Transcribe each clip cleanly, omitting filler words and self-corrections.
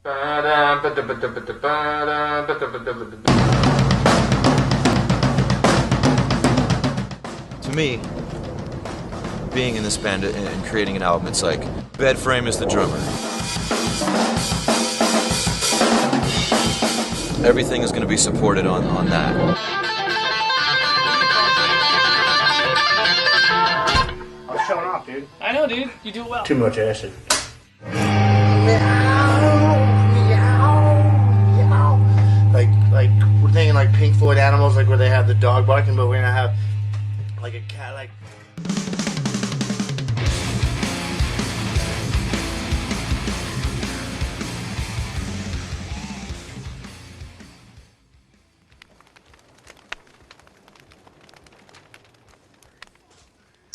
To me, being in this band and creating an album, it's like Bed Frame is the drummer. Everything is going to be supported on that. I'm showing off, dude. I know, dude. You do it well. Too much acid. Like we're thinking like Pink Floyd Animals, like where they have the dog barking, but we're gonna have like a cat, like.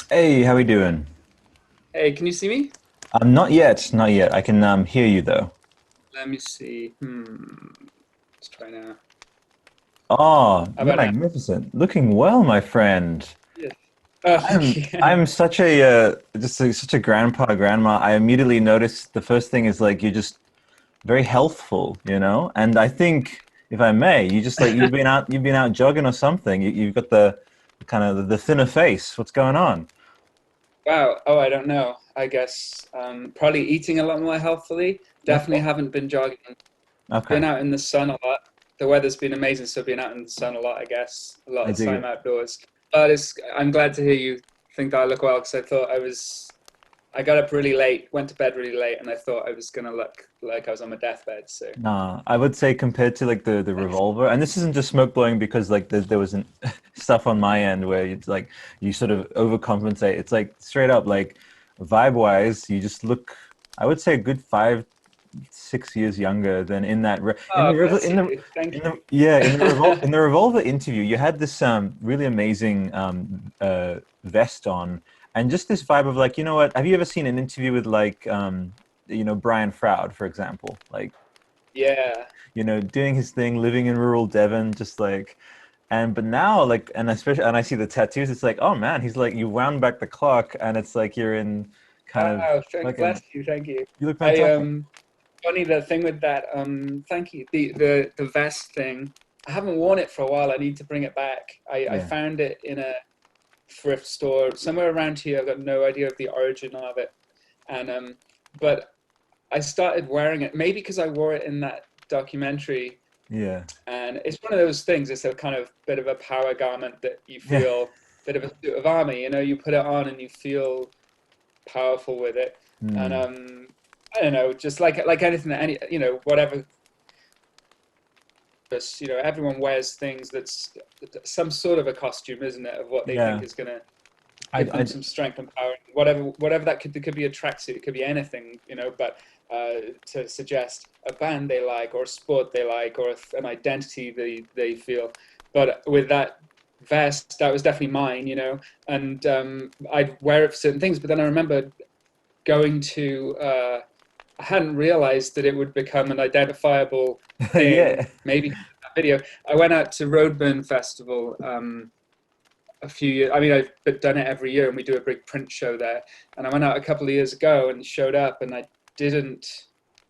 Hey, how we doing? Hey, can you see me? Not yet, not yet. I can hear you though. Let me see. Let's try now. Oh, How about now? magnificent! Looking well, my friend. Yeah. I'm such a such a grandma. I immediately noticed the first thing is like you're just very healthful, you know. And I think, if I may, you just like you've been out jogging or something. You've got the kind of the thinner face. What's going on? Wow. Oh, I don't know. I guess probably eating a lot more healthfully. Definitely haven't been jogging. Okay. Been out in the sun a lot. The weather's been amazing, so been out in the sun a lot, I guess. A lot of time outdoors. But I'm glad to hear you think that I look well, because I got up really late, went to bed really late, and I thought I was gonna look like I was on my deathbed. So Nah, I would say compared to like the revolver, and this isn't just smoke blowing because like there wasn't stuff on my end where it's like you sort of overcompensate. It's like straight up like vibe wise, you just look. I would say a good 5, 6 years younger than in that in the revolver interview. You had this really amazing vest on. And just this vibe of like, you know what? Have you ever seen an interview with like, Brian Froud, for example? Like, yeah, doing his thing, living in rural Devon, just like, but now like, and especially, and I see the tattoos. It's like, oh man, he's like, you wound back the clock, and it's like you're in kind wow, of like bless you, thank you. you look fantastic. Funny the thing with that. Thank you. The vest thing. I haven't worn it for a while. I need to bring it back. I found it in a thrift store somewhere around here. I've got no idea of the origin of it, and but I started wearing it maybe because I wore it in that documentary. Yeah. And it's one of those things. It's a kind of bit of a power garment that you feel, bit of a suit of armor. You put it on and you feel powerful with it. And I don't know, just like anything, whatever. Everyone wears things that's some sort of a costume, isn't it, of what they think is going to give them some strength and power. Whatever that could, it could be a tracksuit, it could be anything, but to suggest a band they like, or a sport they like, or an identity they feel. But with that vest, that was definitely mine, and I'd wear it for certain things. But then I remember going to, I hadn't realized that it would become an identifiable thing. Yeah. Maybe that video. I went out to Roadburn Festival a few years. I mean, I've done it every year, and we do a big print show there. And I went out a couple of years ago and showed up, and I didn't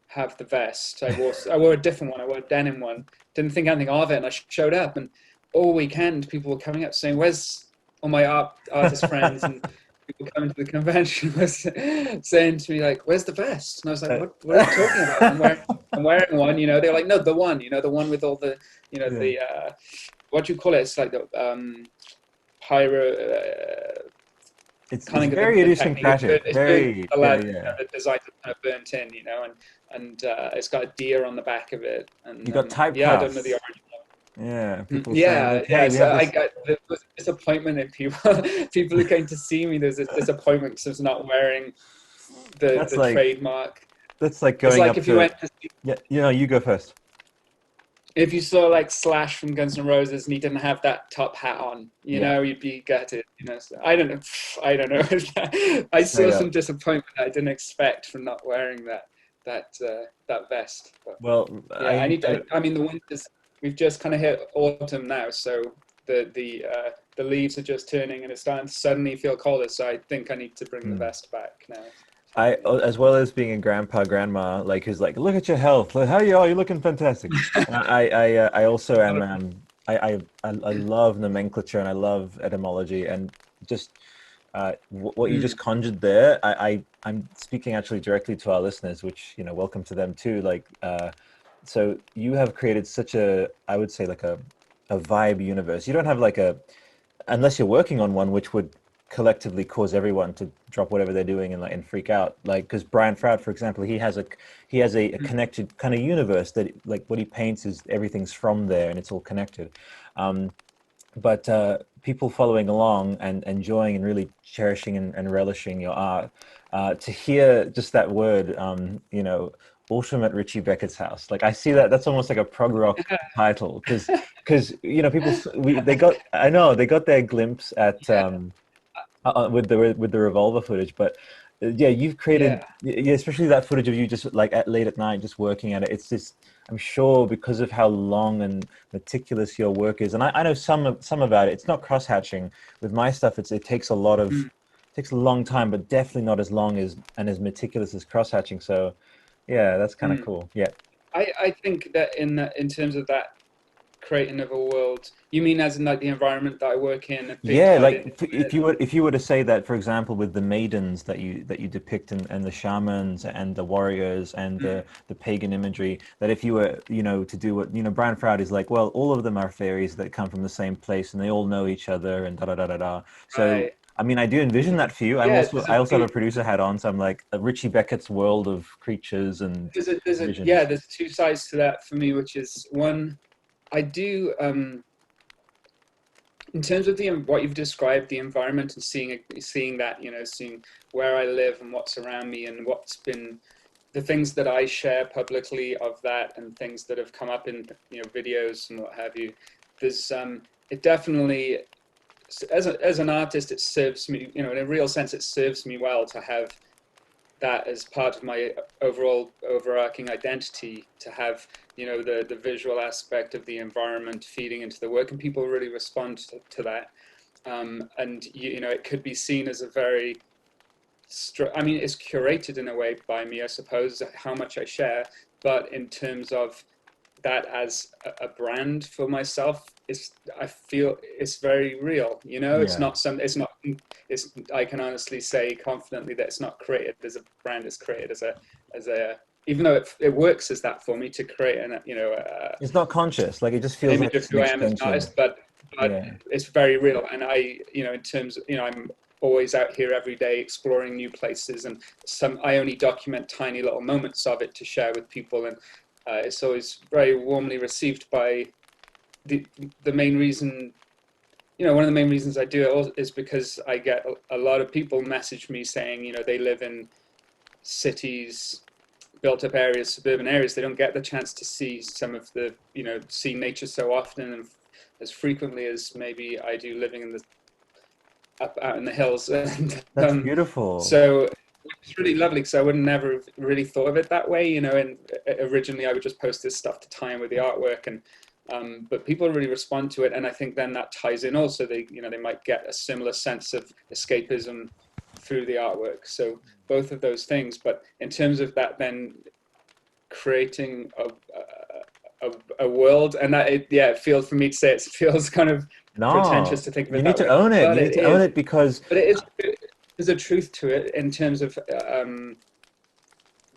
have the vest. I wore a different one. I wore a denim one. Didn't think anything of it, and I showed up, and all weekend people were coming up saying, "Where's all my artist friends?" And people coming to the convention was saying to me like, "Where's the vest?" And I was like, "What are you talking about? I'm wearing one." They're like, "No, the one. The one with all the, the what do you call it? It's like the pyro." It's very idiosyncratic. Very the design is kind of burnt in, and it's got a deer on the back of it. And you got typecast. Yeah, I don't know the origin. Yeah, people saying, like, hey, so I got there was disappointment in people. People who came to see me. There's a disappointment because I was not wearing the trademark. That's like going it's like up if you went to see, you go first. If you saw like Slash from Guns N' Roses and he didn't have that top hat on, you'd be gutted. So I don't know. I saw some disappointment I didn't expect from not wearing that vest. But, well, I need to. I mean, the winters. We've just kind of hit autumn now, so the leaves are just turning and it's starting to suddenly feel colder. So I think I need to bring the vest back now. I, as well as being a grandpa, grandma, like who's like, look at your health, like, how you are, you're looking fantastic. I also am, I love nomenclature and I love etymology and just what you just Mm, conjured there. I'm speaking actually directly to our listeners, which, you know, welcome to them too. Like, so you have created such a, I would say like a vibe universe. You don't have like a, unless you're working on one, which would collectively cause everyone to drop whatever they're doing and like and freak out. Like because Brian Froud, for example, he has a mm, connected kind of universe that like what he paints is everything's from there and it's all connected. Um, but people following along and enjoying and really cherishing and relishing your art, to hear just that word, you know, autumn at Richey Beckett's house. Like I see that that's almost like a prog rock title because you know people they got I know they got their glimpse at with the revolver footage, but yeah, you've created yeah. yeah, especially that footage of you just like at late at night just working at it. It's just I'm sure because of how long and meticulous your work is, and I know some about it. It's not cross hatching with my stuff. It takes a lot of Mm. takes a long time, but definitely not as long as and as meticulous as cross hatching. So yeah, that's kind of Mm. cool. Yeah. I think that in terms of that creating of a world, you mean as in like the environment that I work in, being Yeah, tied like in if you were to say that, for example, with the maidens that you depict and the shamans and the warriors and mm, the pagan imagery, that if you were, you know, to do what, you know, Brian Froud is like, well, all of them are fairies that come from the same place and they all know each other and da da da da da. So, right. I mean, I do envision that for you. Yeah, there's I also have a a producer hat on, so I'm like a Richie Beckett's world of creatures and yeah, visions. there's two sides to that for me, which is one, I do in terms of the what you've described, the environment and seeing that, you know, seeing where I live and what's around me and what's been the things that I share publicly of that and things that have come up in, you know, videos and what have you. There's it definitely as an artist, it serves me, you know, in a real sense, it serves me well to have that as part of my overall overarching identity, to have, you know, the visual aspect of the environment feeding into the work, and people really respond to that. And you know, it could be seen as a very I mean, it's curated in a way by me, I suppose, how much I share. But in terms of that as a brand for myself, it's I feel it's very real. You know, it's Yeah. not some. It's not. It's I can honestly say confidently that it's not created as a brand. It's created as a. Even though it works as that for me to create an, you know, It's not conscious, like it just an feels image like of it's an who I am as an extension. artist, but Yeah. it's very real. And I, you know, in terms of, you know, I'm always out here every day exploring new places, and I only document tiny little moments of it to share with people, and it's always very warmly received by the the main reason. You know, one of the main reasons I do it is because I get a lot of people message me saying, you know, they live in cities, built up areas, suburban areas. They don't get the chance to see some of the, you know, see nature so often and as frequently as maybe I do living in the up out in the hills. And That's beautiful. so it's really lovely because I would never have really thought of it that way, you know. And originally I would just post this stuff to tie in with the artwork, and but people really respond to it, and I think then that ties in also. They, you know, they might get a similar sense of escapism through the artwork. So both of those things. But in terms of that, then creating a world, and that yeah, it feels for me to say it feels kind of pretentious No, to think of you it need that to way, own it. but You need it to own is. it because But it is. There's a truth to it in terms of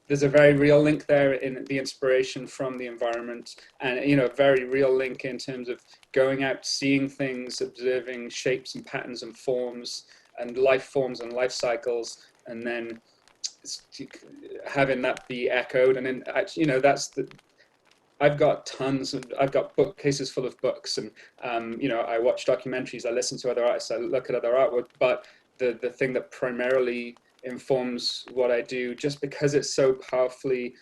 there's a very real link there in the inspiration from the environment, and you know, a very real link in terms of going out, seeing things, observing shapes and patterns and forms and life forms and life cycles, and then having that be echoed. And then actually, you know, that's the I've got I've got bookcases full of books, and you know, I watch documentaries, I listen to other artists, I look at other artwork, but the thing that primarily informs what I do, just because it's so powerfully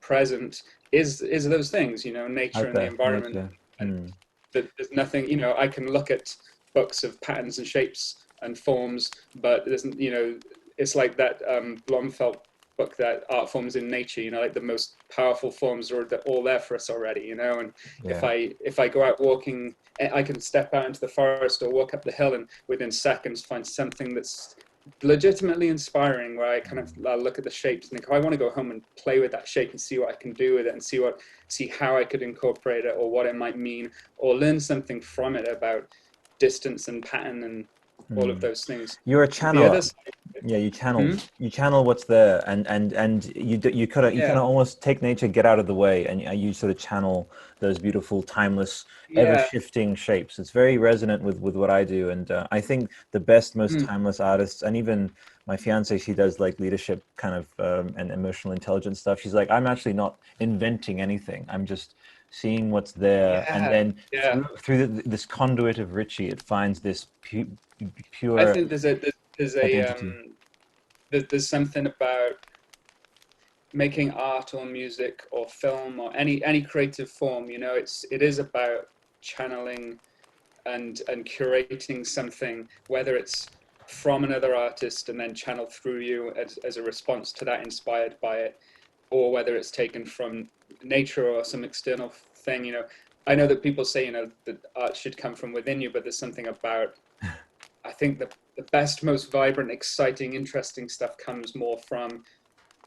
present, is those things, you know, nature out and the there, environment. nature. And Hmm. that there's nothing, you know, I can look at books of patterns and shapes and forms, but there's, you know, it's like that Blomfeld book, that art forms in nature, you know, like the most powerful forms are all there for us already, you know. And Yeah. if I go out walking, I can step out into the forest or walk up the hill and within seconds find something that's legitimately inspiring, where I kind of look at the shapes and think, oh, I want to go home and play with that shape and see what I can do with it, and see how I could incorporate it, or what it might mean, or learn something from it about distance and pattern and all of those things. You're a The channeler. other Yeah, you channel what's there, and you kind of almost take nature, get out of the way, and you sort of channel those beautiful, timeless, ever shifting shapes. It's very resonant with what I do, and I think the best, most timeless artists, and even my fiance, she does like leadership kind of and emotional intelligence stuff. She's like, I'm actually not inventing anything. I'm just seeing what's there, and then through this conduit of Richey, it finds this pure. I think there's something about making art or music or film or any creative form. It is about channeling and curating something, whether it's from another artist and then channeled through you as a response to that, inspired by it, or whether it's taken from nature or some external thing. I know that people say that art should come from within you, but there's something about, I think the best, most vibrant, exciting, interesting stuff comes more from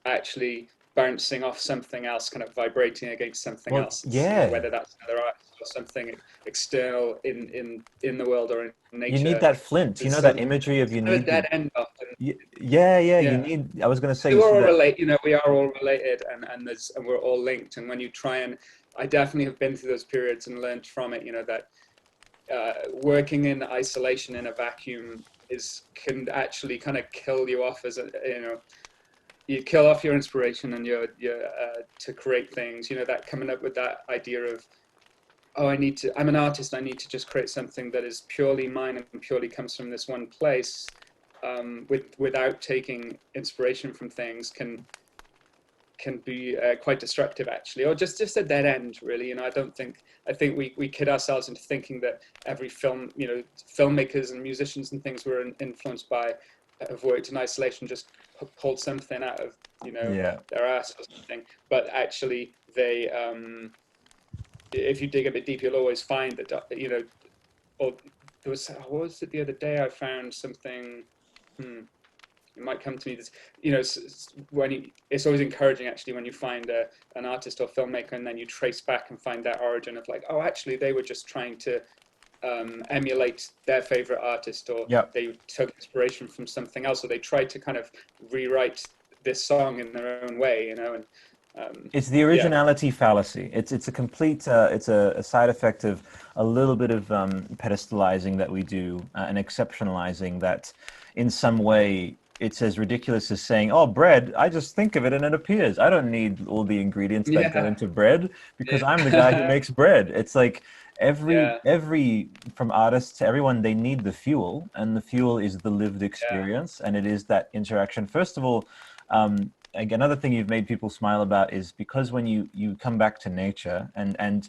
actually bouncing off something else, kind of vibrating against something else. Whether that's another artist or something external in the world or in nature. You need that flint. That imagery of you need. A dead end often. Yeah. You need. I was going to say. We all relate. We are all related, and we're all linked. And when you try and, I definitely have been through those periods and learned from it. That working in isolation in a vacuum can actually kind of kill you off as you kill off your inspiration and your to create things. That coming up with that idea of, oh, I'm an artist, I need to just create something that is purely mine and purely comes from this one place, without taking inspiration from things, can be quite destructive, actually, or just a dead end, really. I think we kid ourselves into thinking that every filmmakers and musicians and things we're influenced by have worked in isolation, just pulled something out of their ass or something. But actually, they if you dig a bit deep, you'll always find that or there was, what was it the other day? I found something. It might come to me. It's always encouraging, actually, when you find an artist or filmmaker and then you trace back and find that origin of, like, oh, actually they were just trying to emulate their favorite artist, or they took inspiration from something else, or they tried to kind of rewrite this song in their own way, and it's the originality fallacy. It's a complete it's a side effect of a little bit of pedestalizing that we do, and exceptionalizing that in some way. It's as ridiculous as saying, oh, bread, I just think of it and it appears. I don't need all the ingredients that go into bread because I'm the guy who makes bread. It's like every from artists to everyone, they need the fuel, and the fuel is the lived experience, and it is that interaction. First of all, another thing you've made people smile about is because when you come back to nature, and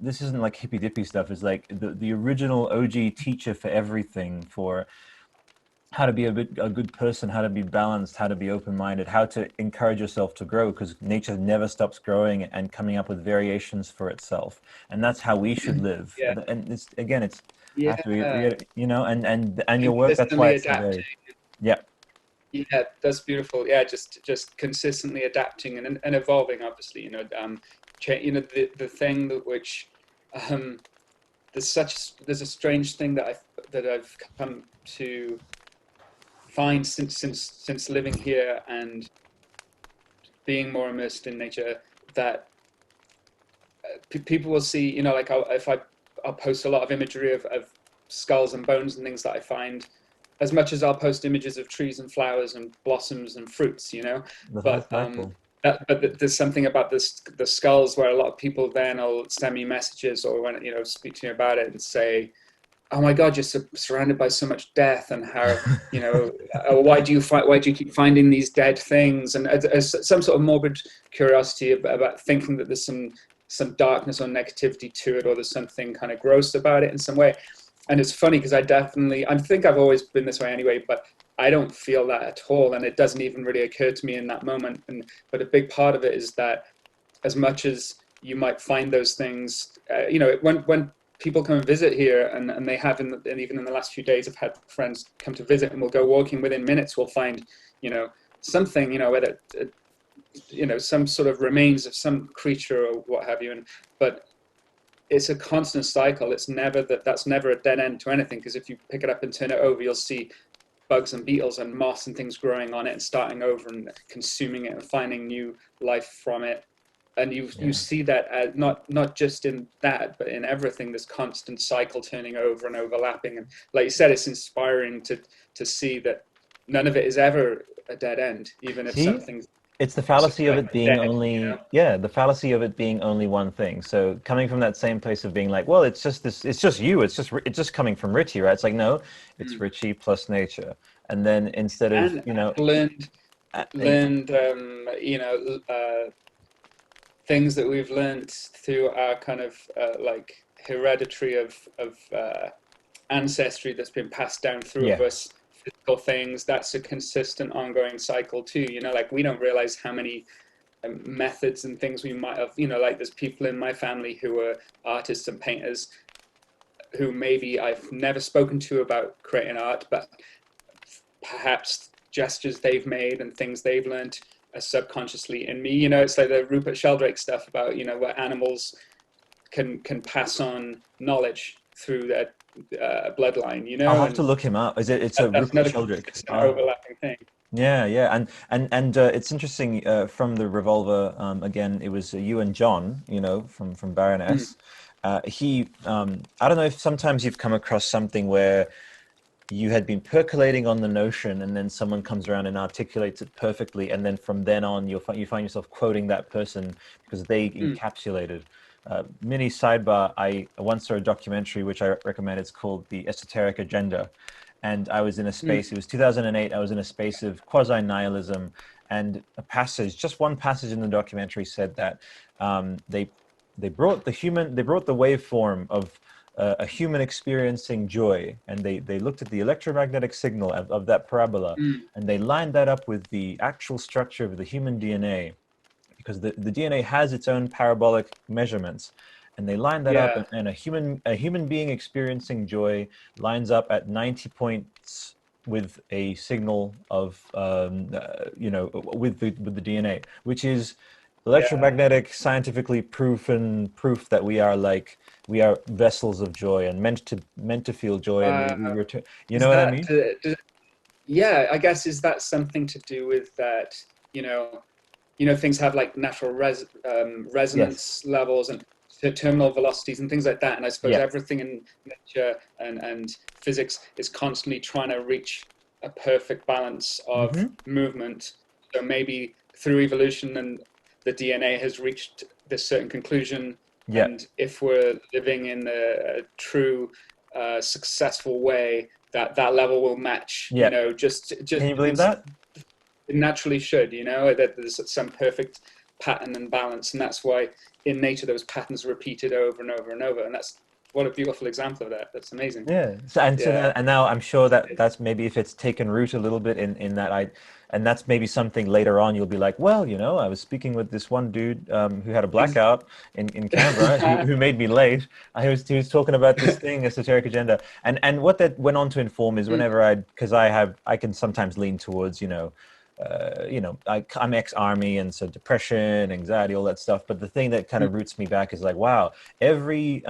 this isn't like hippy dippy stuff, is like the original OG teacher for everything, for how to be a good person, how to be balanced, how to be open-minded, how to encourage yourself to grow, because nature never stops growing and coming up with variations for itself, and that's how we should live. And it's after and your work, that's why it's so very, that's beautiful. Just consistently adapting and evolving, obviously. The thing that which there's a strange thing that I've come to find since living here and being more immersed in nature, that people will see, like I'll post a lot of imagery of skulls and bones and things that I find, as much as I'll post images of trees and flowers and blossoms and fruits, but there's something about the skulls where a lot of people then will send me messages, or when speak to me about it and say, oh my God, you're surrounded by so much death, and how, why do you keep finding these dead things? And as some sort of morbid curiosity about thinking that there's some darkness or negativity to it, or there's something kind of gross about it in some way. And it's funny because I think I've always been this way anyway, but I don't feel that at all, and it doesn't even really occur to me in that moment. But a big part of it is that, as much as you might find those things, when people come and visit here, and they have, and even in the last few days, I've had friends come to visit, and we'll go walking. Within minutes, we'll find, something, whether some sort of remains of some creature or what have you. But it's a constant cycle. It's never that's never a dead end to anything, because if you pick it up and turn it over, you'll see bugs and beetles and moss and things growing on it and starting over and consuming it and finding new life from it. And you see that as not just in that, but in everything, this constant cycle turning over and overlapping. And like you said, it's inspiring to see that none of it is ever a dead end, even if something's. It's the fallacy of it being dead, only, the fallacy of it being only one thing. So coming from that same place of being like, well, it's just this, it's just you, it's just coming from Richey, right? It's like, no, it's Richey plus nature. And then instead of, learned things that we've learned through our kind of like hereditary of ancestry that's been passed down through of us, physical things, that's a consistent ongoing cycle too. Like we don't realize how many methods and things we might have, like there's people in my family who are artists and painters who maybe I've never spoken to about creating art, but perhaps gestures they've made and things they've learned subconsciously in me. It's like the Rupert Sheldrake stuff about where animals can pass on knowledge through their bloodline. I'll have to look him up. It's a Rupert Sheldrake. It's an overlapping thing. Yeah, and it's interesting from the Revolver. Again, it was you and John, from Baroness. I don't know if sometimes you've come across something where you had been percolating on the notion, and then someone comes around and articulates it perfectly, and then from then on, you find yourself quoting that person because they encapsulated. Mini sidebar: I once saw a documentary which I recommend. It's called The Esoteric Agenda, and I was in a space. It was 2008. I was in a space of quasi-nihilism, and just one passage in the documentary said that they brought the waveform of a human experiencing joy, and they looked at the electromagnetic signal of that parabola, and they lined that up with the actual structure of the human DNA, because the DNA has its own parabolic measurements, and they lined that up, and a human being experiencing joy lines up at 90 points with a signal of with the DNA, which is electromagnetic, scientifically proof that we are vessels of joy and meant to feel joy, and we return. You know what I mean? I guess, is that something to do with that? Things have like natural resonance levels and terminal velocities and things like that. And I suppose everything in nature and physics is constantly trying to reach a perfect balance of movement. So maybe through evolution and the DNA has reached this certain conclusion. And if we're living in a true, successful way, that level will match. Just can you believe that? It naturally should. That there's some perfect pattern and balance, and that's why in nature those patterns are repeated over and over and over. And that's what a beautiful example of that. That's amazing. Yeah. And now I'm sure that's maybe if it's taken root a little bit in that and that's maybe something later on you'll be like, well, I was speaking with this one dude who had a blackout in Canberra who made me late. He was talking about this thing, esoteric agenda, and what that went on to inform is whenever I can sometimes lean towards I'm ex-army, and so depression, anxiety, all that stuff. But the thing that kind of roots me back is like, wow, every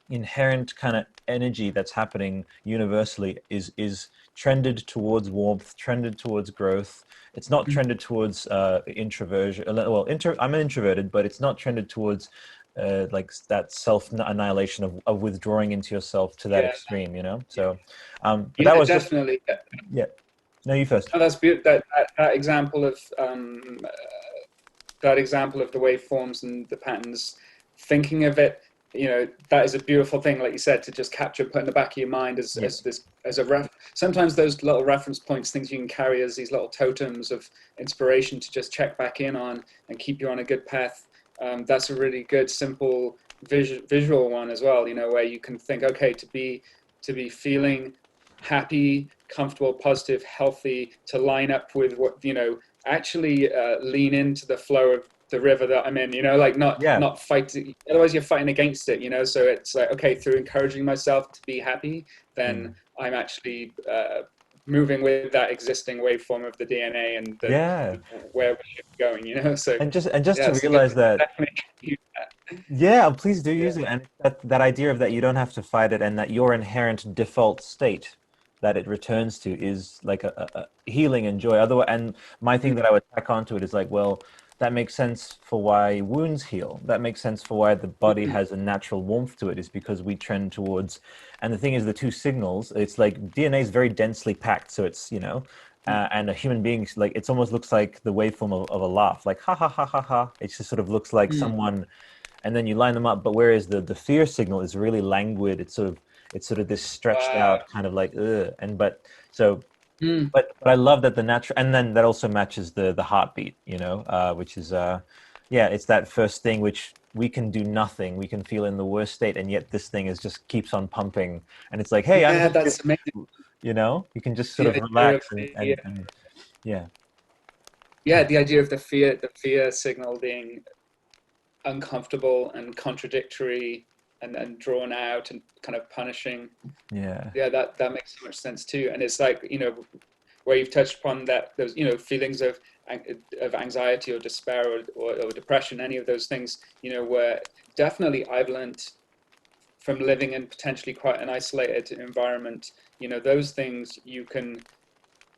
inherent kind of energy that's happening universally is trended towards warmth, trended towards growth. It's not trended towards introversion. Well, I'm introverted, but it's not trended towards like that self-annihilation of withdrawing into yourself to that extreme, So, but that was definitely. No, you first. Oh, that's beautiful. That example of the waveforms and the patterns. Thinking of it, that is a beautiful thing, like you said, to just capture, put in the back of your mind as a ref. Sometimes those little reference points, things you can carry as these little totems of inspiration to just check back in on and keep you on a good path. That's a really good, simple visual one as well. Where you can think, okay, to be feeling happy, comfortable, positive, healthy, to line up with what actually lean into the flow of the river that I'm in, you know, like not fighting. Otherwise, you're fighting against it, you know. So it's like, okay, through encouraging myself to be happy, then I'm actually moving with that existing waveform of the DNA and where we're going, you know. So and just yeah, to it's good. realize that, Definitely. yeah, please do Yeah. use it. And that idea of that you don't have to fight it, and that your inherent default state that it returns to is like a healing and joy. Otherwise, and my thing that I would tack onto it is like, well, that makes sense for why wounds heal. That makes sense for why the body has a natural warmth to it, is because we trend towards. And the thing is, the two signals, it's like DNA is very densely packed, so it's, you know, and a human being, like, it almost looks like the waveform of a laugh, like ha ha ha ha ha. It just sort of looks like someone, and then you line them up. But whereas the fear signal is really languid, it's sort of this stretched out kind of like ugh. And but so but I love that the natural, and then that also matches the heartbeat, you know, which is yeah, it's that first thing which we can do nothing, we can feel in the worst state, and yet this thing is just keeps on pumping, and it's like, hey, I'm Yeah, just, that's amazing. you know, you can just sort The of idea of relax and yeah. the idea of the fear signal being uncomfortable and contradictory and drawn out and kind of punishing. Yeah. Yeah, that makes so much sense too. And it's like, you know, where you've touched upon that, those, you know, feelings of anxiety or despair or depression, any of those things, you know, where definitely I've learned from living in potentially quite an isolated environment, you know, those things you can,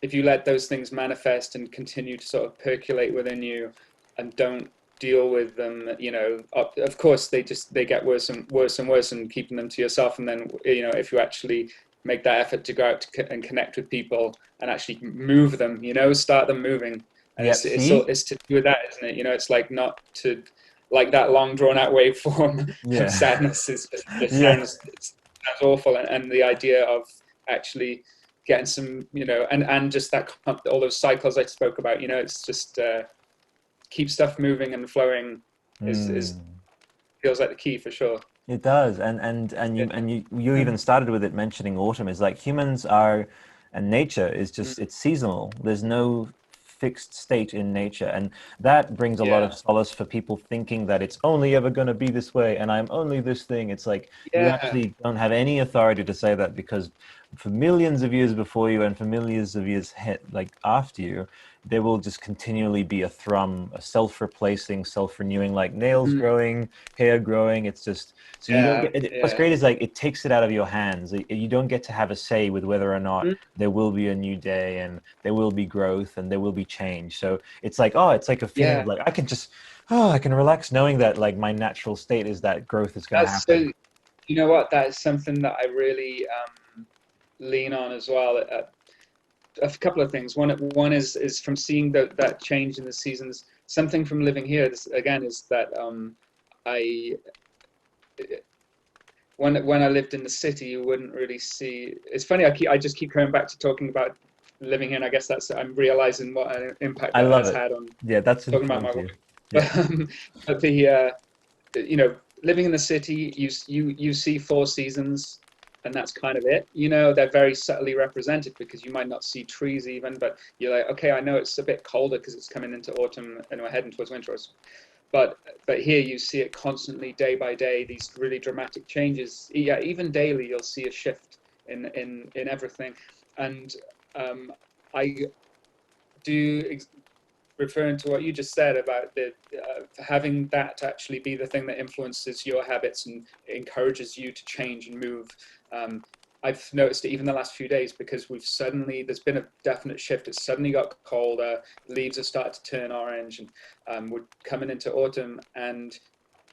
if you let those things manifest and continue to sort of percolate within you and don't deal with them, you know, of course they get worse and worse and worse, and keeping them to yourself. And then, you know, if you actually make that effort to go out and connect with people and actually move them, you know, start them moving. And Yep. See? it's to do with that, isn't it? You know, it's like not to, like that long drawn out waveform of Yeah. sadness is just, it Yeah. sounds awful. And the idea of actually getting some, you know, and just that, all those cycles I spoke about, you know, it's just keep stuff moving and flowing is feels like the key for sure. It does, and you even started with it mentioning autumn. Is like humans are, and nature is just, it's seasonal. There's no fixed state in nature, and that brings a lot of Yeah, solace for people thinking that it's only ever going to be this way, and I'm only this thing. It's like you yeah, actually don't have any authority to say that, because for millions of years before you and for millions of years like after you, there will just continually be a thrum, a self-replacing, self-renewing, like nails growing, hair growing. It's just, so you don't yeah, get it. What's yeah. great is like it takes it out of your hands. You don't get to have a say with whether or not there will be a new day, and there will be growth, and there will be change. So it's like, oh, it's like a feeling of Yeah, like I can just, oh, I can relax knowing that like my natural state is that growth is going to that's so. happen. You know what? That is something that I really lean on as well. A couple of things. One is from seeing that change in the seasons. Something from living here, this, again, is that I when I lived in the city, you wouldn't really see. It's funny. I just keep coming back to talking about living here, and I guess that's, I'm realizing what an impact I that love has it. had on Yeah, that's talking about important my too. work. Yeah. But the you know, living in the city, you see four seasons, and that's kind of it. You know, they're very subtly represented because you might not see trees even, but you're like, okay, I know it's a bit colder because it's coming into autumn and we're heading towards winter. But here you see it constantly, day by day, these really dramatic changes. Yeah, even daily you'll see a shift in everything. And I do, referring to what you just said about the having that actually be the thing that influences your habits and encourages you to change and move. I've noticed it even the last few days, because there's been a definite shift. It's suddenly got colder, leaves have started to turn orange, and we're coming into autumn. And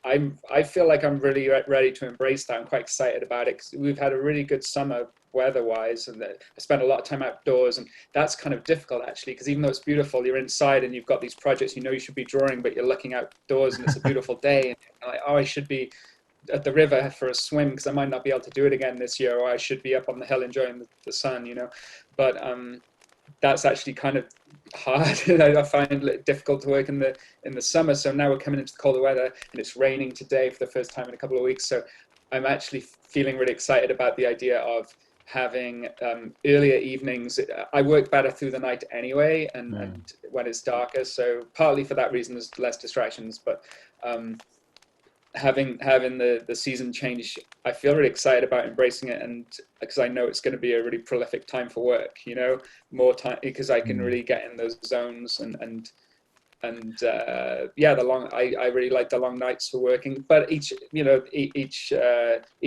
I feel like I'm really ready to embrace that. I'm quite excited about it because we've had a really good summer weather-wise, and I spent a lot of time outdoors, and that's kind of difficult actually, because even though it's beautiful, you're inside and you've got these projects you know you should be drawing, but you're looking outdoors and it's a beautiful day, and you're like, oh, I should be at the river for a swim because I might not be able to do it again this year, or I should be up on the hill enjoying the sun, you know. But that's actually kind of hard. I find it difficult to work in the summer. So now we're coming into the colder weather, and it's raining today for the first time in a couple of weeks. So I'm actually feeling really excited about the idea of having earlier evenings. I work better through the night anyway, and when it's darker. So partly for that reason, there's less distractions. But having the season change, I feel really excited about embracing it, and because I know it's going to be a really prolific time for work. You know, more time because I can really get in those zones and yeah, I really like the long nights for working, but each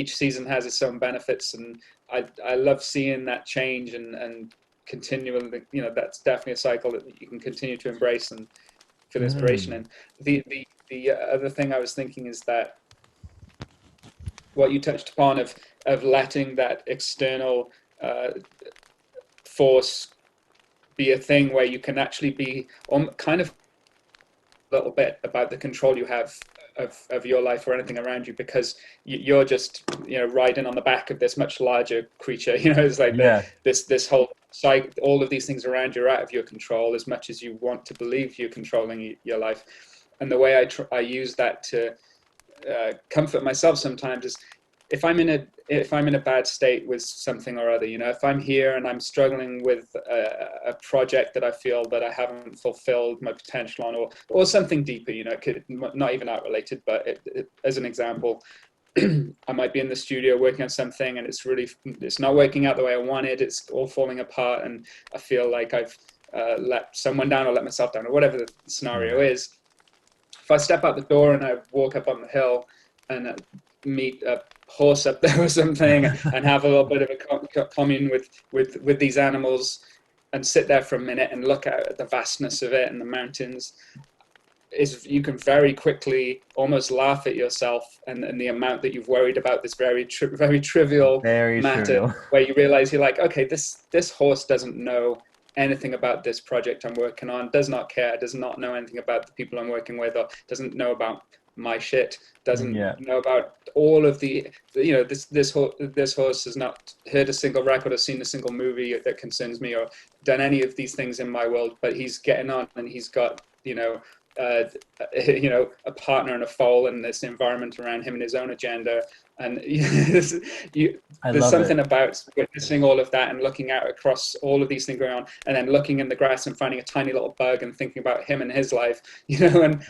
season has its own benefits, and I love seeing that change and continually, that's definitely a cycle that you can continue to embrace and feel inspiration in. The other thing I was thinking is that what you touched upon of letting that external force be a thing where you can actually be kind of little bit about the control you have of your life or anything around you, because you're just riding on the back of this much larger creature. It's like this whole cycle. All of these things around you are out of your control as much as you want to believe you're controlling your life. And the way I use that to comfort myself sometimes is if I'm in a bad state with something or other, if I'm here and I'm struggling with a project that I feel that I haven't fulfilled my potential on, or something deeper, it could not even art related, but as an example, I might be in the studio working on something and it's not working out the way I wanted. It's all falling apart, and I feel like I've let someone down or let myself down, or whatever the scenario is. If I step out the door and I walk up on the hill and meet a horse up there or something and have a little bit of a commune with these animals and sit there for a minute and look out at the vastness of it and the mountains, you can very quickly almost laugh at yourself and the amount that you've worried about this very trivial matter, where you realize you're like, okay, this horse doesn't know anything about this project I'm working on, does not care, does not know anything about the people I'm working with, or doesn't know about my shit, doesn't know about all of the, this horse has not heard a single record or seen a single movie that concerns me or done any of these things in my world, but he's getting on and he's got a partner and a foal and this environment around him and his own agenda. And there's something about witnessing all of that and looking out across all of these things going on, and then looking in the grass and finding a tiny little bug and thinking about him and his life, and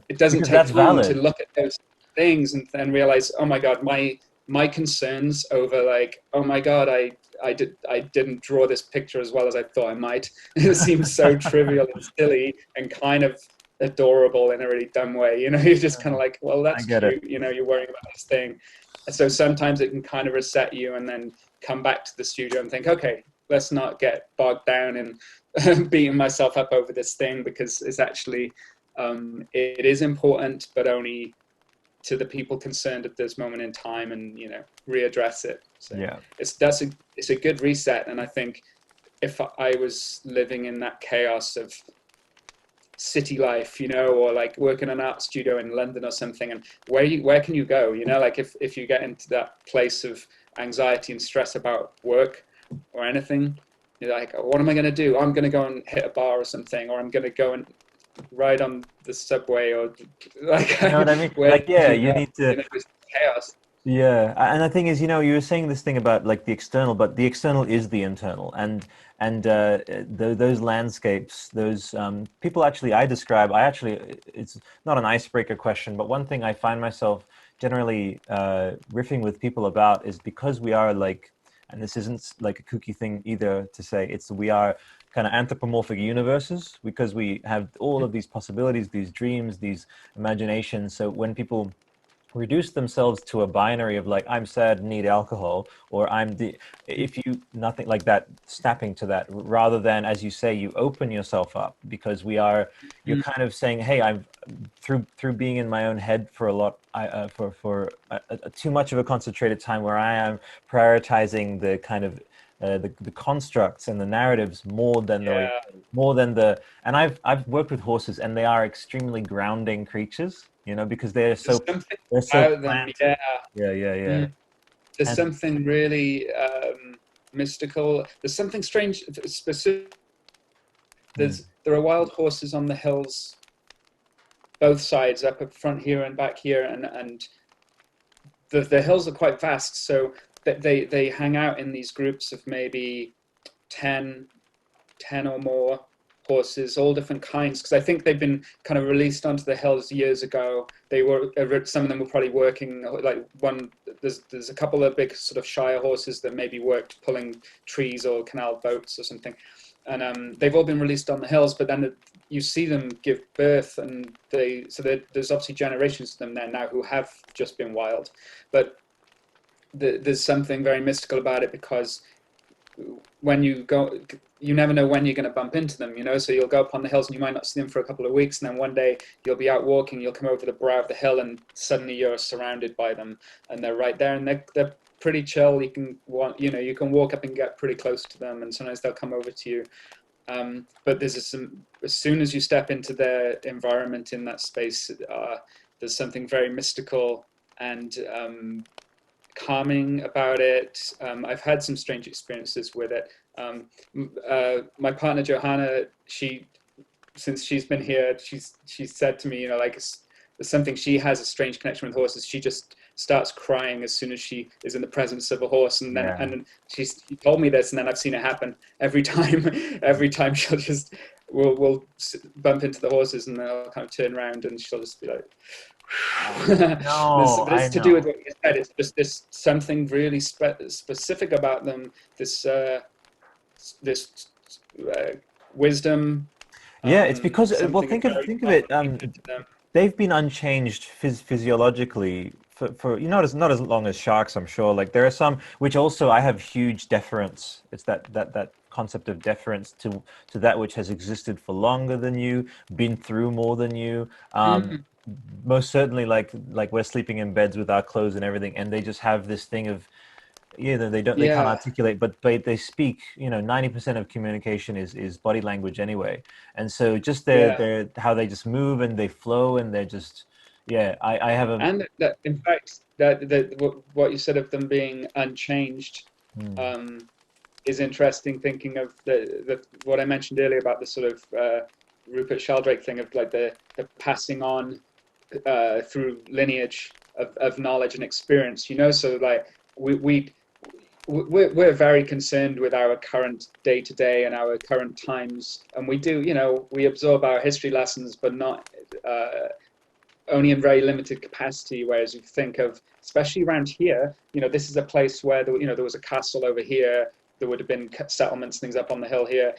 it doesn't take long to look at those things and realize, oh my God, my concerns over, like, oh my God, I didn't draw this picture as well as I thought I might. It seems so trivial and silly and kind of adorable in a really dumb way. You're just kind of like, well, that's cute. You're worrying about this thing. So sometimes it can kind of reset you and then come back to the studio and think, okay, let's not get bogged down in beating myself up over this thing, because it's actually, it is important, but only to the people concerned at this moment in time, and readdress it. So it's a good reset. And I think if I was living in that chaos of city life, or like working in an art studio in London or something, and where can you go? Like if you get into that place of anxiety and stress about work or anything, you're like, oh, what am I going to do? I'm going to go and hit a bar or something, or I'm going to go and ride on the subway, or like, you know what I mean? Like, you need to chaos. Yeah, and the thing is, you were saying this thing about like the external, but the external is the internal, and those landscapes, those people actually it's not an icebreaker question, but one thing I find myself generally riffing with people about is, because we are like, and this isn't like a kooky thing either to say, we are kind of anthropomorphic universes, because we have all of these possibilities, these dreams, these imaginations. So when people reduce themselves to a binary of like, I'm sad, need alcohol, or nothing like that, snapping to that, rather than, as you say, you open yourself up, because you're kind of saying, hey, I'm through being in my own head for a lot, for too much of a concentrated time, where I am prioritizing the kind of the constructs and the narratives more than and I've worked with horses, and they are extremely grounding creatures, because they're so planted. There's something really mystical. There's something strange, specific. There are wild horses on the hills, both sides, up front here and back here, and the hills are quite vast. So they hang out in these groups of maybe 10 or more horses, all different kinds, because I think they've been kind of released onto the hills years ago. They were, some of them were probably working, like there's a couple of big sort of Shire horses that maybe worked pulling trees or canal boats or something, and they've all been released on the hills, but then you see them give birth, and there's obviously generations of them there now who have just been wild, but there's something very mystical about it, because when you go, you never know when you're going to bump into them, you know. So you'll go up on the hills and you might not see them for a couple of weeks, and then one day you'll be out walking, you'll come over the brow of the hill, and suddenly you're surrounded by them, and they're right there, and they're pretty chill. You can you can walk up and get pretty close to them, and sometimes they'll come over to you. But as soon as you step into their environment in that space, there's something very mystical and calming about it. I've had some strange experiences with it. My partner Johanna, since she's been here, she's said to me, like, there's something, she has a strange connection with horses. She just starts crying as soon as she is in the presence of a horse, and then and she told me this, and then I've seen it happen every time. Every time she'll just we'll bump into the horses, and they'll kind of turn around, and she'll just be like. No, but it's to do with what you said. It's just this something really specific about them. This wisdom. Yeah, it's because well, think of it. They've been unchanged physiologically for not as long as sharks, I'm sure. Like there are some which also I have huge deference. It's that concept of deference to that which has existed for longer than you, been through more than you. Most certainly, like we're sleeping in beds with our clothes and everything, and they just have this thing of they can't articulate, but they speak. 90% of communication is body language anyway, and so just their how they just move and they flow, and they're just I have a and that in fact that what you said of them being unchanged is interesting, thinking of the what I mentioned earlier about the sort of Rupert Sheldrake thing of like the passing on through lineage of knowledge and experience, so like we're very concerned with our current day-to-day and our current times, and we do, we absorb our history lessons, but not only in very limited capacity. Whereas you think of, especially around here, this is a place where there was a castle over here, there would have been settlements, things up on the hill here.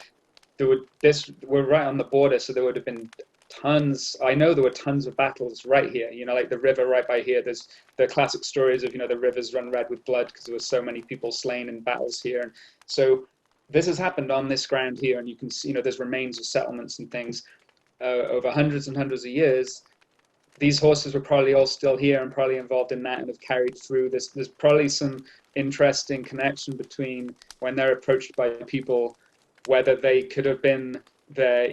We're right on the border, so there would have been tons. I know there were tons of battles right here, like the river right by here. There's the classic stories of, the rivers run red with blood because there were so many people slain in battles here. And so this has happened on this ground here, and you can see, there's remains of settlements and things over hundreds and hundreds of years. These horses were probably all still here and probably involved in that and have carried through this. There's probably some interesting connection between when they're approached by people, whether they could have been their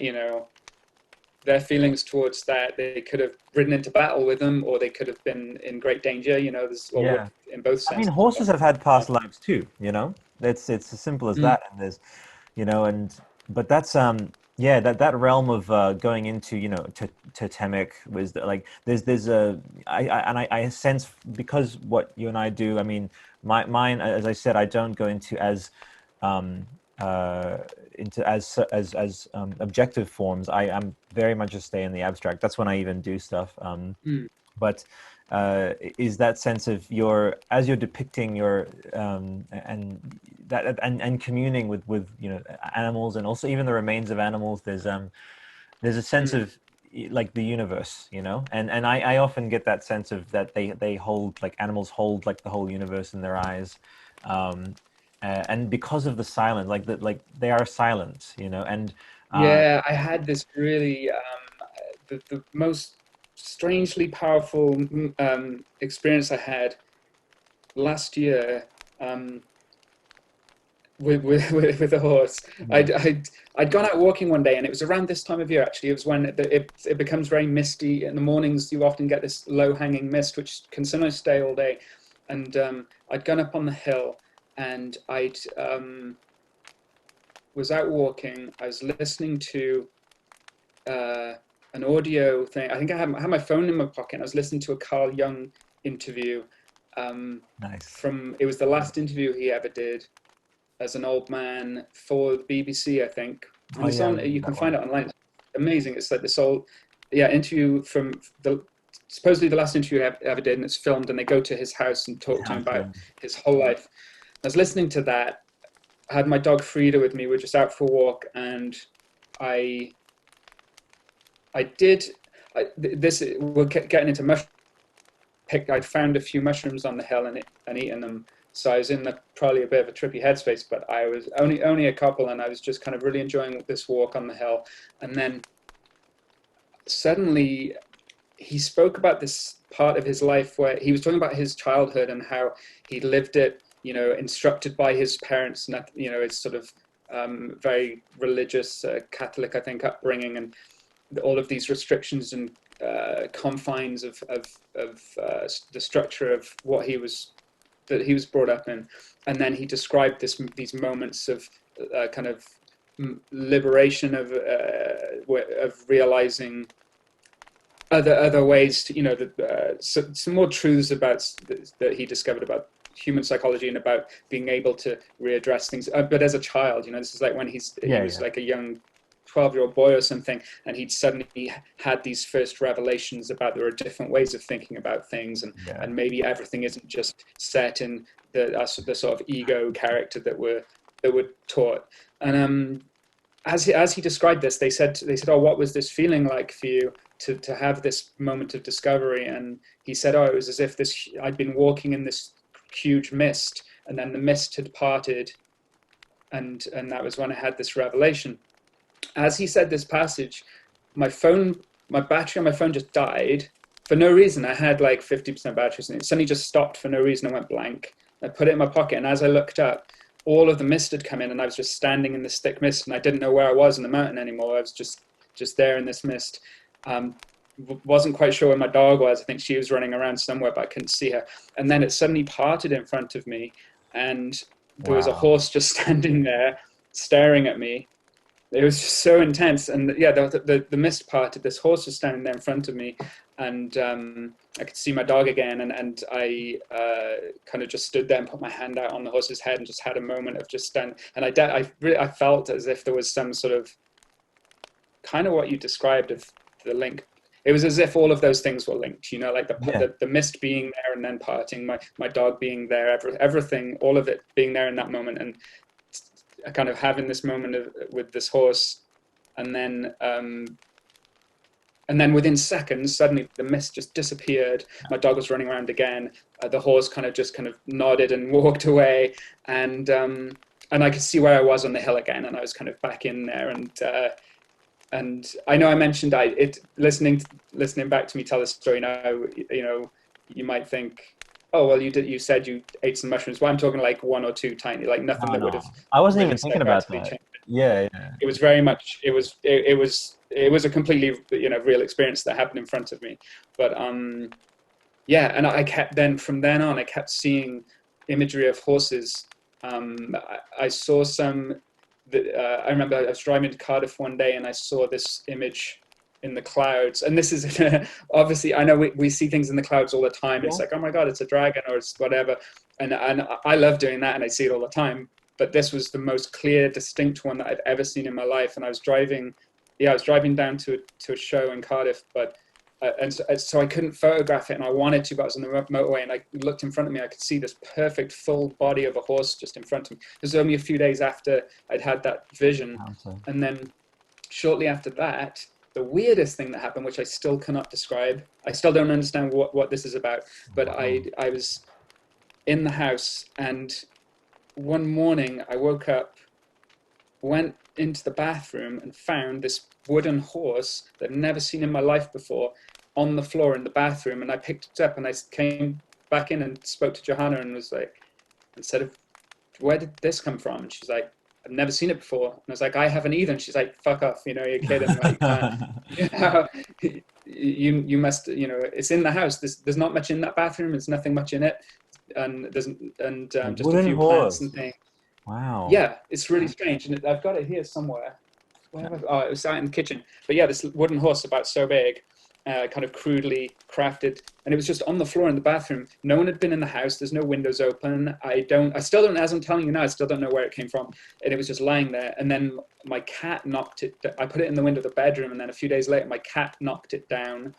feelings towards that, they could have ridden into battle with them, or they could have been in great danger. In both senses. I mean, horses have had past lives too. It's as simple as that. And there's, but that's that realm of going into totemic wisdom. Like there's I sense, because what you and I do. I mean, mine, as I said, I don't go into as objective forms. I am very much a stay in the abstract. That's when I even do stuff. But is that sense of as you're depicting your and communing with animals, and also even the remains of animals. There's a sense of like the universe, and I often get that sense of that they hold, like animals hold like the whole universe in their eyes. And because of the silence, like they are silent, and I had this really the most strangely powerful experience I had last year with a horse. I'd gone out walking one day, and it was around this time of year. Actually, it was when it becomes very misty in the mornings. You often get this low-hanging mist, which can sometimes stay all day. And I'd gone up on the hill, and I was out walking. I was listening to an audio thing. I think I had my phone in my pocket, and I was listening to a Carl Jung interview. Nice. It was the last interview he ever did as an old man for the BBC, I think. And Oh it's yeah, I on, remember you that can one. find it online. It's amazing. It's like this old, interview from supposedly the last interview he ever did, and it's filmed, and they go to his house and talk to him about Yeah. his whole life. I was listening to that. I had my dog Frida with me. We were just out for a walk, and I did, we're getting into mushroom. I'd found a few mushrooms on the hill and eaten them. So I was in probably a bit of a trippy headspace, but I was only a couple, and I was just kind of really enjoying this walk on the hill. And then suddenly he spoke about this part of his life where he was talking about his childhood and how he lived it, instructed by his parents, not, it's sort of very religious Catholic, I think, upbringing, and all of these restrictions and confines of the structure of what that he was brought up in. And then he described these moments of kind of liberation of realizing other ways to, some more truths about that he discovered about human psychology and about being able to readdress things. But as a child, this is like when he was like a young 12-year-old boy or something, and he'd suddenly had these first revelations about there are different ways of thinking about things, and maybe everything isn't just set in the sort of ego character that we're taught. And as he described this, they said, "Oh, what was this feeling like for you to have this moment of discovery?" And he said, "Oh, it was as if I'd been walking in this huge mist, and then the mist had parted, and that was when I had this revelation." As he said this passage, my battery on my phone just died for no reason. I had like 50% battery, and it suddenly just stopped for no reason. I went blank. I put it in my pocket, and as I looked up, all of the mist had come in, and I was just standing in this thick mist, and I didn't know where I was in the mountain anymore. I was just there in this mist. Wasn't quite sure where my dog was. I think she was running around somewhere, but I couldn't see her. And then it suddenly parted in front of me, and there was a horse just standing there staring at me. It was just so intense, and yeah, the mist parted. This horse was standing there in front of me, and I could see my dog again, and I kind of just stood there and put my hand out on the horse's head and just had a moment of just stand. And I felt as if there was some sort of kind of what you described of the link. It was as if all of those things were linked, like the mist being there and then parting, my dog being there, everything, all of it being there in that moment, and kind of having this moment with this horse, and then within seconds, suddenly the mist just disappeared. My dog was running around again. The horse kind of nodded and walked away, and I could see where I was on the hill again, and I was kind of back in there. And I know I mentioned listening back to me tell this story now. You might think, oh well, you said you ate some mushrooms. Well, I'm talking like one or two tiny, like nothing that would have. I wasn't really even thinking about that. changed. Yeah. It was very much. It was a completely real experience that happened in front of me. But yeah, and I kept from then on I kept seeing imagery of horses. I saw some. I remember I was driving to Cardiff one day and I saw this image in the clouds, and this is obviously, I know we see things in the clouds all the time. It's like, oh my god, it's a dragon or it's whatever, and I love doing that and I see it all the time, but this was the most clear, distinct one that I've ever seen in my life. And I was driving down to a show in Cardiff, but so I couldn't photograph it, and I wanted to, but I was on the motorway, and I looked in front of me. I could see this perfect full body of a horse just in front of me. It was only a few days after I'd had that vision, and then shortly after that, the weirdest thing that happened, which I still cannot describe. I still don't understand what this is about, but I was in the house, and one morning I woke up, went into the bathroom, and found this wooden horse that I'd never seen in my life before on the floor in the bathroom. And I picked it up, and I came back in and spoke to Johanna and was like, and said, where did this come from? And she's like, I've never seen it before. And I was like, I haven't either. And she's like, fuck off, you're kidding. Like, you must, it's in the house. There's not much in that bathroom. There's nothing much in it. And just a few plants and things. Wow. Yeah, it's really strange. And I've got it here somewhere. Oh, it was out in the kitchen. But yeah, this wooden horse about so big. kind of crudely crafted, and it was just on the floor in the bathroom. No one had been in the house. There's no windows open. I still don't, as I'm telling you now, I still don't know where it came from. And it was just lying there. And then my cat knocked it. I put it in the window of the bedroom, and then a few days later, my cat knocked it down.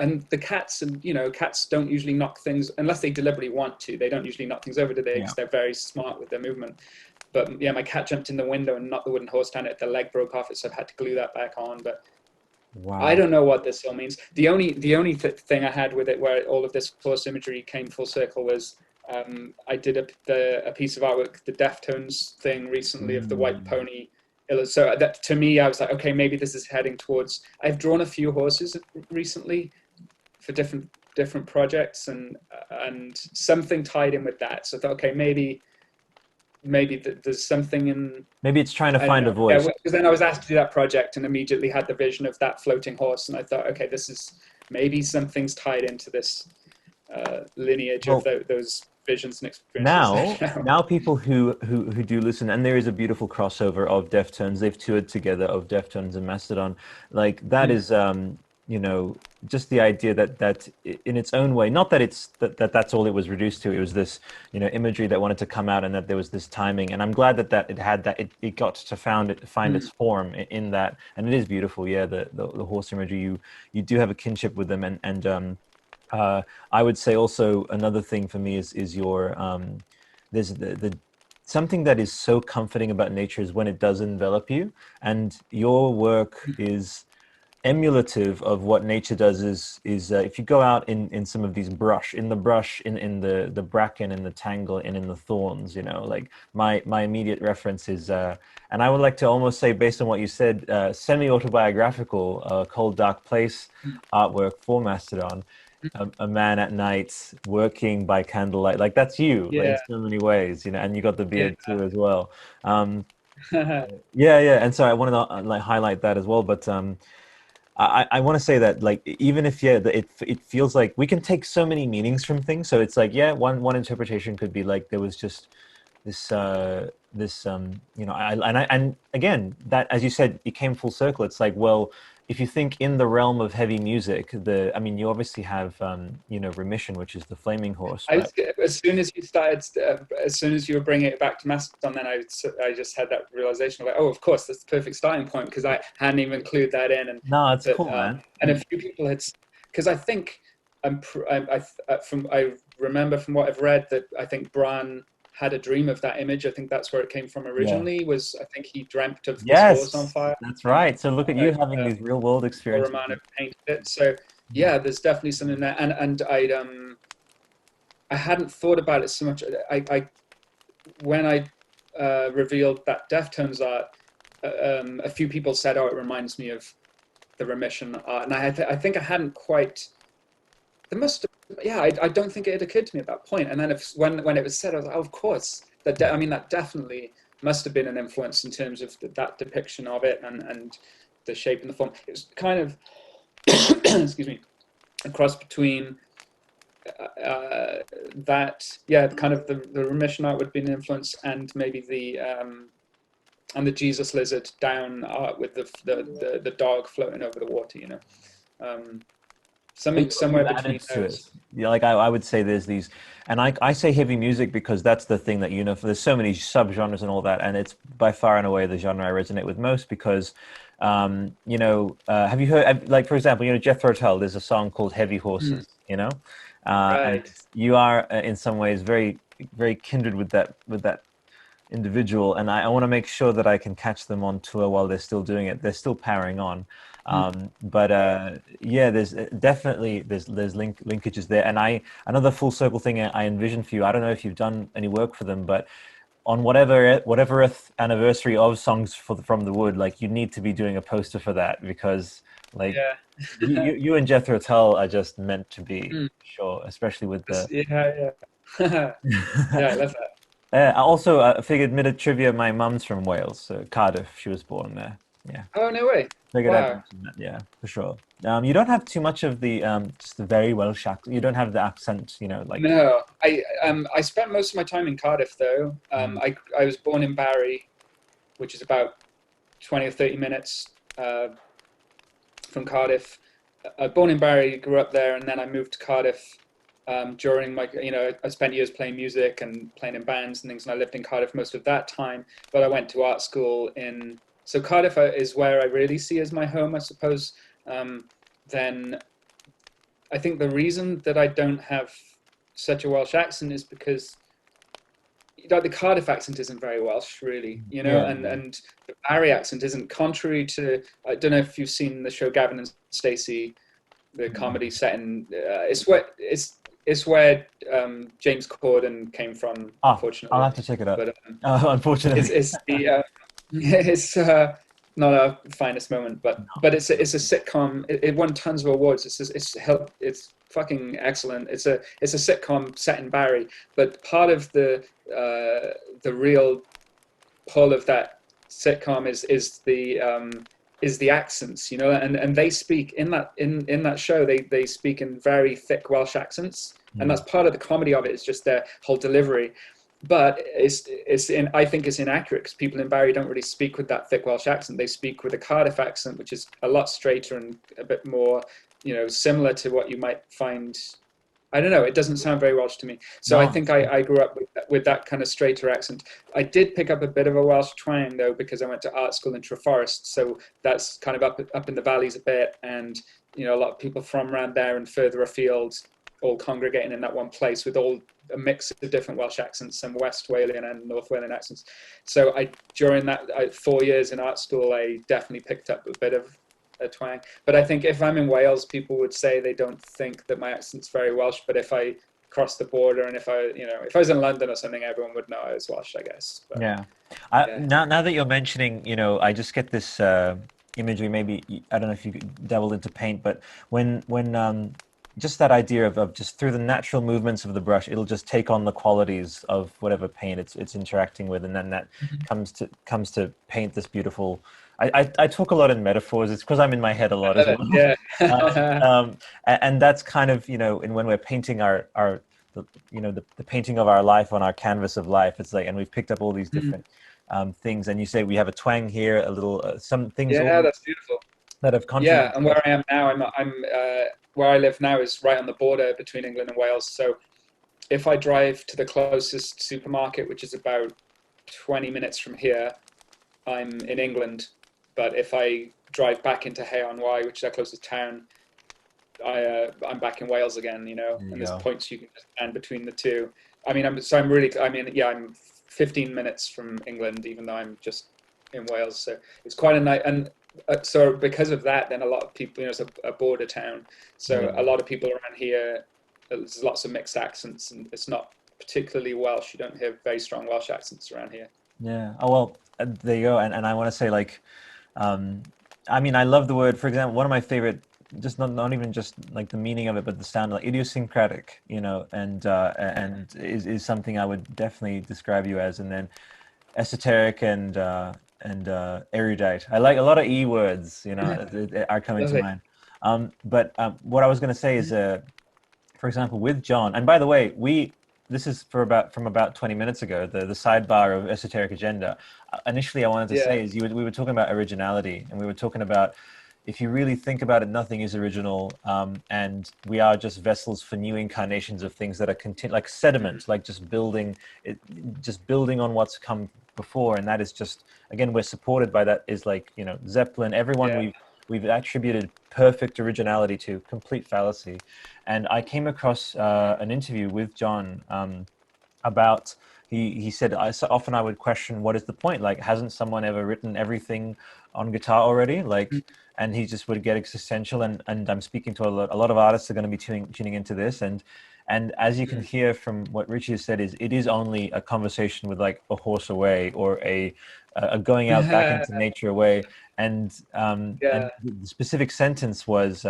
And the cats, and cats don't usually knock things unless they deliberately want to. They don't usually knock things over, do they? Because they're very smart with their movement. But yeah, my cat jumped in the window and knocked the wooden horse down. The leg broke off it, so I've had to glue that back on. But Wow. I don't know what this all means. The only thing I had with it, where all of this horse imagery came full circle, was I did a piece of artwork, the Deftones thing recently, of the white pony. So that, to me, I was like, okay, maybe this is heading towards. I've drawn a few horses recently for different projects, and something tied in with that. So I thought, okay, maybe there's something in. Maybe it's trying to find a voice. Yeah, because then I was asked to do that project and immediately had the vision of that floating horse, and I thought, okay, this is maybe something's tied into this lineage of those visions and experiences. Now people who do listen, and there is a beautiful crossover of Deftones. They've toured together, of Deftones and Mastodon. Like that is just the idea that in its own way, not that it's that's all it was reduced to. It was this imagery that wanted to come out, and that there was this timing. And I'm glad that it had that, it got to find its form in that. And it is beautiful. Yeah, the horse imagery, you do have a kinship with them. And I would say also another thing for me is your there's the something that is so comforting about nature is when it does envelop you, and your work is emulative of what nature does. Is if you go out in some of these brush, in the the bracken, in the tangle, and in the thorns, like my immediate reference is and I would like to almost say, based on what you said, semi-autobiographical Cold Dark Place artwork for Mastodon. A man at night working by candlelight, like that's you, like, in so many ways, and you got the beard too as well. And so I wanted to highlight that as well. But I want to say that, like, even if it feels like we can take so many meanings from things. So it's like, one interpretation could be like there was just this and again, that, as you said, it came full circle. It's like, well, if you think in the realm of heavy music, you obviously have Remission, which is the flaming horse. As soon as you were bringing it back to Mastodon, then I just had that realization of, like, oh, of course, that's the perfect starting point, because I hadn't even included that in. And no, it's cool, man. And a few people had, because I think I remember from what I've read that I think Bran had a dream of that image. I think that's where it came from originally. I think he dreamt of this horse on fire. That's right. So look at you having these real world experiences. Roman had painted it. So yeah, there's definitely something there. And I hadn't thought about it so much. When I revealed that Deftones art, a few people said, "Oh, it reminds me of the Remission art," and I think I hadn't quite. There must have. Yeah, I don't think it had occurred to me at that point. And then when it was said, I was like, oh, of course. That definitely must have been an influence in terms of that depiction of it and the shape and the form. It was kind of, excuse me, a cross between kind of the Remission art would be an influence, and maybe the Jesus lizard down art with the dog floating over the water, something somewhere between those. Yeah, like I would say there's these, and I say heavy music because that's the thing that there's so many subgenres and all that, and it's by far and away the genre I resonate with most because, have you heard, like, for example, Jethro Tull, there's a song called Heavy Horses, Right. And you are in some ways very, very kindred with that individual, and I want to make sure that I can catch them on tour while they're still doing it. They're still powering on. There's definitely there's linkages there, and another full circle thing I envision for you. I don't know if you've done any work for them, but on whatever anniversary of Songs from the Wood, like, you need to be doing a poster for that, because like you and Jethro Tull are just meant to be, sure, especially with the yeah I love that. I also figured, bit of trivia, my mum's from Wales, Cardiff. She was born there. Yeah. Oh, no way. Figured I'd mention that. Yeah, for sure. You don't have too much of the just the very Welsh accent. You don't have the accent, like. No, I spent most of my time in Cardiff though. I was born in Barry, which is about 20 or 30 minutes from Cardiff, born in Barry, grew up there, and then I moved to Cardiff during my, I spent years playing music and playing in bands and things, and I lived in Cardiff most of that time. But I went to art school so Cardiff is where I really see as my home, I suppose. Then I think the reason that I don't have such a Welsh accent is because the Cardiff accent isn't very Welsh, really, Yeah. and the Barry accent isn't. Contrary to, I don't know if you've seen the show Gavin and Stacey, the comedy set in, it's where James Corden came from, unfortunately. I'll have to check it out. But unfortunately, it's not our finest moment, but it's a sitcom. It won tons of awards. It's fucking excellent. It's a sitcom set in Barry, but part of the real pull of that sitcom is the accents, and they speak in that show. They speak in very thick Welsh accents, and that's part of the comedy of it. Is just their whole delivery. But I think it's inaccurate because people in Barry don't really speak with that thick Welsh accent. They speak with a Cardiff accent, which is a lot straighter and a bit more, similar to what you might find. I don't know. It doesn't sound very Welsh to me. So I think I grew up with that kind of straighter accent. I did pick up a bit of a Welsh twang though, because I went to art school in Treforest. So that's kind of up in the valleys a bit, and a lot of people from around there and further afield all congregating in that one place with all a mix of different Welsh accents, some West Walian and North Walian accents. So during that 4 years in art school, I definitely picked up a bit of a twang. But I think if I'm in Wales, people would say they don't think that my accent's very Welsh. But if I cross the border and if I was in London or something, everyone would know I was Welsh, I guess. But, yeah. Now that you're mentioning, I just get this imagery. Maybe I don't know if you dabbled into paint, but when just that idea of just through the natural movements of the brush, it'll just take on the qualities of whatever paint it's interacting with, and then that comes to paint this beautiful. I talk a lot in metaphors. It's because I'm in my head a lot as well. Yeah. And that's kind of and when we're painting the painting of our life on our canvas of life, it's like, and we've picked up all these different things. And you say we have a twang here, a little some things. Yeah, that's beautiful. That have contributed. Yeah, and where I am now, I'm where I live now is right on the border between England and Wales. So if I drive to the closest supermarket, which is about 20 minutes from here, I'm in England. But if I drive back into Hay-on-Wye, which is our closest town, I'm back in Wales again, and there's points you can stand between the two. I'm 15 minutes from England, even though I'm just in Wales. So it's quite a nice, and so because of that, then a lot of people, it's a border town. So a lot of people around here, there's lots of mixed accents, and it's not particularly Welsh. You don't hear very strong Welsh accents around here. Yeah. Oh, well, there you go. And I want to say, like, I love the word, for example, one of my favorite, just not even just like the meaning of it, but the sound, like idiosyncratic, and is something I would definitely describe you as. And then esoteric and erudite. I like a lot of E words, are coming to mind. But what I was going to say is, for example, with John, and by the way, this is from about 20 minutes ago, the sidebar of Esoteric Agenda. Initially, I wanted to say is we were talking about originality, and we were talking about, if you really think about it, nothing is original, and we are just vessels for new incarnations of things that are like sediment, like just building on what's come before. And that is just, again, we're supported by that, is like, Zeppelin, everyone we've attributed perfect originality to, complete fallacy. And I came across an interview with John about, he said, so often I would question, what is the point? Like, hasn't someone ever written everything on guitar already? Like, and he just would get existential. And I'm speaking to a lot of artists are going to be tuning into this. And as you can hear from what Richey has said, it is only a conversation with like a horse away, or a going out back into nature away. And the specific sentence was,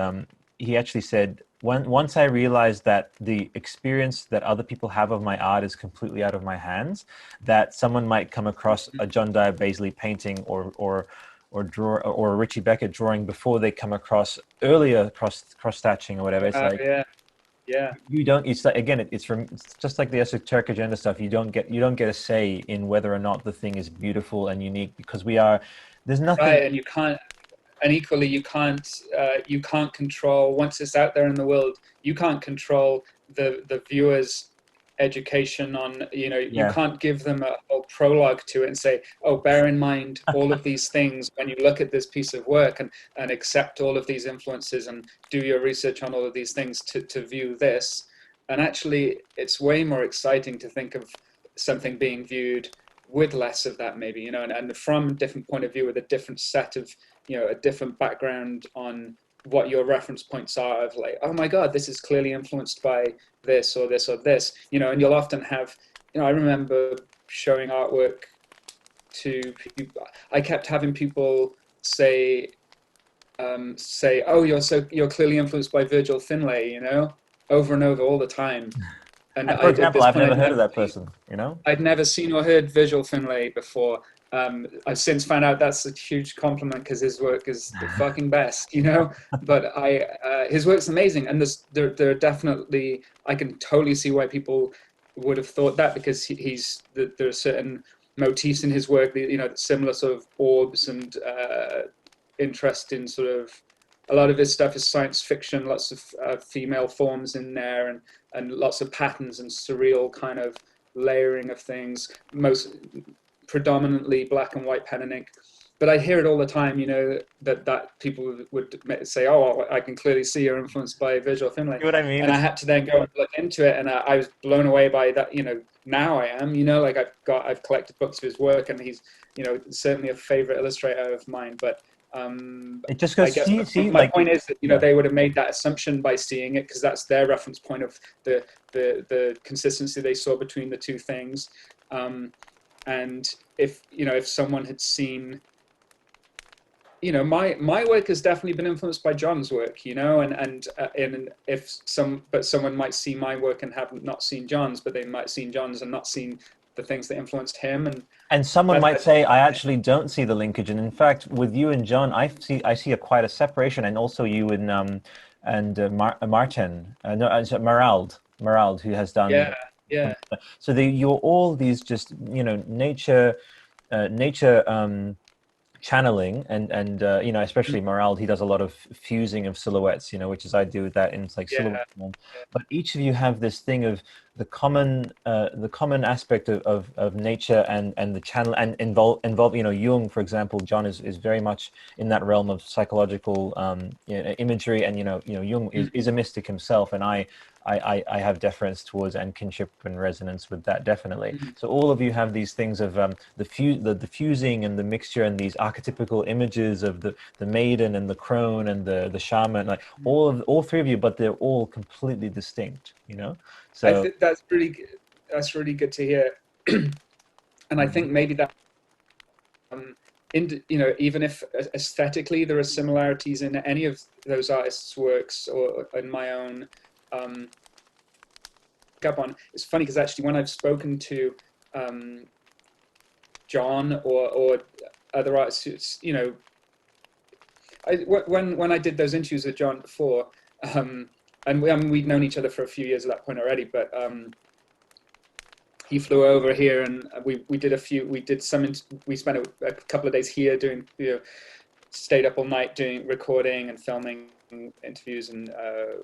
he actually said, once I realized that the experience that other people have of my art is completely out of my hands, that someone might come across a John Dyer Baisley painting or a Richey Beckett drawing before they come across earlier cross-stitching or whatever. It's like, you don't. It's like, again, it's just like the Esoteric Agenda stuff. You don't get a say in whether or not the thing is beautiful and unique, because there's nothing. Right, and you can't. and equally you can't control, once it's out there in the world, you can't control the viewers education on, you can't give them a whole prologue to it and say, oh, bear in mind all of these things when you look at this piece of work, and accept all of these influences and do your research on all of these things to view this. And actually it's way more exciting to think of something being viewed with less of that, maybe, and from a different point of view, with a different set of, a different background on what your reference points are, of like, oh my God, this is clearly influenced by this or this or this, and you'll often have, I remember showing artwork to people. I kept having people say, oh, you're clearly influenced by Virgil Finlay, over and over all the time. And for example, I've never heard of that person, I'd never seen or heard Virgil Finlay before. I've since found out that's a huge compliment, because his work is the fucking best, But his work's amazing, and there are definitely, I can totally see why people would have thought that, because there are certain motifs in his work, similar sort of orbs and interest in sort of, a lot of his stuff is science fiction, lots of female forms in there, and lots of patterns and surreal kind of layering of things, most predominantly black and white pen and ink. But I hear it all the time, that people would say, oh, I can clearly see you're influenced by Virgil Finlay. You know what I mean? And I had to then go and look into it, and I was blown away by that. Now I am, like I've collected books of his work, and he's, certainly a favorite illustrator of mine. But it just goes. My point is that they would have made that assumption by seeing it, because that's their reference point of the consistency they saw between the two things. And if someone had seen, my work has definitely been influenced by John's work, and if someone might see my work and have not seen John's, but they might have seen John's and not seen the things that influenced him. And someone might say, I actually don't see the linkage. And in fact, with you and John, I see quite a separation, and also you and Martin, Marald, who has done. Yeah. So you're all these just, nature channeling, and especially Marald, he does a lot of fusing of silhouettes, which is I do with that in silhouette form. But each of you have this thing of the common aspect of nature and the channel, and involve Jung, for example. John is very much in that realm of psychological imagery, and Jung is a mystic himself, and I have deference towards and kinship and resonance with that, definitely. Mm-hmm. So all of you have these things of the fusing and the mixture, and these archetypical images of the maiden and the crone and the shaman, like all three of you, but they're all completely distinct, So I think that's really good to hear. And I think maybe that even if aesthetically there are similarities in any of those artists' works or in my own, up on. It's funny because actually when I've spoken to John or other artists, when I did those interviews with John before, and we'd known each other for a few years at that point already, but he flew over here, and we spent a couple of days here doing, stayed up all night doing recording and filming interviews, and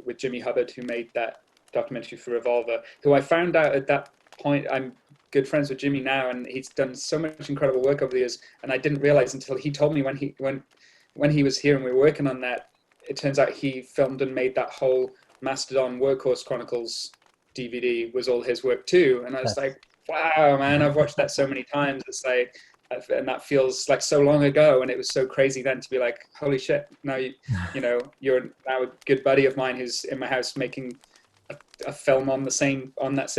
with Jimmy Hubbard, who made that documentary for Revolver, who I found out at that point, I'm good friends with Jimmy now, and he's done so much incredible work over the years, and I didn't realize until he told me when he was here and we were working on that, it turns out he filmed and made that whole Mastodon Workhorse Chronicles DVD was all his work too. And I was like, wow, man, I've watched that so many times. It's like, and that feels like so long ago. And it was so crazy then to be like, holy shit, now you're now a good buddy of mine who's in my house making a film on that same lineage.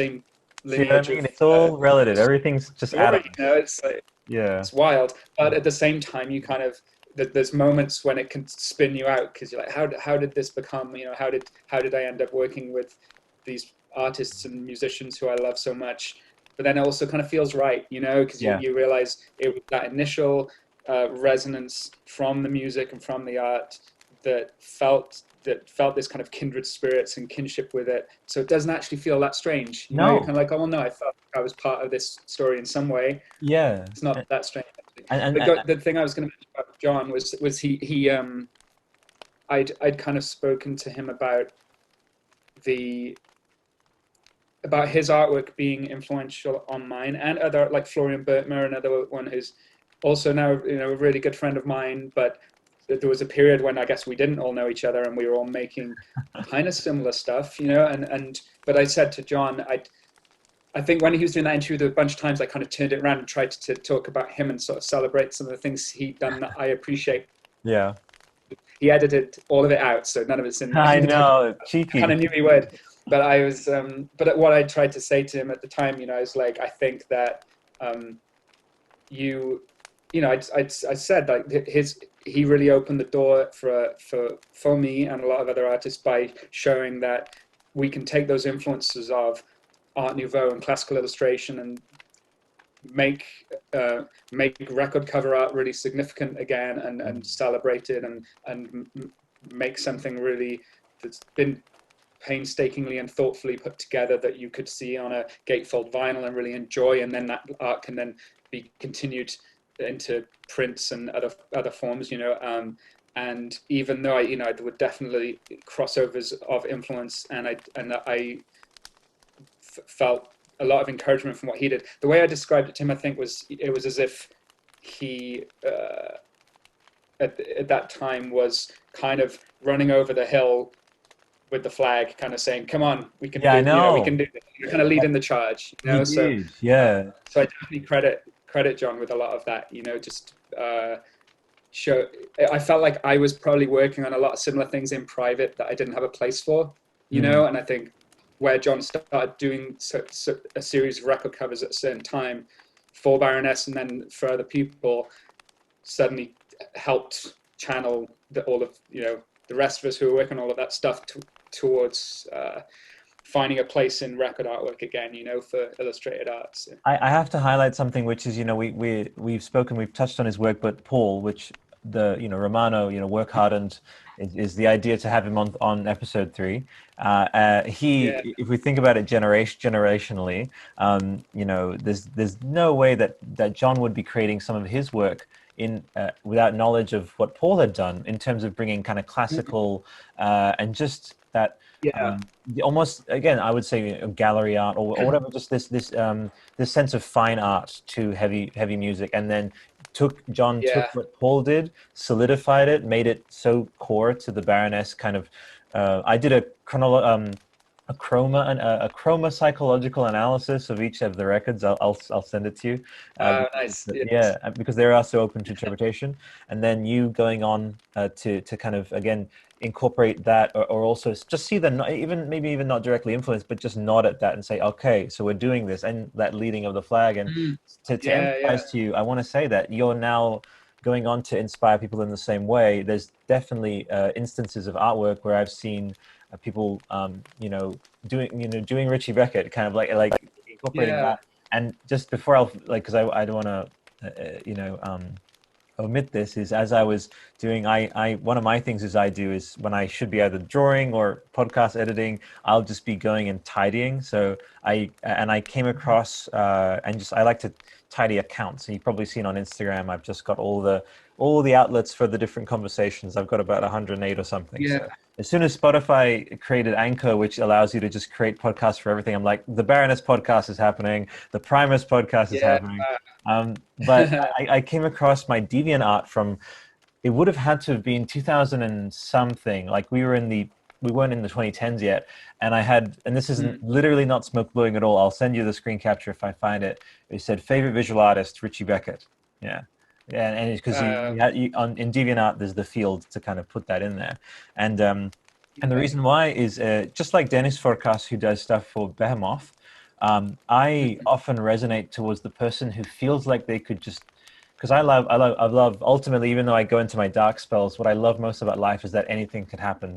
See what I mean? It's all relative. Everything's just added. It's like, it's wild. But at the same time, you kind of, there's moments when it can spin you out, because you're like, how did this become, how did I end up working with these artists and musicians who I love so much? But then it also kind of feels right, because you realize it was that initial resonance from the music and from the art that felt this kind of kindred spirits and kinship with it. So it doesn't actually feel that strange. You're kind of like, oh no, I felt I was part of this story in some way. Yeah, it's not that strange. The thing I was going to mention about John was he I'd kind of spoken to him about his artwork being influential on mine and other, like Florian Bertmer, another one who's also now a really good friend of mine. But there was a period when I guess we didn't all know each other and we were all making kind of similar stuff, but I said to John, I think when he was doing that interview, a bunch of times I kind of turned it around and tried to talk about him and sort of celebrate some of the things he'd done that I appreciate. Yeah. He edited all of it out, so none of it's in there. I know, cheeky. I kind of knew he would, but I was. But what I tried to say to him at the time, I was like, I think that I said like he really opened the door for me and a lot of other artists by showing that we can take those influences of Art Nouveau and classical illustration and make record cover art really significant again and celebrate it and make something really that's been painstakingly and thoughtfully put together that you could see on a gatefold vinyl and really enjoy, and then that art can then be continued into prints and other forms, and even though there were definitely crossovers of influence, and I felt a lot of encouragement from what he did. The way I described it to him, I think it was as if he at that time was kind of running over the hill with the flag, kind of saying, "Come on, we can do it. We can do it." You're kind of leading the charge, So yeah. So I definitely credit John with a lot of that. Just show. I felt like I was probably working on a lot of similar things in private that I didn't have a place for, and I think where John started doing a series of record covers at a certain time for Baroness and then for other people, suddenly helped channel all of the rest of us who were working on all of that stuff towards finding a place in record artwork again, for illustrated arts. I have to highlight something, which is, we've touched on his work, but Paul, which Romano, work hardened, is the idea to have him on episode 3. If we think about it generationally, there's no way that John would be creating some of his work without knowledge of what Paul had done in terms of bringing kind of classical and just that almost, again, I would say gallery art or whatever, just this sense of fine art to heavy music, and then took what Paul did, solidified it, made it so core to the Baroness kind of. I did a chroma psychological analysis of each of the records. I'll send it to you. Nice. Because they're also open to interpretation, and then you going on to kind of again incorporate that, or also just see maybe even not directly influenced, but just nod at that and say, okay, so we're doing this, and that leading of the flag, and to emphasize to you, I want to say that you're now going on to inspire people in the same way. There's definitely instances of artwork where I've seen people, doing Richey Beckett, kind of like incorporating that. And just before because I don't want to, omit this, is as I was doing, one of my things is when I should be either drawing or podcast editing, I'll just be going and tidying. So I came across, I like to tidy accounts. And you've probably seen on Instagram, I've just got all the outlets for the different conversations. I've got about 108 or something. Yeah. So as soon as Spotify created Anchor, which allows you to just create podcasts for everything, I'm like, the Baroness podcast is happening, the Primus podcast is happening. But I came across my DeviantArt from, it would have had to have been 2000 and something. Like we weren't in the 2010s yet, and this is literally not smoke blowing at all. I'll send you the screen capture if I find it. It said favorite visual artist Richey Beckett. Yeah, and it's because in DeviantArt there's the field to kind of put that in there, and the reason why is just like Dennis Forkas, who does stuff for Behemoth. I often resonate towards the person who feels like they could just, because I love ultimately, even though I go into my dark spells, what I love most about life is that anything could happen.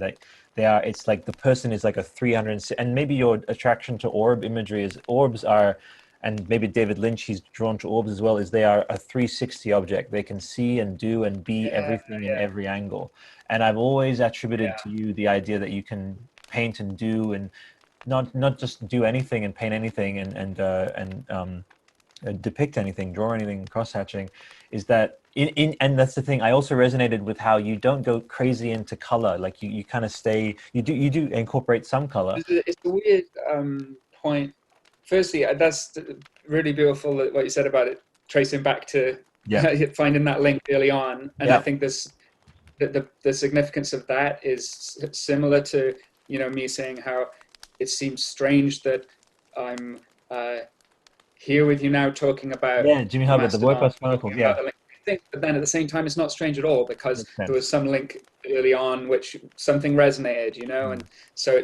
It's like the person is like a 300, and maybe your attraction to orb imagery is orbs are, and maybe David Lynch, he's drawn to orbs as well, is they are a 360 object. They can see and do and be everything in every angle. And I've always attributed to you the idea that you can paint and do, and not just do anything and paint anything and depict anything, draw anything, cross-hatching, is that and that's the thing. I also resonated with how you don't go crazy into color. Like you kind of stay. You do incorporate some color. It's a weird point. Firstly, that's really beautiful what you said about it, tracing back to finding that link early on. And I think the significance of that is similar to, you know, me saying how it seems strange that I'm here with you now talking about Jimmy Hubbard, the WordPress Chronicles. I think, but then at the same time, it's not strange at all, because there was some link early on which something resonated, you know, and so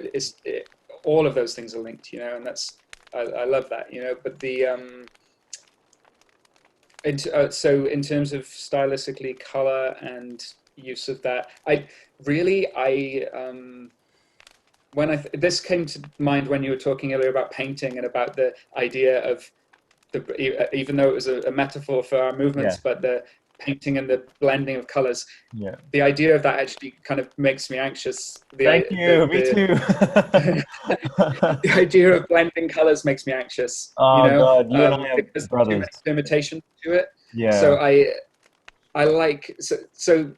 all of those things are linked, you know, and that's I love that, you know. But the so in terms of stylistically color and use of that, when this came to mind when you were talking earlier about painting and about the idea of even though it was a metaphor for our movements, but the painting and the blending of colors, the idea of that actually kind of makes me anxious. Me too. The idea of blending colors makes me anxious. Oh, you know, God, you and I are because brothers. too much permutation to it. Yeah. So I like so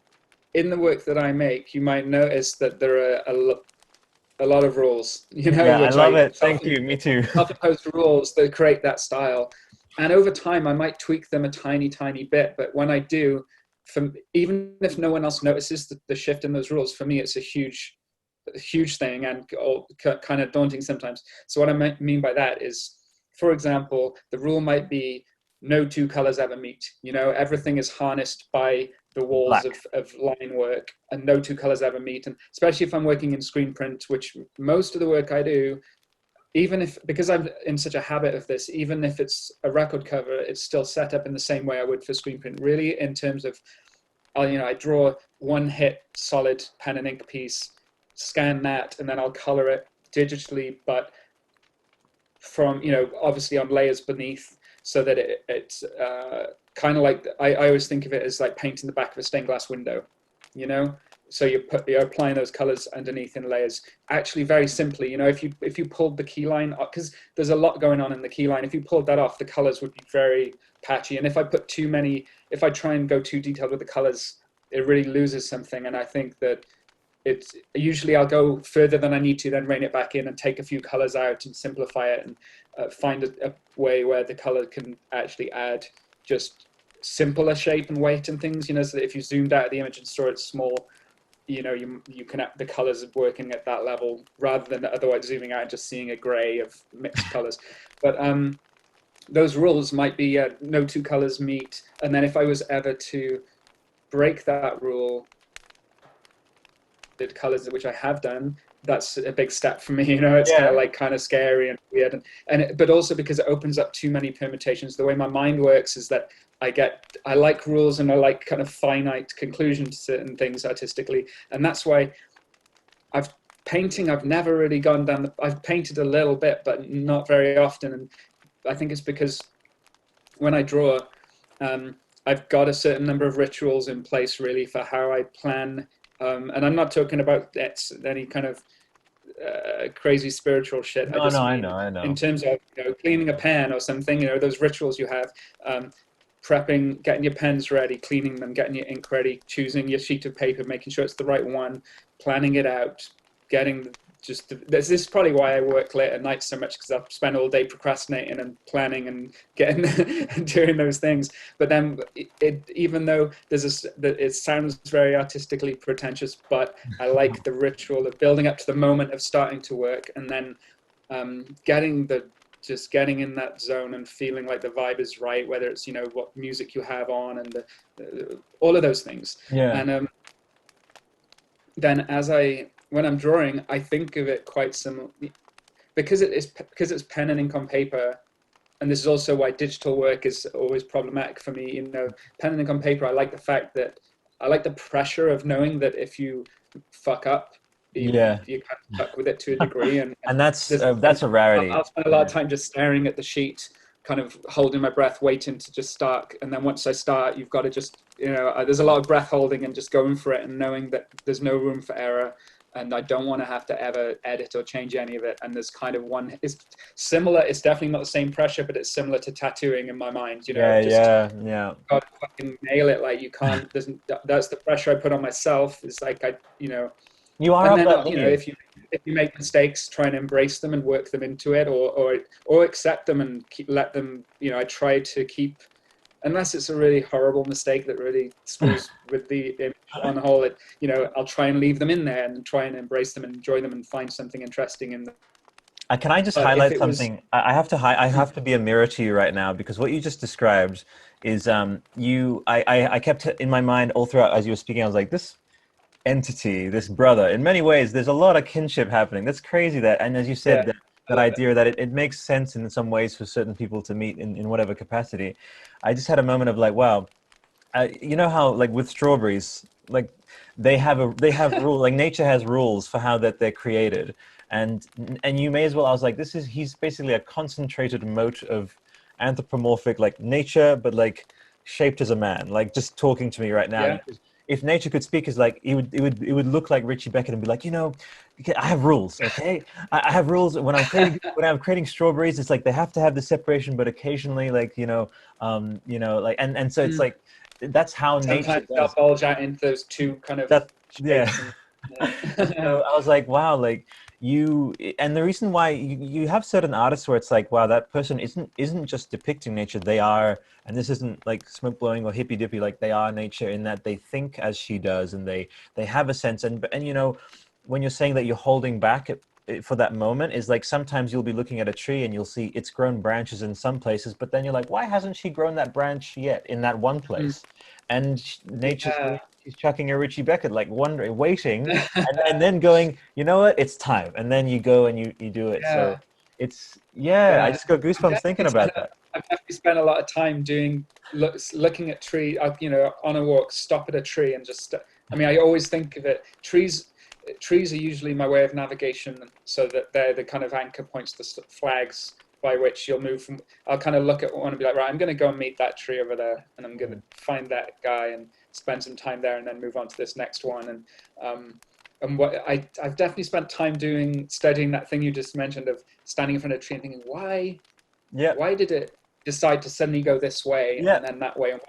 in the work that I make, you might notice that there are a lot of rules, you know. Yeah, I love it. Thank you. Me too. Self-imposed rules that create that style, and over time I might tweak them a tiny bit. But when I do, even if no one else notices the shift in those rules, for me it's a huge thing and kind of daunting sometimes. So what I mean by that is, for example, the rule might be no two colors ever meet. You know, everything is harnessed by the walls of line work, and no two colors ever meet. And especially if I'm working in screen print, which most of the work I do, because I'm in such a habit of this, even if it's a record cover, it's still set up in the same way I would for screen print, really, in terms of, I draw one hit solid pen and ink piece, scan that, and then I'll color it digitally, but from, obviously on layers beneath, so that it's kind of like, I always think of it as like painting the back of a stained glass window, you know? So you're applying those colors underneath in layers. Actually, very simply, if you pulled the key line, because there's a lot going on in the key line, if you pulled that off, the colors would be very patchy. And if I put if I try and go too detailed with the colors, it really loses something. And I think that it's usually I'll go further than I need to, then rein it back in and take a few colors out and simplify it, and find a way where the color can actually add just simpler shape and weight and things, so that if you zoomed out of the image and saw it small, you can, the colors working at that level, rather than otherwise zooming out and just seeing a gray of mixed colors. But those rules might be no two colors meet, and then if I was ever to break that rule, the colors which I have done, that's a big step for me. It's kind of scary and weird, but also because it opens up too many permutations. The way my mind works is that I like rules, and I like kind of finite conclusions to certain things artistically, and that's why I've never really gone down I've painted a little bit, but not very often, and I think it's because when I draw, I've got a certain number of rituals in place really for how I plan. And I'm not talking about any kind of crazy spiritual shit. No, I know. In terms of cleaning a pen or something, those rituals you have, prepping, getting your pens ready, cleaning them, getting your ink ready, choosing your sheet of paper, making sure it's the right one, planning it out, getting this is probably why I work late at night so much, because I've spent all day procrastinating and planning and getting and doing those things. But then even though it sounds very artistically pretentious, but I like the ritual of building up to the moment of starting to work, and then getting in that zone and feeling like the vibe is right, whether it's what music you have on and all of those things. And then when I'm drawing, I think of it quite similar, because it's pen and ink on paper, and this is also why digital work is always problematic for me. Pen and ink on paper, I like the fact that I like the pressure of knowing that if you fuck up, you kind of stuck with it to a degree, and that's a rarity. I'll spend a lot of time just staring at the sheet, kind of holding my breath, waiting to just start. And then once I start, you've got to just, there's a lot of breath holding and just going for it, and knowing that there's no room for error. and I don't want to have to ever edit or change any of it. And there's kind of one, it's similar, it's definitely not the same pressure, but it's similar to tattooing in my mind, you know, Yeah, just yeah. gotta fucking nail it. Like you can't, that's the pressure I put on myself. Is like, you know, You are and of then, that you know, lineage. if you make mistakes, try and embrace them and work them into it, or accept them and let them, you know, I try to keep, unless it's a really horrible mistake that really screws with the image on the whole, you know, I'll try and leave them in there and try and embrace them and enjoy them and find something interesting in them. Can I just But if highlight it was, something? I have to be a mirror to you right now, because what you just described is I kept in my mind all throughout as you were speaking. I was like, this entity, this brother. In many ways, there's a lot of kinship happening. That's crazy. That, and as you said, yeah, that idea that it makes sense in some ways for certain people to meet in whatever capacity. I just had a moment of like, wow, you know how like with strawberries, like they have rule, like nature has rules for how that they're created, and you may as well. I was like, he's basically a concentrated mote of anthropomorphic like nature, but like shaped as a man, like just talking to me right now. yeah, Because if nature could speak, is like it would look like Richie Beckett and be like, you know, I have rules, okay? I have rules when I'm creating strawberries. It's like they have to have the separation, but occasionally, like like and so it's mm. like that's how nature Sometimes they'll does. bulge out into those two kind of That yeah. shapes. And, And so I was like, wow, like and the reason why you have certain artists where it's like, wow, that person isn't just depicting nature, they are, and this isn't like smoke blowing or hippy dippy, like they are nature in that they think as she does, and they have a sense, and you know, when you're saying that you're holding back for that moment is like sometimes you'll be looking at a tree and you'll see it's grown branches in some places, but then you're like, why hasn't she grown that branch yet in that one mm, place? And nature's yeah. she's chucking a Richie Beckett, like wondering, waiting, and then going, you know what, it's time, and then you go and you do it. So Yeah, it's I yeah. just got I've goosebumps thinking definitely about spent that. I've definitely spent a lot of time looking at tree. You know, on a walk, stop at a tree and just. I mean, I always think of it. Trees are usually my way of navigation, so that they're the kind of anchor points, the flags by which you'll move from. I'll kind of look at one and be like, right, I'm going to go and meet that tree over there, and I'm going to find that guy and spend some time there, and then move on to this next one. And what I've definitely spent time studying that thing you just mentioned of standing in front of a tree and thinking, Yeah, why did it decide to suddenly go this way yeah. and then that way, and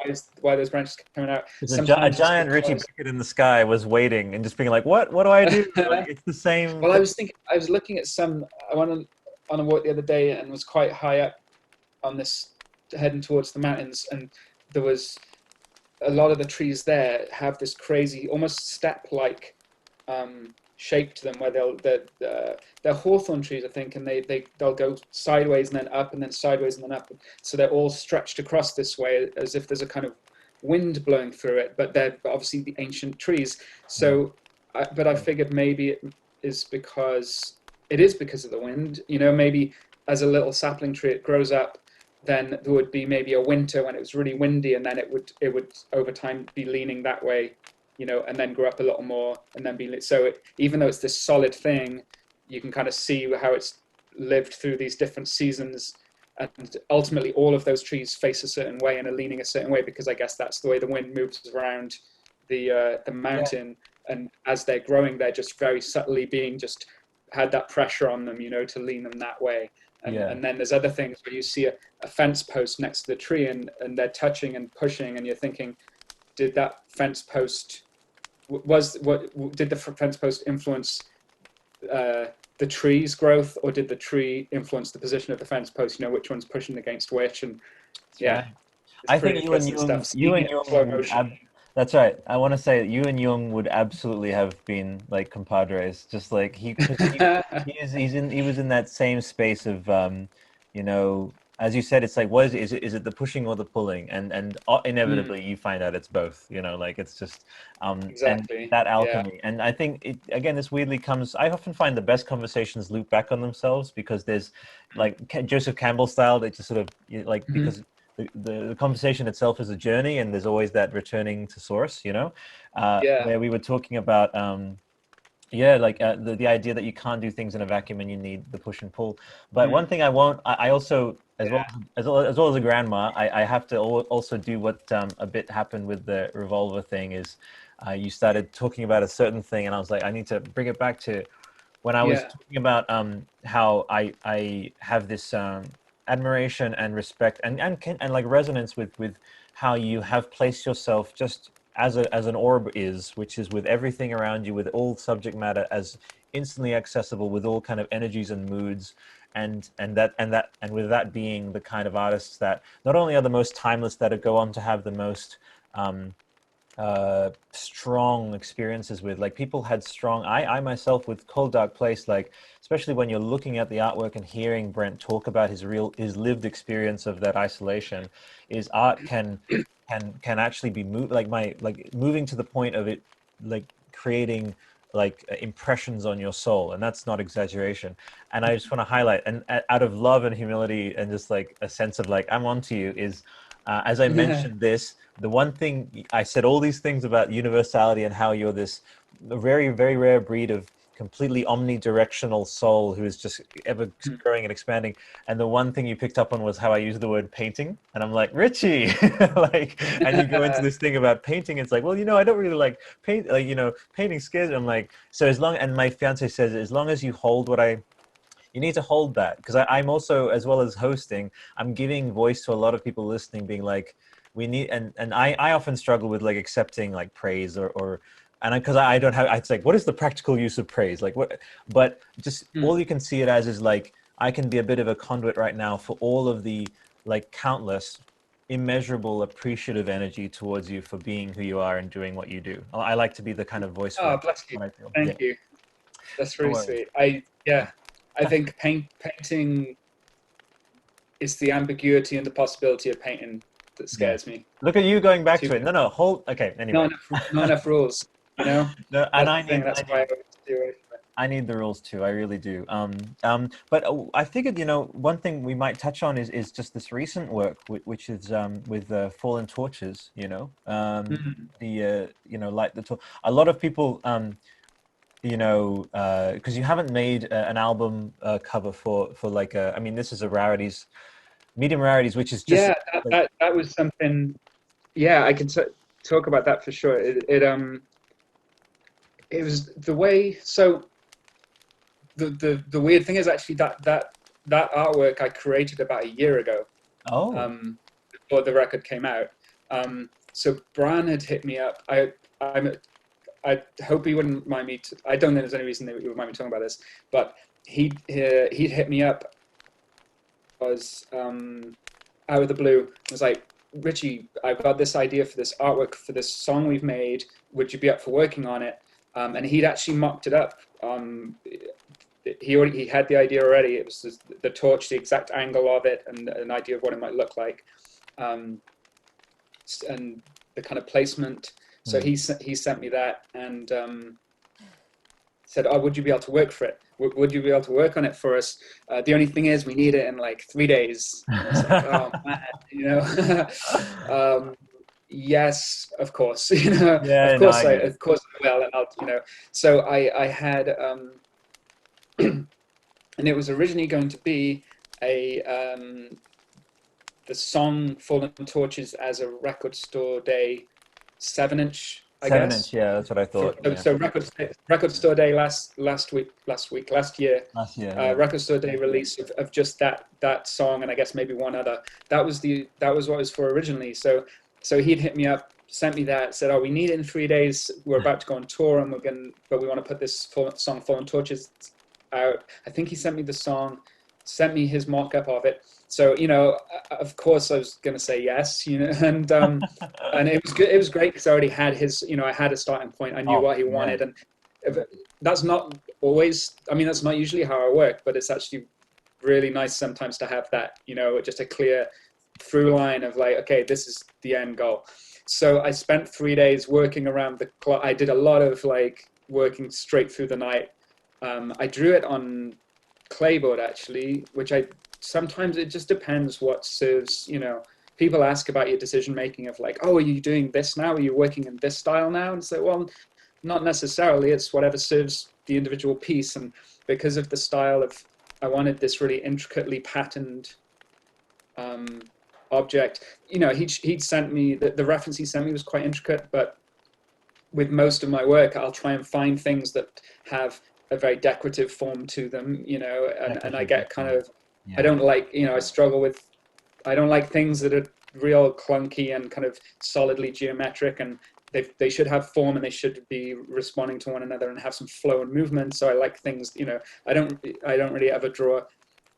why those branches coming out? Because a Sometimes it's giant Richie because Beckett in the sky was waiting and just being like, what do I do? Like it's the same well, thing. I was looking at some. I went on a walk the other day and was quite high up on this, heading towards the mountains, and there was a lot of the trees there have this crazy, almost step-like shape to them, where they're hawthorn trees, I think, and they'll go sideways and then up and then sideways and then up, so they're all stretched across this way as if there's a kind of wind blowing through it, but they're obviously the ancient trees. So, but I figured maybe it is because of the wind. You know, maybe as a little sapling tree, it grows up. Then there would be maybe a winter when it was really windy, and then it would over time be leaning that way, you know, and then grow up a little more, and then be so. Even though it's this solid thing, you can kind of see how it's lived through these different seasons, and ultimately all of those trees face a certain way and are leaning a certain way, because I guess that's the way the wind moves around the mountain, and as they're growing, they're just very subtly being just had that pressure on them, you know, to lean them that way. Yeah. And then there's other things where you see a fence post next to the tree, and they're touching and pushing, and you're thinking, did that fence post did the fence post influence the tree's growth, or did the tree influence the position of the fence post? You know, which one's pushing against which, and That's yeah, right. it's I pretty think interesting stuff. you Seeing and it in slow Jung would motion. that's right. I want to say that you and Jung would absolutely have been like compadres, just like because he was in that same space of you know, as you said, it's like what is it the pushing or the pulling, and Mm, inevitably you find out it's both. You know, like it's just and exactly. that Yeah. alchemy, and I think it again. This weirdly comes. I often find the best conversations loop back on themselves because there's like Joseph Campbell style. They just sort of like Mhm. because the conversation itself is a journey, and there's always that returning to source, you know, Yeah. where we were talking about yeah, like the idea that you can't do things in a vacuum and you need the push and pull. But one Mm, thing I won't, I also, as well yeah. as well as a grandma, I have to also do what a bit happened with the revolver thing is you started talking about a certain thing, and I was like, I need to bring it back to when I was Yeah. talking about how I have this admiration and respect and like resonance with how you have placed yourself just as an orb is, which is with everything around you, with all subject matter as instantly accessible, with all kind of energies and moods, and with that being the kind of artists that not only are the most timeless, that go on to have the most um, strong experiences with, like, people had strong, I myself with Cold Dark Place, like, especially when you're looking at the artwork and hearing Brent talk about his lived experience of that isolation, is art can actually be moving to the point of it, like, creating like impressions on your soul, and that's not exaggeration. And I just want to highlight, and out of love and humility and just like a sense of like I'm onto you, is as I Yeah. mentioned this, the one thing I said, all these things about universality and how you're this very, very rare breed of completely omnidirectional soul who is just ever growing and expanding. And the one thing you picked up on was how I use the word painting. And I'm like, Richie, like, and you go into this thing about painting. It's like, well, I don't really like paint, like, painting scares me. I'm like, so and my fiance says, as long as you hold you need to hold that, because I'm also, as well as hosting, I'm giving voice to a lot of people listening, being like, we need, and I often struggle with like accepting like praise or and because I don't have, it's like, what is the practical use of praise, like what, but just all you can see it as is like, I can be a bit of a conduit right now for all of the like countless immeasurable appreciative energy towards you for being who you are and doing what you do. I like to be the kind of voice for Oh, it. bless you. What I feel. Yeah. Thank you. That's No really worries. sweet. I think painting is the ambiguity and the possibility of painting that Yeah. scares me. Look at you going back Too, to it. No, hold. Okay. Anyway. not enough rules, you know? No, and That's I the thing. need, That's why I always stay away from it. I need the rules too. I really do. But I figured, one thing we might touch on is just this recent work, which is with Fallen Torches. Mhm. Light the torch. A lot of people, because you haven't made an album cover for like I mean, this is a Rarities, Medium Rarities, which is just Yeah, like, that was something. Yeah, I can talk about that for sure. It was the way. So the weird thing is actually that artwork I created about a year ago, oh, before the record came out. So Brian had hit me up. I hope he wouldn't mind me. I don't think there's any reason that he would mind me talking about this, but he'd hit me up. Was out of the blue. Was like, Richie, I've got this idea for this artwork for this song we've made. Would you be up for working on it? And he'd actually mocked it up. He had the idea already. It was just the torch, the exact angle of it, and an idea of what it might look like, um, and the kind of placement. So he sent me that and said, "Oh, would you be able to work for it? Would you be able to work on it for us? The only thing is, we need it in like 3 days." And I was like, "Oh man, yes, of course, yeah, no, I get it. of course I will." And so I had, and it was originally going to be a the song "Fallen Torches" as a record store day 7-inch, I 7 inch, guess. yeah, that's what I thought. Yeah, So record store day last year, last year, yeah. record store day release of just that song, and I guess maybe one other. That was what it was for originally. So he'd hit me up, sent me that, said, "Oh, we need it in 3 days. We're about to go on tour, and but we want to put this song "Fallen Torches" out." I think he sent me the song, sent me his mock-up of it. So of course I was gonna say yes, and it was good. It was great because I already had his, I had a starting point. I knew Oh, what he yeah. wanted, and that's not always. I mean, that's not usually how I work, but it's actually really nice sometimes to have that, just a clear through line of like, okay, this is the end goal. So I spent 3 days working around the clock. I did a lot of like working straight through the night. I drew it on clayboard actually, which sometimes it just depends what serves. People ask about your decision making of like, oh, are you doing this now? Are you working in this style now? And so, well, not necessarily. It's whatever serves the individual piece. And because of the style of, I wanted this really intricately patterned object. He'd sent me the reference he sent me was quite intricate, but with most of my work, I'll try and find things that have a very decorative form to them, you know, and I get kind of, I don't like, you know, I don't like things that are real clunky and kind of solidly geometric, and they should have form and they should be responding to one another and have some flow and movement. So I like things, you know, I don't really ever draw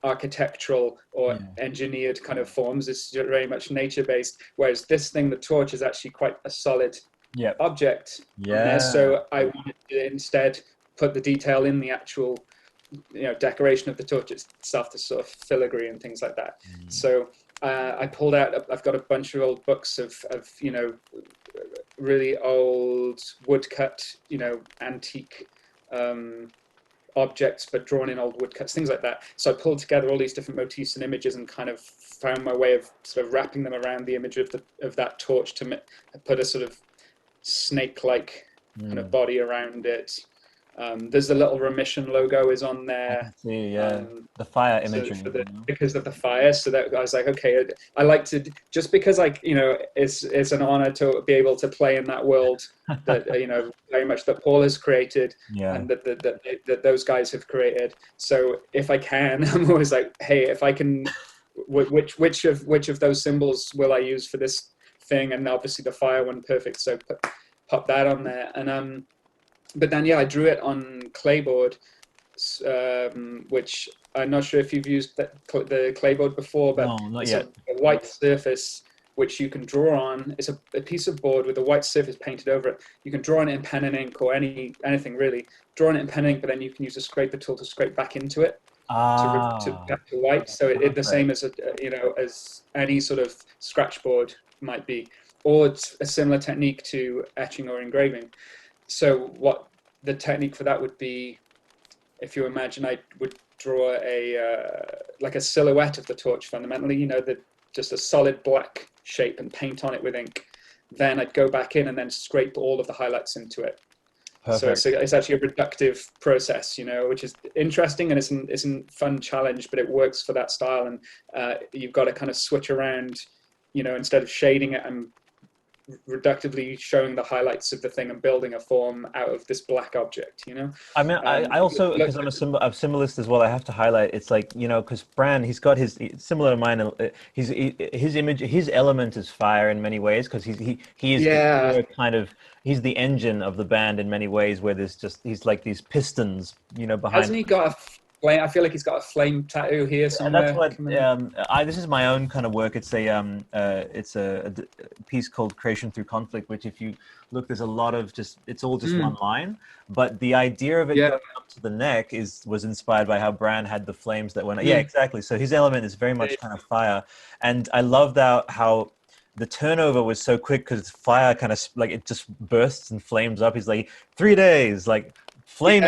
architectural or engineered kind of forms. It's very much nature based, whereas this thing, the torch, is actually quite a solid object on there. So I wanted to instead put the detail in the actual, you know, decoration of the torch itself, the sort of filigree and things like that. So I pulled out, I've got a bunch of old books of you know, really old woodcut, you know, antique objects, but drawn in old woodcuts, things like that. So I pulled together all these different motifs and images and kind of found my way of sort of wrapping them around the image of that torch to put a sort of snake-like kind of body around it. There's the little remission logo is on there. I can see, the fire imagery. So because of the fire, so that I was like, okay, I like to, just because, like, you know, it's an honor to be able to play in that world that you know, very much that Paul has created, and that those guys have created. So if I can, I'm always like, hey, if I can, which of those symbols will I use for this thing? And obviously the fire one, perfect. So pop that on there, and but then, I drew it on clayboard, which I'm not sure if you've used the clayboard before, but no, not it's yet. a white surface which you can draw on. It's a piece of board with a white surface painted over it. You can draw on it in pen and ink, or anything really. Draw on it in pen and ink, but then you can use a scraper tool to scrape back into it to back to white. So the same as you know, as any sort of scratch board might be, or it's a similar technique to etching or engraving. So what the technique for that would be, if you imagine I would draw like a silhouette of the torch fundamentally, you know, just a solid black shape and paint on it with ink. Then I'd go back in and then scrape all of the highlights into it. Perfect. So it's actually a reductive process, you know, which is interesting, and it's a fun challenge, but it works for that style. And you've got to kind of switch around, you know, instead of shading it and reductively showing the highlights of the thing and building a form out of this black object, you know. I mean, I also, because I'm a symbolist as well, I have to highlight, it's like, you know, because Bran, he's got similar to mine, his image, his element is fire in many ways, because he is the kind of, he's the engine of the band in many ways, where he's like these pistons, you know, behind. Hasn't he got a flame? I feel like he's got a flame tattoo here somewhere. And that's what this is my own kind of work. It's a piece called Creation Through Conflict, which, if you look, there's a lot of it's all just one line, but the idea of it going up to the neck was inspired by how Bran had the flames that went. Yeah, exactly. So his element is very much kind of fire, and I loved how the turnover was so quick, because fire kind of like it just bursts and flames up. He's like 3 days, like. Flame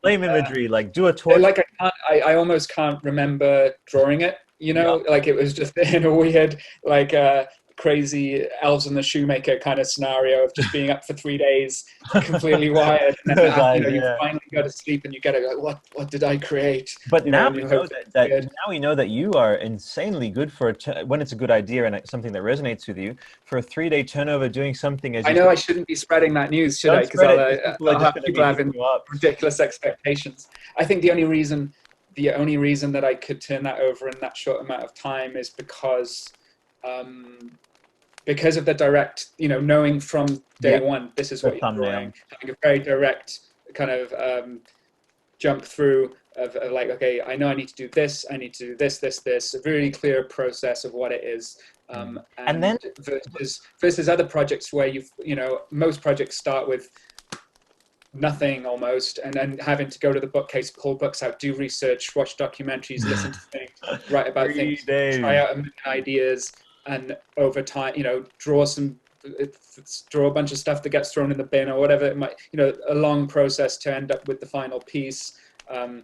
imagery, like do a torch. Like I almost can't remember drawing it, you know, like it was just in a weird, like crazy Elves and the Shoemaker kind of scenario of just being up for 3 days, completely wired, and then you finally go to sleep and you get it, like, what did I create? But now we know now we know that you are insanely good for when it's a good idea and something that resonates with you, for a 3-day turnover doing something. As I know I shouldn't be spreading that news, should I? Because I'll have people having ridiculous expectations. I think the only reason that I could turn that over in that short amount of time is because of the direct, you know, knowing from day one, this is what you're drawing, having a very direct kind of jump through of like, okay, I know I need to do this, I need to do this, a really clear process of what it is. And then versus other projects where you know, most projects start with nothing almost, and then having to go to the bookcase, pull books out, do research, watch documentaries, listen to things, write about things, try out ideas. And over time, you know, draw a bunch of stuff that gets thrown in the bin or whatever it might, you know, a long process to end up with the final piece.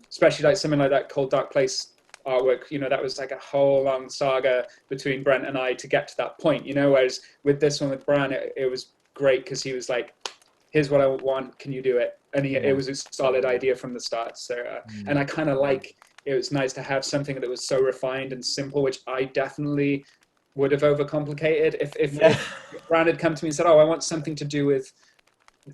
Especially like something like that Cold Dark Place artwork, you know, that was like a whole long saga between Brent and I to get to that point, you know, whereas with this one with Bran, it was great because he was like, here's what I want, can you do it? And it was a solid idea from the start. So, and I kind of like, it was nice to have something that was so refined and simple, which I definitely would have overcomplicated if Bran had come to me and said, oh, I want something to do with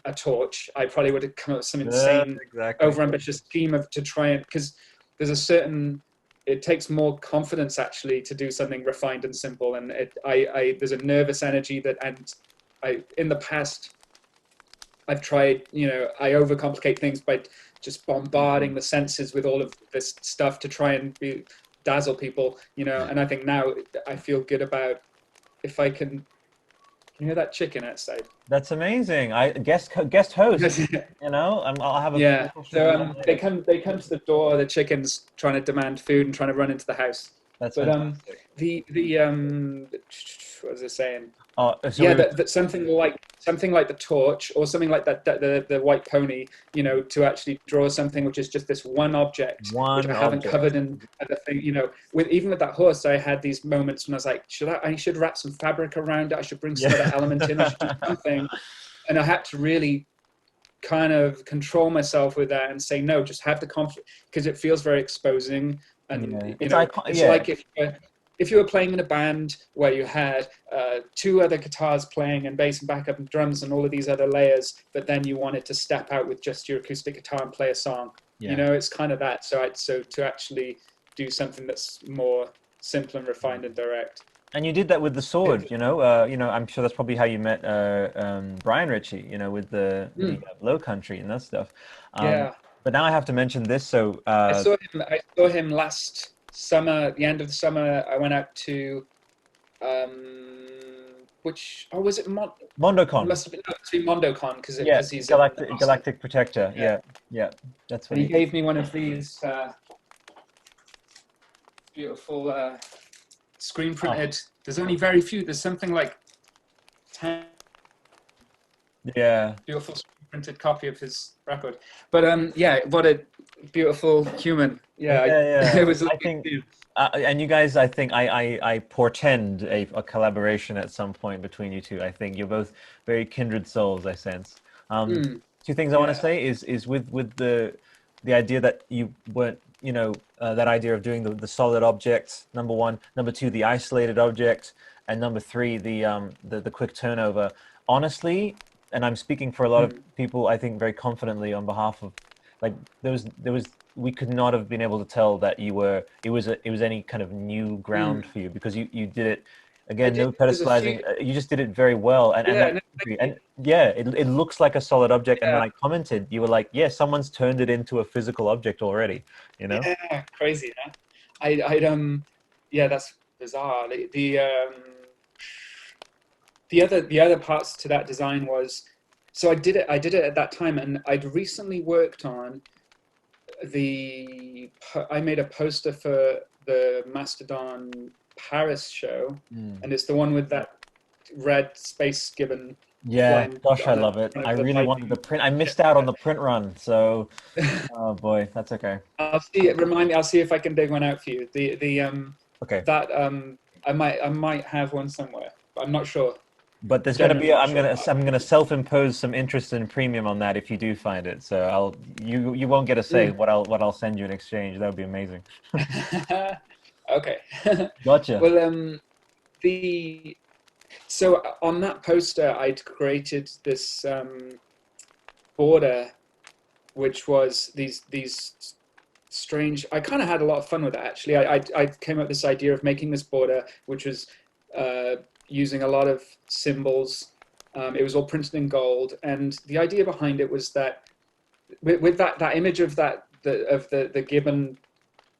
a torch, I probably would have come up with some insane, exactly. overambitious scheme to try and, because there's a certain, it takes more confidence actually to do something refined and simple, and there's a nervous energy that, and in the past I've tried, I overcomplicate things by just bombarding the senses with all of this stuff to try and dazzle people, and I think now I feel good about if I can you hear that chicken outside? That's amazing. I guest host. I'll have a Yeah. So later. they come to the door. The chicken's trying to demand food and trying to run into the house. That's But fantastic. what was I saying? So Yeah, that something like the torch, or something like the white pony, to actually draw something which is just this one object, which I haven't covered in the thing, with that horse. I had these moments when I was like, I should wrap some fabric around it, I should bring some other element in, I should do something, and I had to really kind of control myself with that and say no, just have the conflict, because it feels very exposing, and it's like if you were playing in a band where you had two other guitars playing and bass and backup and drums and all of these other layers, but then you wanted to step out with just your acoustic guitar and play a song. It's kind of that. So to actually do something that's more simple and refined and direct. And you did that with the sword, I'm sure that's probably how you met Brian Richey, with the Low Country and that stuff. Yeah. But now I have to mention this. So I saw him last summer, the end of the summer. I went out to was it MondoCon? It must have been MondoCon, because he's Galactic Protector. Yeah, that's what he gave me one of these beautiful screen printed. There's only very few. There's something like 10. Yeah. Beautiful screen printed copy of his record. But what a beautiful human. Yeah. It was. I think. And you guys, I think I portend a collaboration at some point between you two. I think you're both very kindred souls, I sense. Two things I want to say is with the idea that you weren't, that idea of doing the solid object, number one, number two, the isolated object, and number three, the quick turnover. Honestly, and I'm speaking for a lot of people, I think very confidently on behalf of, like, we could not have been able to tell that it was any kind of new ground for you, because you did it again, no pedestalizing. You just did it very well, and it looks like a solid object. And when I commented, you were like, yeah, someone's turned it into a physical object already. Yeah, crazy. Huh? That's bizarre. The other parts to that design was, so I did it at that time, and I'd recently worked on I made a poster for the Mastodon Paris show, and it's the one with that red space gibbon. Yeah, gosh, I love it. I really wanted the print. I missed out on the print run, so oh boy, that's okay. I'll see. Remind me. I'll see if I can dig one out for you. Okay. That I might have one somewhere, but I'm not sure. But there's going to be I'm going to self-impose some interest in premium on that if you do find it. So you won't get a say what I'll send you in exchange. That would be amazing. Okay. Gotcha. Well, so on that poster, I'd created this border, which was these strange. I kind of had a lot of fun with it, actually. I came up with this idea of making this border, which was using a lot of symbols. It was all printed in gold, and the idea behind it was that with that image of the gibbon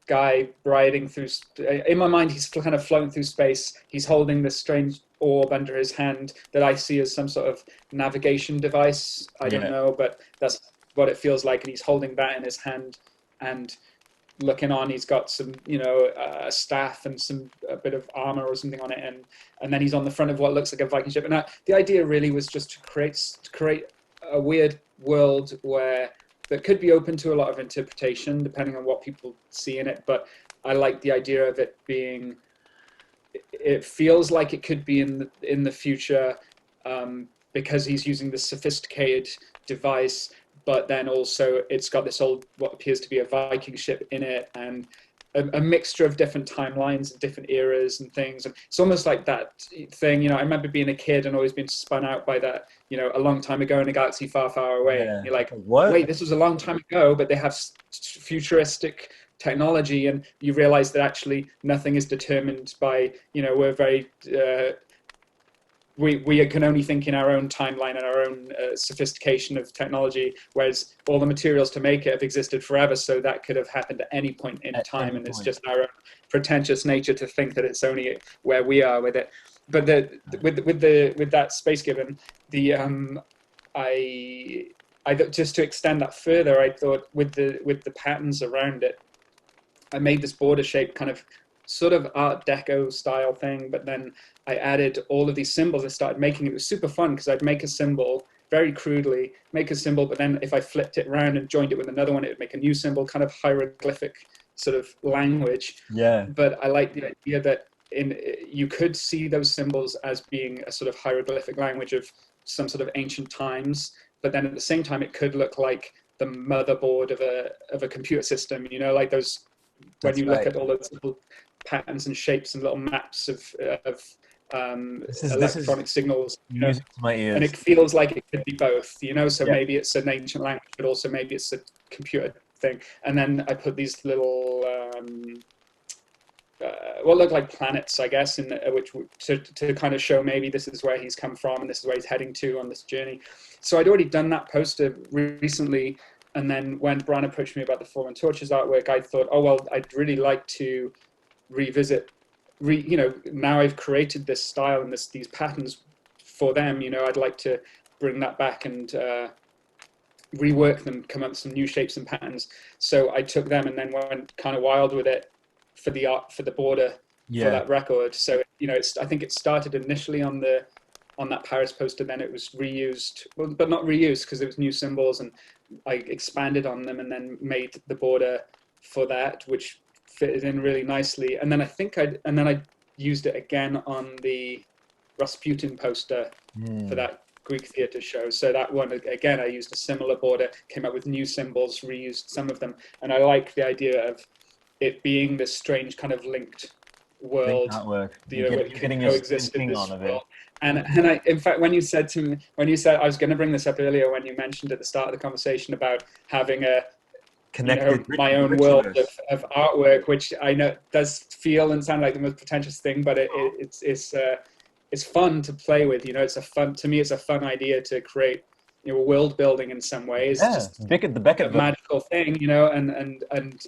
guy riding through, in my mind he's kind of floating through space. He's holding this strange orb under his hand that I see as some sort of navigation device. I don't know, but that's what it feels like, and he's holding that in his hand, and looking on, he's got some, a staff and a bit of armor or something on it, and then he's on the front of what looks like a Viking ship. And the idea really was just to create a weird world that could be open to a lot of interpretation depending on what people see in it. But I like the idea of it being. It feels like it could be in the future, because he's using this sophisticated device. But then also it's got this old, what appears to be a Viking ship in it, and a mixture of different timelines and different eras and things. And it's almost like that thing, you know, I remember being a kid and always being spun out by that, you know, a long time ago in a galaxy far, far away. Yeah. You're like, What? wait, this was a long time ago, but they have futuristic technology, and you realize that actually nothing is determined by, you know, we're very we can only think in our own timeline and our own sophistication of technology, whereas all the materials to make it have existed forever, so that could have happened at any point in time, and it's just our own pretentious nature to think that it's only where we are with it. But with that Space Gibbon, I just to extend that further, I thought with the patterns around it, I made this border shape kind of sort of Art Deco style thing, but then I added all of these symbols. I started making it. It was super fun because I'd make a symbol very crudely, make a symbol, but then if I flipped it around and joined it with another one, it would make a new symbol, kind of hieroglyphic sort of language. Yeah. But I like the idea that you could see those symbols as being a sort of hieroglyphic language of some sort of ancient times, but then at the same time, it could look like the motherboard of a computer system, you know, like those, when you look at all those little patterns and shapes and little maps of electronic signals, you know, music to my ears. and it feels like it could be both, you know, so maybe it's an ancient language, but also maybe it's a computer thing. And then I put these little what look like planets, I guess, in which to kind of show maybe this is where he's come from and this is where he's heading to on this journey. So I'd already done that poster recently, and then when Brian approached me about the Fallen Torches artwork, I thought, oh well, I'd really like to revisit, you know, now I've created this style and these patterns for them, you know, I'd like to bring that back and rework them, come up with some new shapes and patterns. So I took them and then went kind of wild with it for the art, for the border, for that record. So, you know, I think it started initially on that Paris poster, then it was reused, well, but not reused because it was new symbols, and I expanded on them and then made the border for that, which fitted in really nicely. And then I think I used it again on the Rasputin poster for that Greek theatre show. So that one, again, I used a similar border, came up with new symbols, reused some of them. And I like the idea of it being this strange kind of linked world, you know, it can coexist in this world. And I, in fact, when you said I was going to bring this up earlier, when you mentioned at the start of the conversation about having a connected, you know, my own world of artwork, which I know does feel and sound like the most pretentious thing, but it's fun to play with. You know, to me, it's a fun idea to create, you know, world building in some ways. Yeah, just Beckett, the Beckett a magical thing, you know, and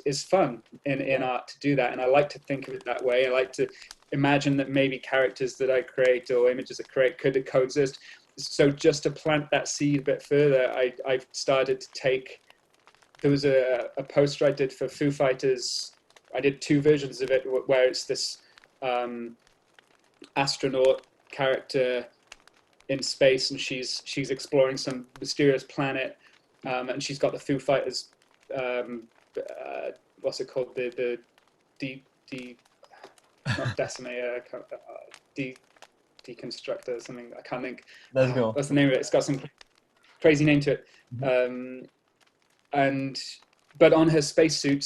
it's fun in art to do that. And I like to think of it that way. I like to imagine that maybe characters that I create or images I create could coexist. So just to plant that seed a bit further, I've started to take. There was a poster I did for Foo Fighters. I did 2 versions of it where it's this astronaut character in space, and she's exploring some mysterious planet, and she's got the Foo Fighters, what's it called? The not decimator, deconstructor, something. I can't think. Let's go. What's the name of it? It's got some crazy name to it. But on her spacesuit,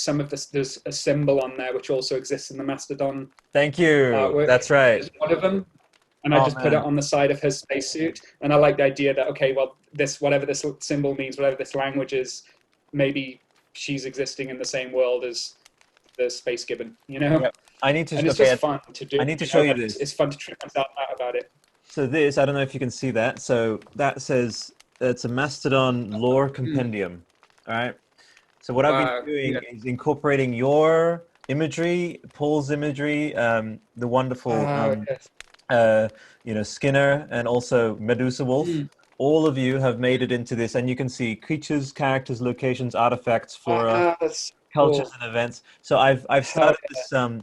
there's a symbol on there which also exists in the Mastodon. Thank you. Artwork. That's right. There's one of them, and I just put it on the side of her spacesuit. And I like the idea that, okay, well, whatever this symbol means, whatever this language is, maybe she's existing in the same world as the Space Gibbon. You know. Yep. It's just fun to do. I need to show you this. It's fun to trip myself out about it. So this, I don't know if you can see that. So that says it's a Mastodon lore compendium. All right. So what I've been doing is incorporating your imagery, Paul's imagery, the wonderful, you know, Skinner, and also Medusa Wolf. All of you have made it into this, and you can see creatures, characters, locations, artifacts, flora, cultures, and events. So I've started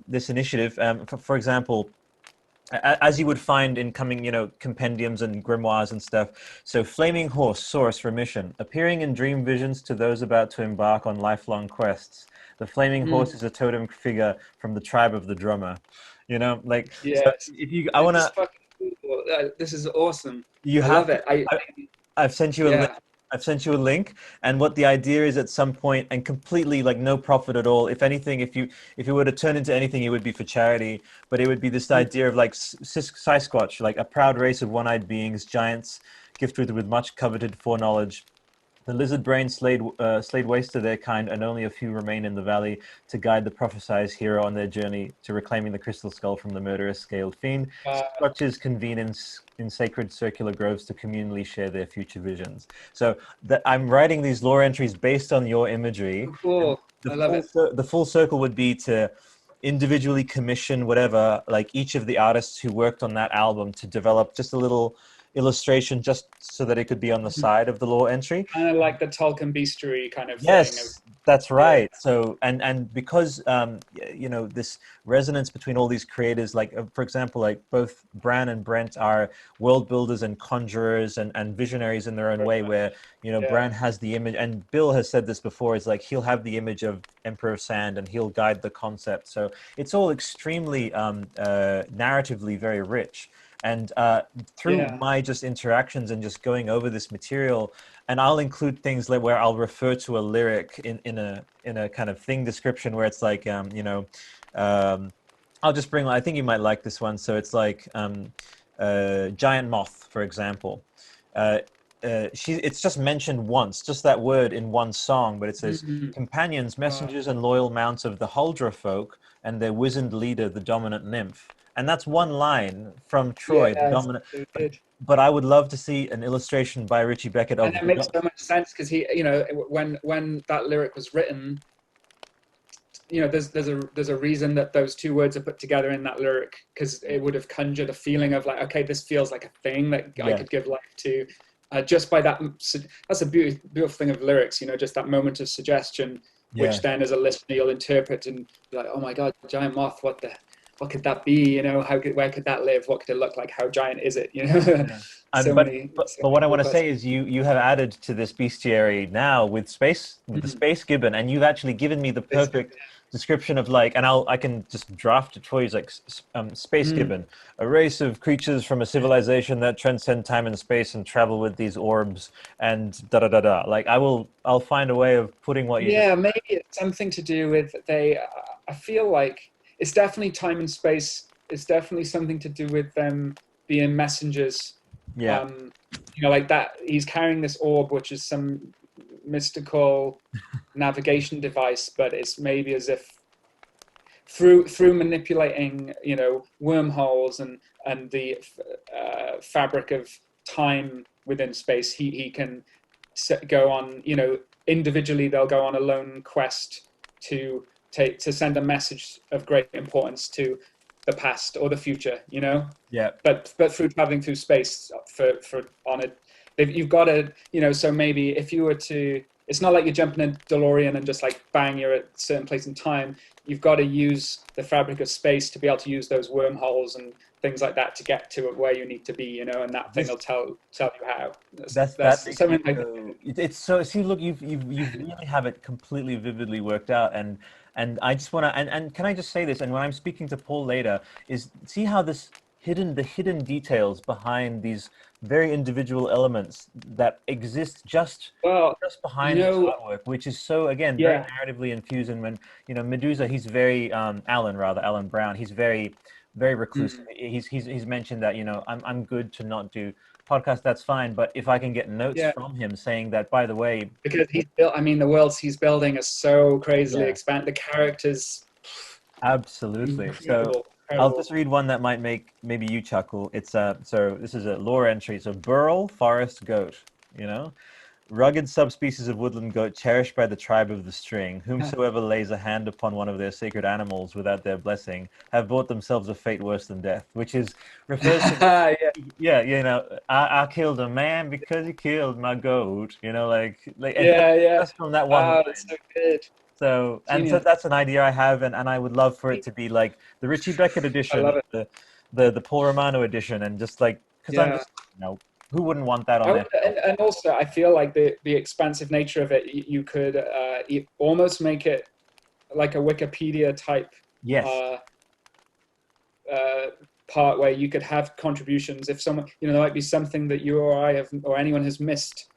this initiative. For example, as you would find in coming, you know, compendiums and grimoires and stuff. So Flaming Horse, source for mission, appearing in dream visions to those about to embark on lifelong quests. The Flaming Horse is a totem figure from the tribe of the drummer. You know, like, so if you, I want to. This is awesome. You I have love it. I've sent you a link I've sent you a link, and what the idea is at some point, and completely like no profit at all. If anything, if you were to turn into anything, it would be for charity. But it would be this idea of like Sasquatch, like a proud race of one-eyed beings, giants, gifted with much coveted foreknowledge. The lizard brain slayed waste to their kind, and only a few remain in the valley to guide the prophesied hero on their journey to reclaiming the crystal skull from the murderous scaled fiend. Sasquatches convene in sacred circular groves to communally share their future visions. So I'm writing these lore entries based on your imagery. Cool. I love it. The full circle would be to individually commission whatever, like each of the artists who worked on that album, to develop just a little illustration just so that it could be on the side of the lore entry. Kind of like the Tolkien bestiary kind of thing. Yes, that's right. So and because you know, this resonance between all these creators, like for example, like both Bran and Brent are world builders and conjurers and visionaries in their own way, where, you know, Bran has the image, and Bill has said this before, is like he'll have the image of Emperor of Sand and he'll guide the concept. So it's all extremely narratively very rich. And through my just interactions and just going over this material, and I'll include things like where I'll refer to a lyric in a kind of thing description where it's like, you know, I'll just bring, I think you might like this one. So it's like giant moth, for example. It's just mentioned once, just that word in one song, but it says companions, messengers, and loyal mounts of the Huldra folk and their wizened leader, the dominant nymph. And that's one line from Troy, the dominant. But I would love to see an illustration by Richey Beckett. And that makes so much sense, because he, you know, when that lyric was written, you know, there's a reason that those two words are put together in that lyric, because it would have conjured a feeling of like, okay, this feels like a thing that I could give life to, just by that. That's a beautiful thing of lyrics, you know, just that moment of suggestion, which then as a listener you'll interpret and be like, oh my God, giant moth, what could that be? You know, where could that live? What could it look like? How giant is it? You know, but what I want to say is you have added to this bestiary now with the space gibbon, and you've actually given me the perfect description of like, and I can just draft it for you. It's like space gibbon, a race of creatures from a civilization that transcend time and space and travel with these orbs and da da da da. Like I'll find a way of putting what you. Yeah, maybe it's something to do with I feel like it's definitely time and space. It's definitely something to do with them being messengers. Yeah. You know, like that. He's carrying this orb, which is some mystical navigation device, but it's maybe as if through manipulating, you know, wormholes and the fabric of time within space, he can go on. You know, individually they'll go on a lone quest to send a message of great importance to the past or the future, you know. Yeah. But through traveling through space for on it, you've got to, you know. So maybe if you were to, it's not like you're jumping in a DeLorean and just like bang, you're at a certain place in time. You've got to use the fabric of space to be able to use those wormholes and things like that to get to where you need to be, you know. And that thing will tell you how. That's something like it's so. See, look, you really have it completely vividly worked out, and I just want to, and can I just say this? And when I'm speaking to Paul later, is see how the hidden details behind these very individual elements that exist just behind the artwork, which is so, again, very narratively infused. And when, you know, Medusa, he's very Alan Brown, he's very reclusive. He's mentioned that, you know, I'm good to not do podcast, that's fine, but if I can get notes from him saying that, by the way, because he's built, I mean, the worlds he's building is so crazily expanded, the characters, absolutely incredible. I'll just read one that might make maybe you chuckle. It's so this is a lore entry. So burl forest goat, you know, rugged subspecies of woodland goat cherished by the tribe of the string, whomsoever lays a hand upon one of their sacred animals without their blessing have brought themselves a fate worse than death, which is refers to you know, I killed a man because he killed my goat, you know, like that's from that one line. That's so good. So so that's an idea I have, and I would love for it to be like the Richey Beckett edition, the Paul Romano edition, and just like, because I'm just, you know, who wouldn't want that on there? And also, I feel like the expansive nature of it, you could almost make it like a Wikipedia type part where you could have contributions. If someone, you know, there might be something that you or I have, or anyone has missed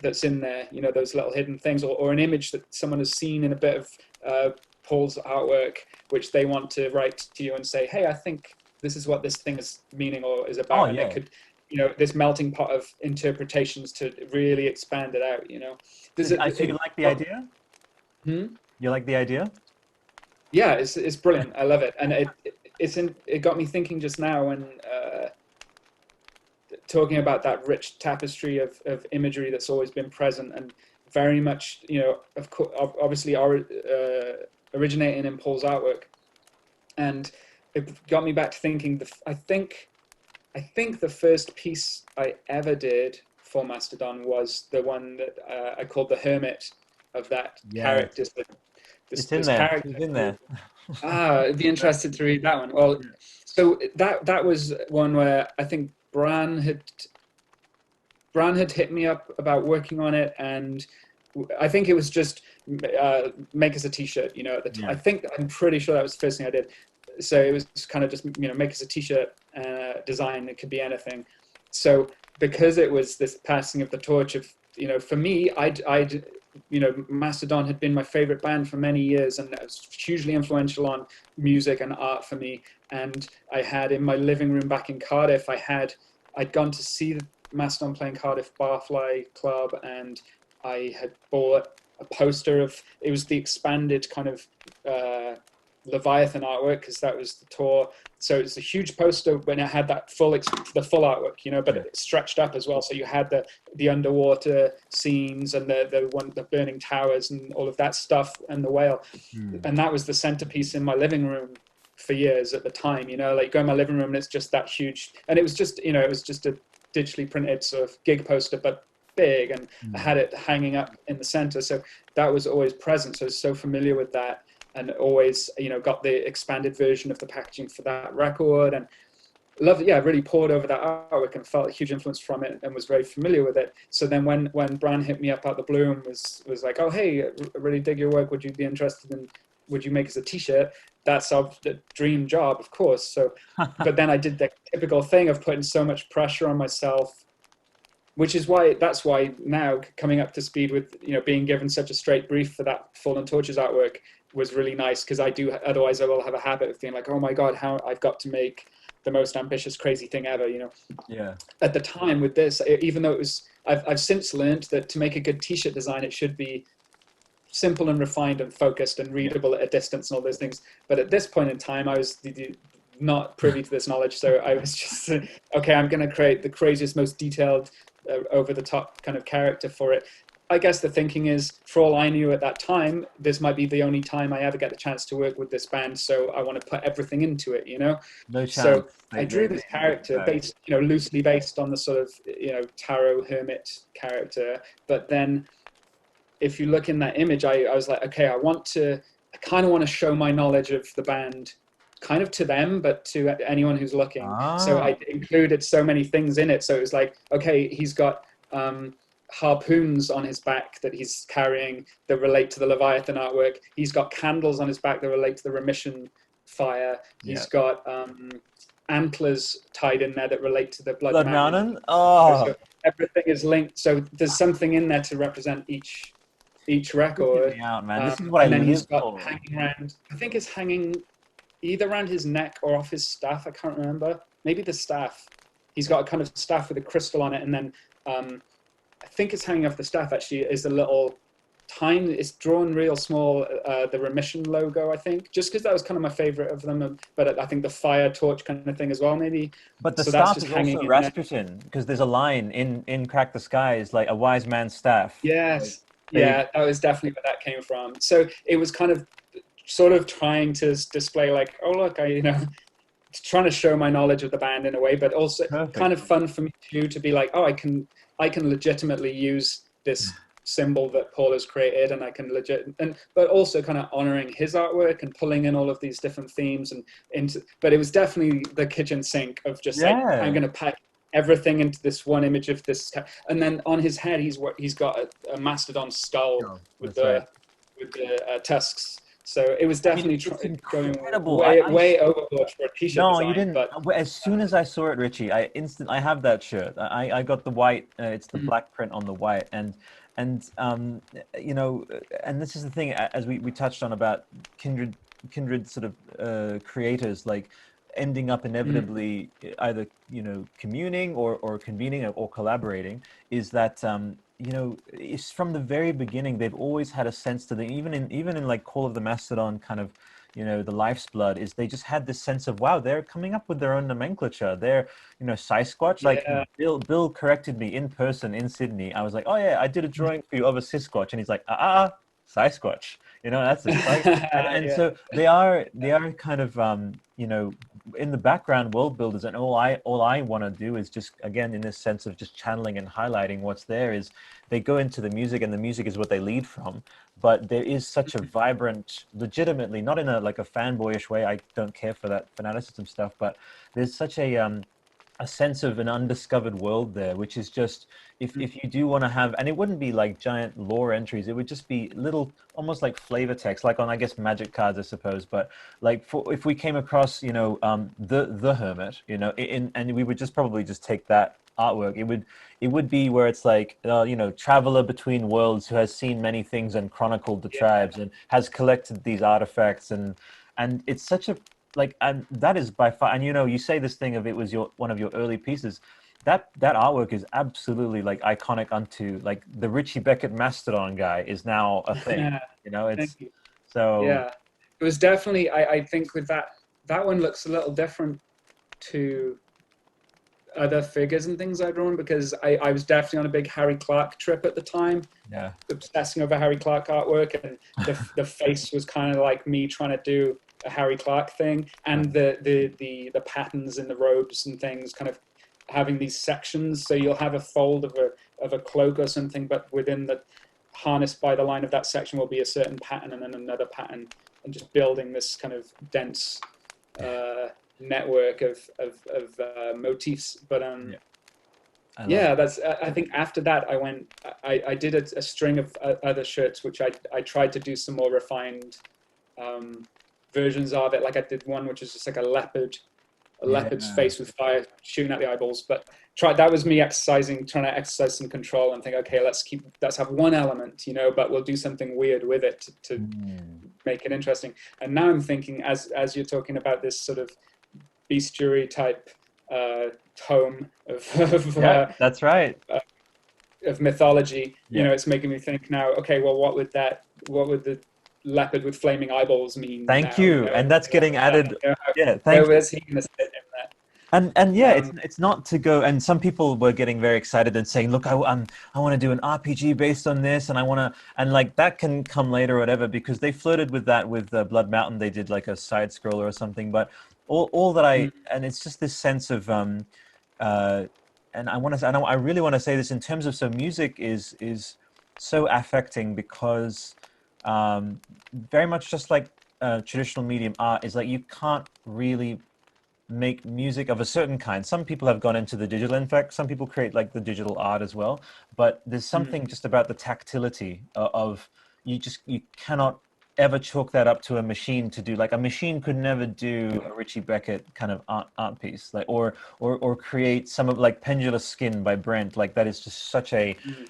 that's in there, you know, those little hidden things, or an image that someone has seen in a bit of Paul's artwork, which they want to write to you and say, hey, I think this is what this thing is meaning or is about. Oh, And yeah. it could, you know, this melting pot of interpretations to really expand it out, you know. So you like the idea? Hmm? You like the idea? Yeah, it's brilliant. I love it. And it got me thinking just now when talking about that rich tapestry of imagery that's always been present and very much, you know, of course, obviously originating in Paul's artwork. And it got me back to thinking, I think the first piece I ever did for Mastodon was the one that I called the Hermit of that character. So It's in this there. character. It's in there. I'd be interested to read that one. Well, so that was one where I think Bran had hit me up about working on it, and I think it was just make us a t-shirt, you know, at the time. I'm pretty sure that was the first thing I did. So it was kind of just, you know, make us a t-shirt design. It could be anything. So because it was this passing of the torch of, you know, for me, I'd you know, Mastodon had been my favorite band for many years, and it was hugely influential on music and art for me. And I had in my living room back in Cardiff, I'd gone to see Mastodon playing Cardiff Barfly Club, and I had bought a poster of, it was the expanded kind of Leviathan artwork, because that was the tour. So it's a huge poster when it had that the full artwork, you know, but it stretched up as well. So you had the underwater scenes and the burning towers and all of that stuff and the whale. And that was the centerpiece in my living room for years at the time, you know, like go in my living room and it's just that huge. And it was just, you know, it was just a digitally printed sort of gig poster, but big, and I had it hanging up in the center. So that was always present. So I was so familiar with that, and always, you know, got the expanded version of the packaging for that record, and loved it. Yeah, really poured over that artwork and felt a huge influence from it, and was very familiar with it. So then when Bran hit me up out the blue and was like, oh, hey, I really dig your work. Would you be interested in, would you make us a t-shirt? That's our dream job, of course. So, but then I did the typical thing of putting so much pressure on myself, which is that's why now coming up to speed with, you know, being given such a straight brief for that Fallen Torches artwork was really nice, because otherwise I will have a habit of being like, oh my God, how I've got to make the most ambitious, crazy thing ever, you know? Yeah. At the time with this, even though it was, I've since learned that to make a good t-shirt design, it should be simple and refined and focused and readable at a distance and all those things. But at this point in time, I was not privy to this knowledge. So I was just, okay, I'm going to create the craziest, most detailed, over the top kind of character for it. I guess the thinking is, for all I knew at that time, this might be the only time I ever get the chance to work with this band. So I want to put everything into it, you know? No chance. So I drew this character based, you know, loosely based on the sort of, you know, tarot hermit character. But then if you look in that image, I was like, okay, I kind of want to show my knowledge of the band kind of to them, but to anyone who's looking. So I included so many things in it. So it was like, okay, he's got harpoons on his back that he's carrying that relate to the Leviathan artwork. He's got candles on his back that relate to the remission fire. He's got antlers tied in there that relate to the Blood Mountain. So everything is linked. So there's something in there to represent each record. Out, man. This is what and I then he's live got for. hanging around, I think it's hanging either around his neck or off his staff. I can't remember. Maybe the staff. He's got a kind of staff with a crystal on it, and then I think it's hanging off the staff actually is a little tiny, it's drawn real small, the Remission logo, I think, just because that was kind of my favorite of them. But I think the fire torch kind of thing as well, maybe. But the so staff that's just is also Rasputin, because there's a line in Crack the Skies, like a wise man's staff. Yes. Yeah, that was definitely where that came from. So it was kind of sort of trying to display like, oh, look, you know, trying to show my knowledge of the band in a way, but also kind of fun for me too, to be like, oh, I can legitimately use this symbol that Paul has created, and I can but also kind of honoring his artwork and pulling in all of these different themes but it was definitely the kitchen sink of just like, I'm going to pack everything into this one image of this, and then on his head he's got a mastodon skull with the tusks. So it was definitely It's going incredible. way overboard for a t-shirt No, you design. didn't. But As soon as I saw it, Richie, I have that shirt. I got the white. It's the mm, black print on the white, and you know, and this is the thing, as we touched on about kindred sort of creators, like ending up mm, inevitably either, you know, communing or convening or collaborating, is that you know, it's from the very beginning they've always had a sense to them, even in like Call of the Mastodon kind of, you know, the Life's Blood, is they just had this sense of, wow, they're coming up with their own nomenclature. They're, you know, Sasquatch. Like yeah. Bill corrected me in person in Sydney. I was like, oh yeah, I did a drawing for you of a Sasquatch, and he's like, Sasquatch. You know, that's it. Like, and Yeah. so they are kind of you know, in the background world builders, and all I want to do is just, again, in this sense of just channeling and highlighting what's there, is they go into the music, and the music is what they lead from. But there is such a vibrant, legitimately, not in a like a fanboyish way, I don't care for that fanaticism stuff, but there's such a sense of an undiscovered world there, which is just, if you do want to have, and it wouldn't be like giant lore entries, it would just be little, almost like flavor text, like on, I guess, magic cards, I suppose. But like, for if we came across, you know, the Hermit, you know, and we would just probably just take that artwork, it would be where it's like, you know, traveler between worlds who has seen many things and chronicled the tribes and has collected these artifacts, and it's such a, like, and that is by far, and you know, you say this thing of, it was your one of your early pieces, that artwork is absolutely like iconic, unto like the Richey Beckett Mastodon guy is now a thing, Yeah. you know. Thank It's you. so, Yeah. It was definitely, I think with that one looks a little different to other figures and things I'd drawn, because I was definitely on a big Harry Clark trip at the time, yeah, obsessing over Harry Clark artwork, and the face was kind of like me trying to do a Harry Clark thing, and the patterns in the robes and things kind of having these sections. So you'll have a fold of a cloak or something, but within the harness by the line of that section will be a certain pattern, and then another pattern, and just building this kind of dense network of motifs. But yeah, I love yeah, it. that's. I think after that, I did a string of other shirts, which I tried to do some more refined versions of it. Like I did one which is just like a leopard's Yeah, face with fire shooting at the eyeballs. But that was me trying to exercise some control and think, okay, let's have one element, you know, but we'll do something weird with it to make it interesting. And now I'm thinking, as you're talking about this sort of bestiary type tome yeah, that's right. of mythology, you Yeah, know, it's making me think now, okay, well, what would the leopard with flaming eyeballs mean thank now, you you, know? and that's getting added. You know, Yeah, where thank you. was he going to sit in that? And yeah, it's Um, it's not to go. And some people were getting very excited and saying, "Look, I want to do an RPG based on this, and I want to," and like that can come later or whatever, because they flirted with that with Blood Mountain. They did like a side scroller or something. But all that mm, and it's just this sense of uh, and I really want to say this in terms of, so music is so affecting, because very much just like traditional medium art is, like, you can't really make music of a certain kind. Some people have gone into the digital. In fact, some people create like the digital art as well. But there's mm, something just about the tactility of, you cannot ever chalk that up to a machine to do. Like, a machine could never do a Richie Beckett kind of art piece, like, or create some of like Pendulous Skin by Brent. Like, that is just such a, mm,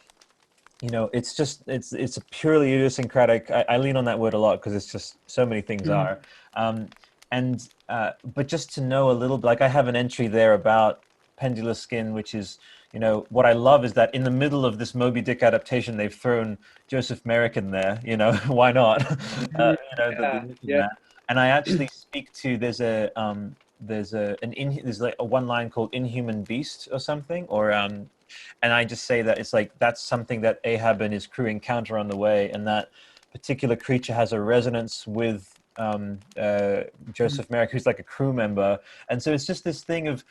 you know, it's just, it's a purely idiosyncratic. I lean on that word a lot because it's just so many things mm, are. Um, and but just to know a little, like, I have an entry there about Pendulous Skin, which is, you know, what I love is that in the middle of this Moby Dick adaptation, they've thrown Joseph Merrick in there. You know, why not? mm, You know, the yeah, Wicked yeah, Man. And I actually speak to, there's like a one line called Inhuman Beast or something, or and I just say that it's like, that's something that Ahab and his crew encounter on the way, and that particular creature has a resonance with mm. Joseph Merrick, who's like a crew member. And so it's just this thing of,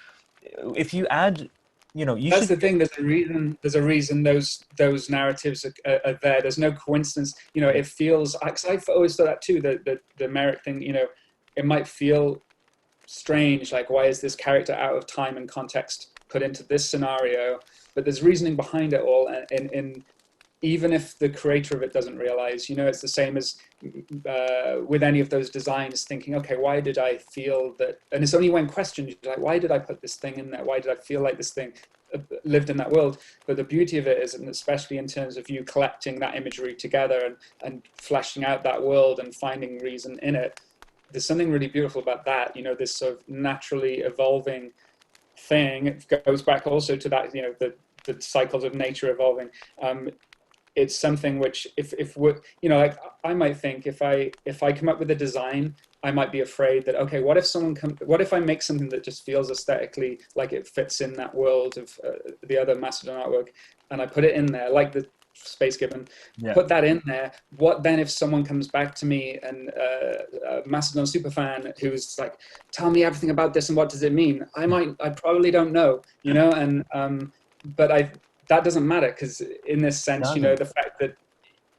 if you add, you know, you That's should. the thing. There's a reason. There's a reason those narratives are there. There's no coincidence. You know, Yeah, it feels. Cause I've always thought that too. The Merrick thing. You know, it might feel strange. Like, why is this character out of time and context put into this scenario? But there's reasoning behind it all. And in even if the creator of it doesn't realize, it's the same as with any of those designs, thinking, okay, why did I feel that? And it's only when questioned, like, why did I put this thing in there? Why did I feel like this thing lived in that world? But the beauty of it is, and especially in terms of you collecting that imagery together and fleshing out that world and finding reason in it, there's something really beautiful about that, this sort of naturally evolving thing. It goes back also to that, the cycles of nature evolving. It's something which, if we're, like, I might think if I come up with a design, I might be afraid that, okay, what if I make something that just feels aesthetically like it fits in that world of the other Mastodon artwork, and I put it in there, like the Space Gibbon, put that in there. What then if someone comes back to me and a Mastodon superfan who's like, tell me everything about this and what does it mean? I probably don't know, and but that doesn't matter, because in this sense, the fact that,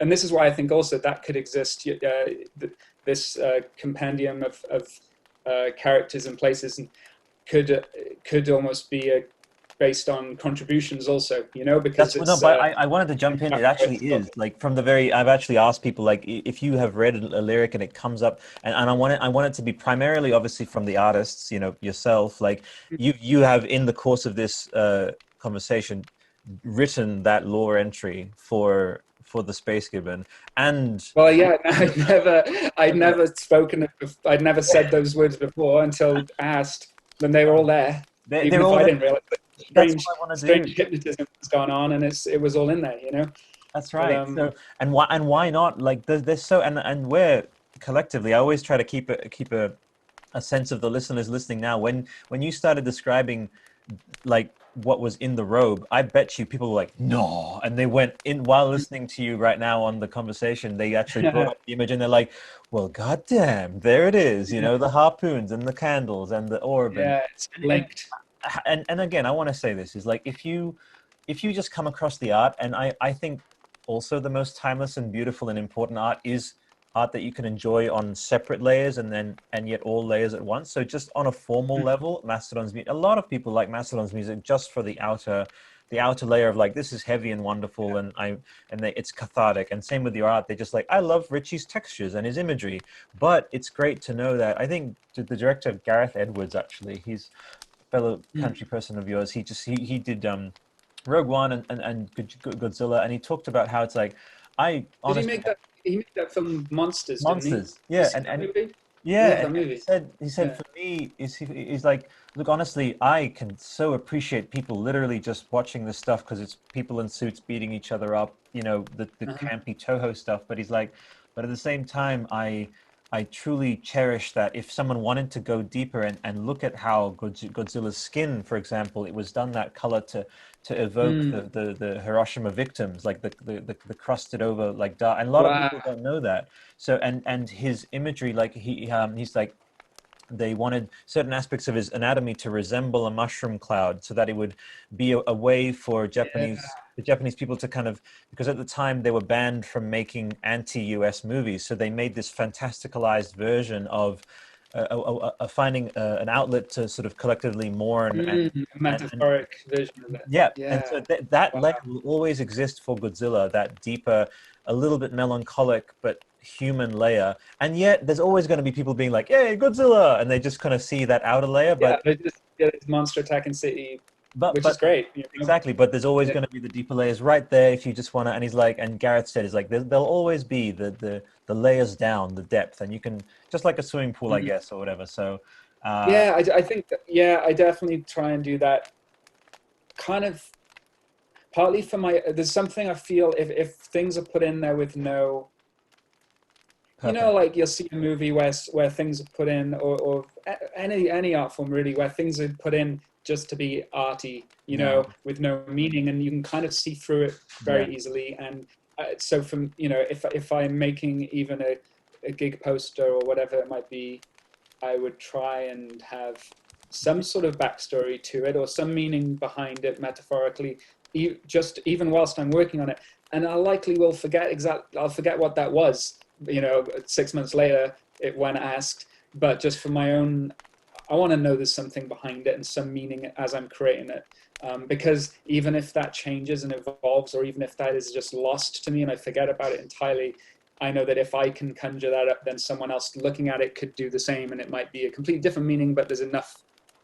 and this is why I think also that could exist, this compendium of characters and places, and could almost be based on contributions also, because I wanted to jump in. It actually is, like, from the very, I've actually asked people, like, if you have read a lyric and it comes up, and I want it to be primarily, obviously, from the artists, yourself, like, you have, in the course of this conversation, written that lore entry for the Space Gibbon. And well, yeah, I'd never spoken it, I'd never said those words before until asked, and they were all there. Even if I didn't realize it. Strange hypnotism has gone on, and it was all in there, That's right. But, so, and why not? Like, there's so, and we're collectively, I always try to keep a sense of the listeners listening now. When you started describing, like, what was in the robe, I bet you people were like, no, and they went in while listening to you right now on the conversation. They actually brought up the image, and they're like, well, goddamn, there it is, the harpoons and the candles and the orb. Yeah, it's linked. And again, I want to say this is, like, if you just come across the art, and I think also the most timeless and beautiful and important art is art that you can enjoy on separate layers and yet all layers at once. So just on a formal level, Mastodon's music, a lot of people like Mastodon's music just for the outer layer of, like, this is heavy and wonderful, and it's cathartic. And same with your art, they just like, I love Richey's textures and his imagery. But it's great to know that, I think the director, Gareth Edwards, actually, he's a fellow country person of yours. He did Rogue One and Godzilla, and he talked about how it's like, he made that film Monsters, didn't he? Yeah, he said for me, he's like, look, honestly, I can so appreciate people literally just watching this stuff because it's people in suits beating each other up, the campy Toho stuff. But he's like, but at the same time, I truly cherish that if someone wanted to go deeper and look at how Godzilla's skin, for example, it was done that color to evoke the Hiroshima victims, like the crusted over, like, dark. And a lot of people don't know that. So and his imagery, like, he's like, they wanted certain aspects of his anatomy to resemble a mushroom cloud, so that it would be a way for the Japanese people to kind of, because at the time they were banned from making anti-US movies, so they made this fantasticalized version of finding an outlet to sort of collectively mourn a metaphoric version of it. Yeah, and so that layer will always exist for Godzilla, that deeper, a little bit melancholic but human layer. And yet there's always going to be people being like, hey, Godzilla, and they just kind of see that outer layer. But it's monster attacking city, which is great. Exactly, but there's always going to be the deeper layers right there if you just want to. And he's like, and Gareth said, is like, there'll always be the layers down, the depth, and you can, just like a swimming pool, I guess, or whatever. So I think I definitely try and do that, kind of partly for there's something I feel if things are put in there with no like, you'll see a movie where things are put in, or any art form really, where things are put in just to be arty, with no meaning, and you can kind of see through it very easily. And so from, if I'm making even a gig poster or whatever it might be, I would try and have some sort of backstory to it, or some meaning behind it metaphorically, just even whilst I'm working on it. And I likely will I'll forget what that was, 6 months later, when asked. But just for my own I want to know there's something behind it and some meaning as I'm creating it. Because even if that changes and evolves, or even if that is just lost to me and I forget about it entirely, I know that if I can conjure that up, then someone else looking at it could do the same, and it might be a completely different meaning, but there's enough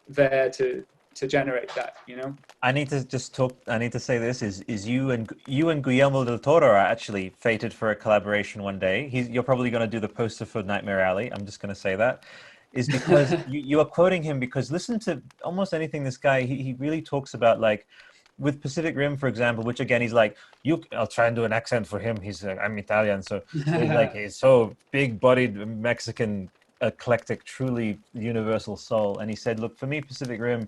there to generate that, you know. I need to just talk. I need to say this is you and Guillermo del Toro are actually fated for a collaboration one day. You're probably going to do the poster for Nightmare Alley. I'm just going to say that is because you are quoting him, because listen to almost anything this guy, he really talks about, like with Pacific Rim, for example, which again, he's like, I'll try and do an accent for him. I'm Italian, so he's like, he's so big-bodied Mexican, eclectic, truly universal soul. And he said, look, for me, Pacific Rim,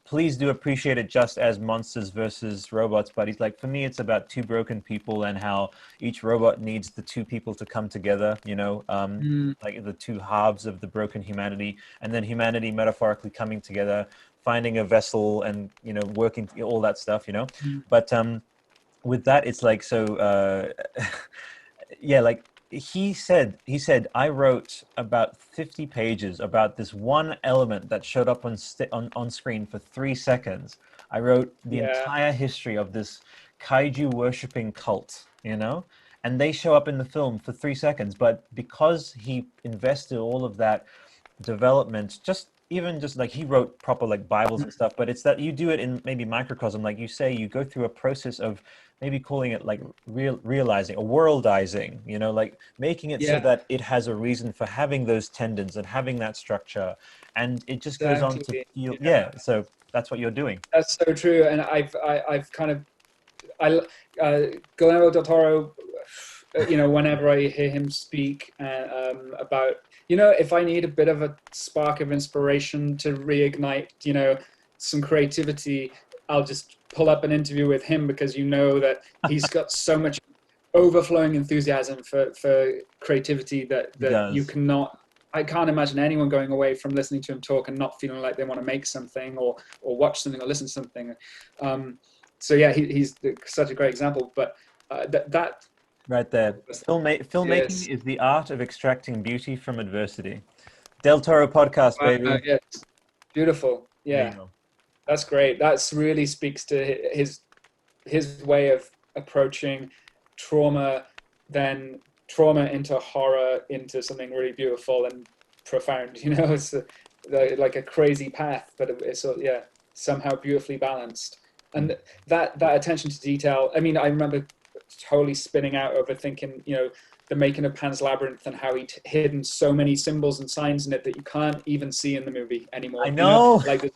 please do appreciate it just as monsters versus robots. But he's like, for me, it's about two broken people and how each robot needs the two people to come together, you know, like the two halves of the broken humanity, and then humanity metaphorically coming together, finding a vessel and, you know, working, all that stuff, you know. But with that, it's like, so, yeah, like, he said I wrote about 50 pages about this one element that showed up on screen for 3 seconds. I wrote the entire history of this kaiju worshipping cult, you know, and they show up in the film for 3 seconds. But because he invested all of that development, just like he wrote proper like Bibles and stuff, but it's that you do it in maybe microcosm, like you say, you go through a process of maybe calling it like realizing or worldizing, you know, like making it so that it has a reason for having those tendons and having that structure, and it just goes on to feel so that's what you're doing. That's so true. And I've kind of Guillermo del Toro, you know, whenever I hear him speak about, you know, if I need a bit of a spark of inspiration to reignite, you know, some creativity, I'll just pull up an interview with him, because you know that he's got so much overflowing enthusiasm for creativity that you cannot. I can't imagine anyone going away from listening to him talk and not feeling like they want to make something or watch something or listen to something. So yeah, he's such a great example. But that right there, filmmaking is the art of extracting beauty from adversity. Del Toro podcast, baby. Yes. Beautiful. Yeah, that's great. That's really speaks to his way of approaching trauma, then trauma into horror, into something really beautiful and profound. You know, it's like a crazy path, but it's somehow beautifully balanced. And that attention to detail. I mean, I remember totally spinning out over thinking, you know, the making of Pan's Labyrinth and how he'd hidden so many symbols and signs in it that you can't even see in the movie anymore. I know. You know, like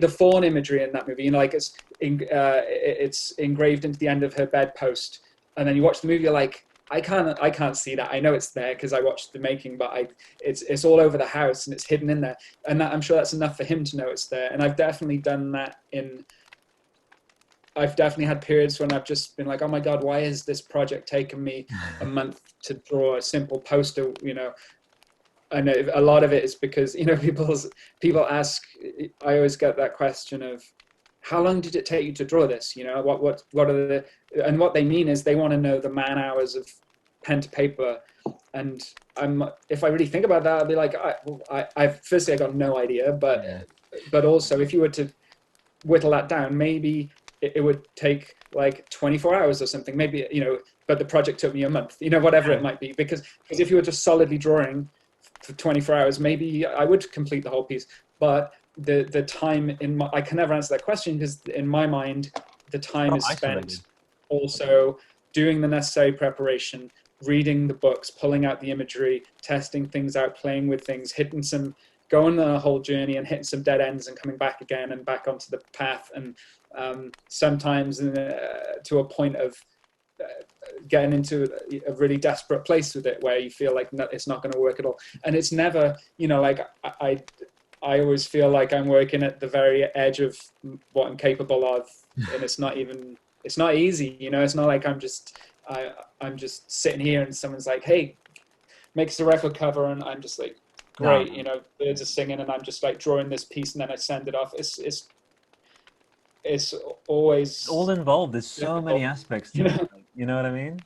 the fawn imagery in that movie, you know, like it's engraved into the end of her bedpost, and then you watch the movie, you're like, I can't see that. I know it's there because I watched the making, but it's all over the house and it's hidden in there, and I'm sure that's enough for him to know it's there. And I've definitely done that I've definitely had periods when I've just been like, oh my God, why is this project taking me a month to draw a simple poster, you know? I know a lot of it is because, you know, people ask, I always get that question of, how long did it take you to draw this? You know, what are and what they mean is they want to know the man hours of pen to paper. And if I really think about that, I'll be like, firstly, I got no idea, but also if you were to whittle that down, maybe it would take like 24 hours or something, maybe, you know, but the project took me a month, you know, whatever it might be, because if you were just solidly drawing for 24 hours, maybe I would complete the whole piece. But the time I can never answer that question, because in my mind, the time is spent also doing the necessary preparation, reading the books, pulling out the imagery, testing things out, playing with things, going on a whole journey and hitting some dead ends and coming back again and back onto the path. And sometimes to a point of getting into a really desperate place with it, where you feel like it's not going to work at all. And it's never, you know, like I always feel like I'm working at the very edge of what I'm capable of, and it's not easy, you know. It's not like I'm just sitting here and someone's like, hey, make us a record cover, and I'm just like, great, you know, birds are singing, and I'm just like drawing this piece and then I send it off. It's always all involved. There's so many aspects to it. You know what I mean?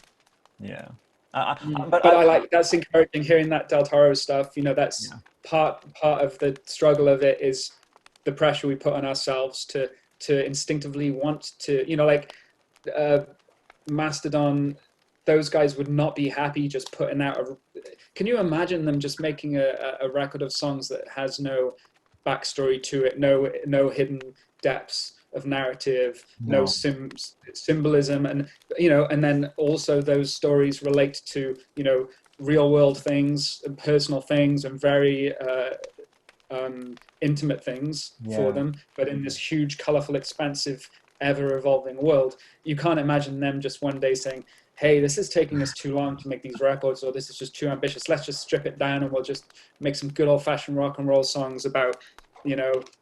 Yeah. But I like, that's encouraging hearing that Del Toro stuff. You know, that's part of the struggle of it is the pressure we put on ourselves to instinctively want to, like Mastodon, those guys would not be happy just putting out can you imagine them just making a record of songs that has no backstory to it, no hidden depths of narrative, no symbolism, and and then also those stories relate to real world things and personal things and very intimate things for them, but in this huge, colorful, expansive, ever evolving world. You can't imagine them just one day saying, hey, this is taking us too long to make these records, or this is just too ambitious. Let's just strip it down and we'll just make some good old fashioned rock and roll songs about,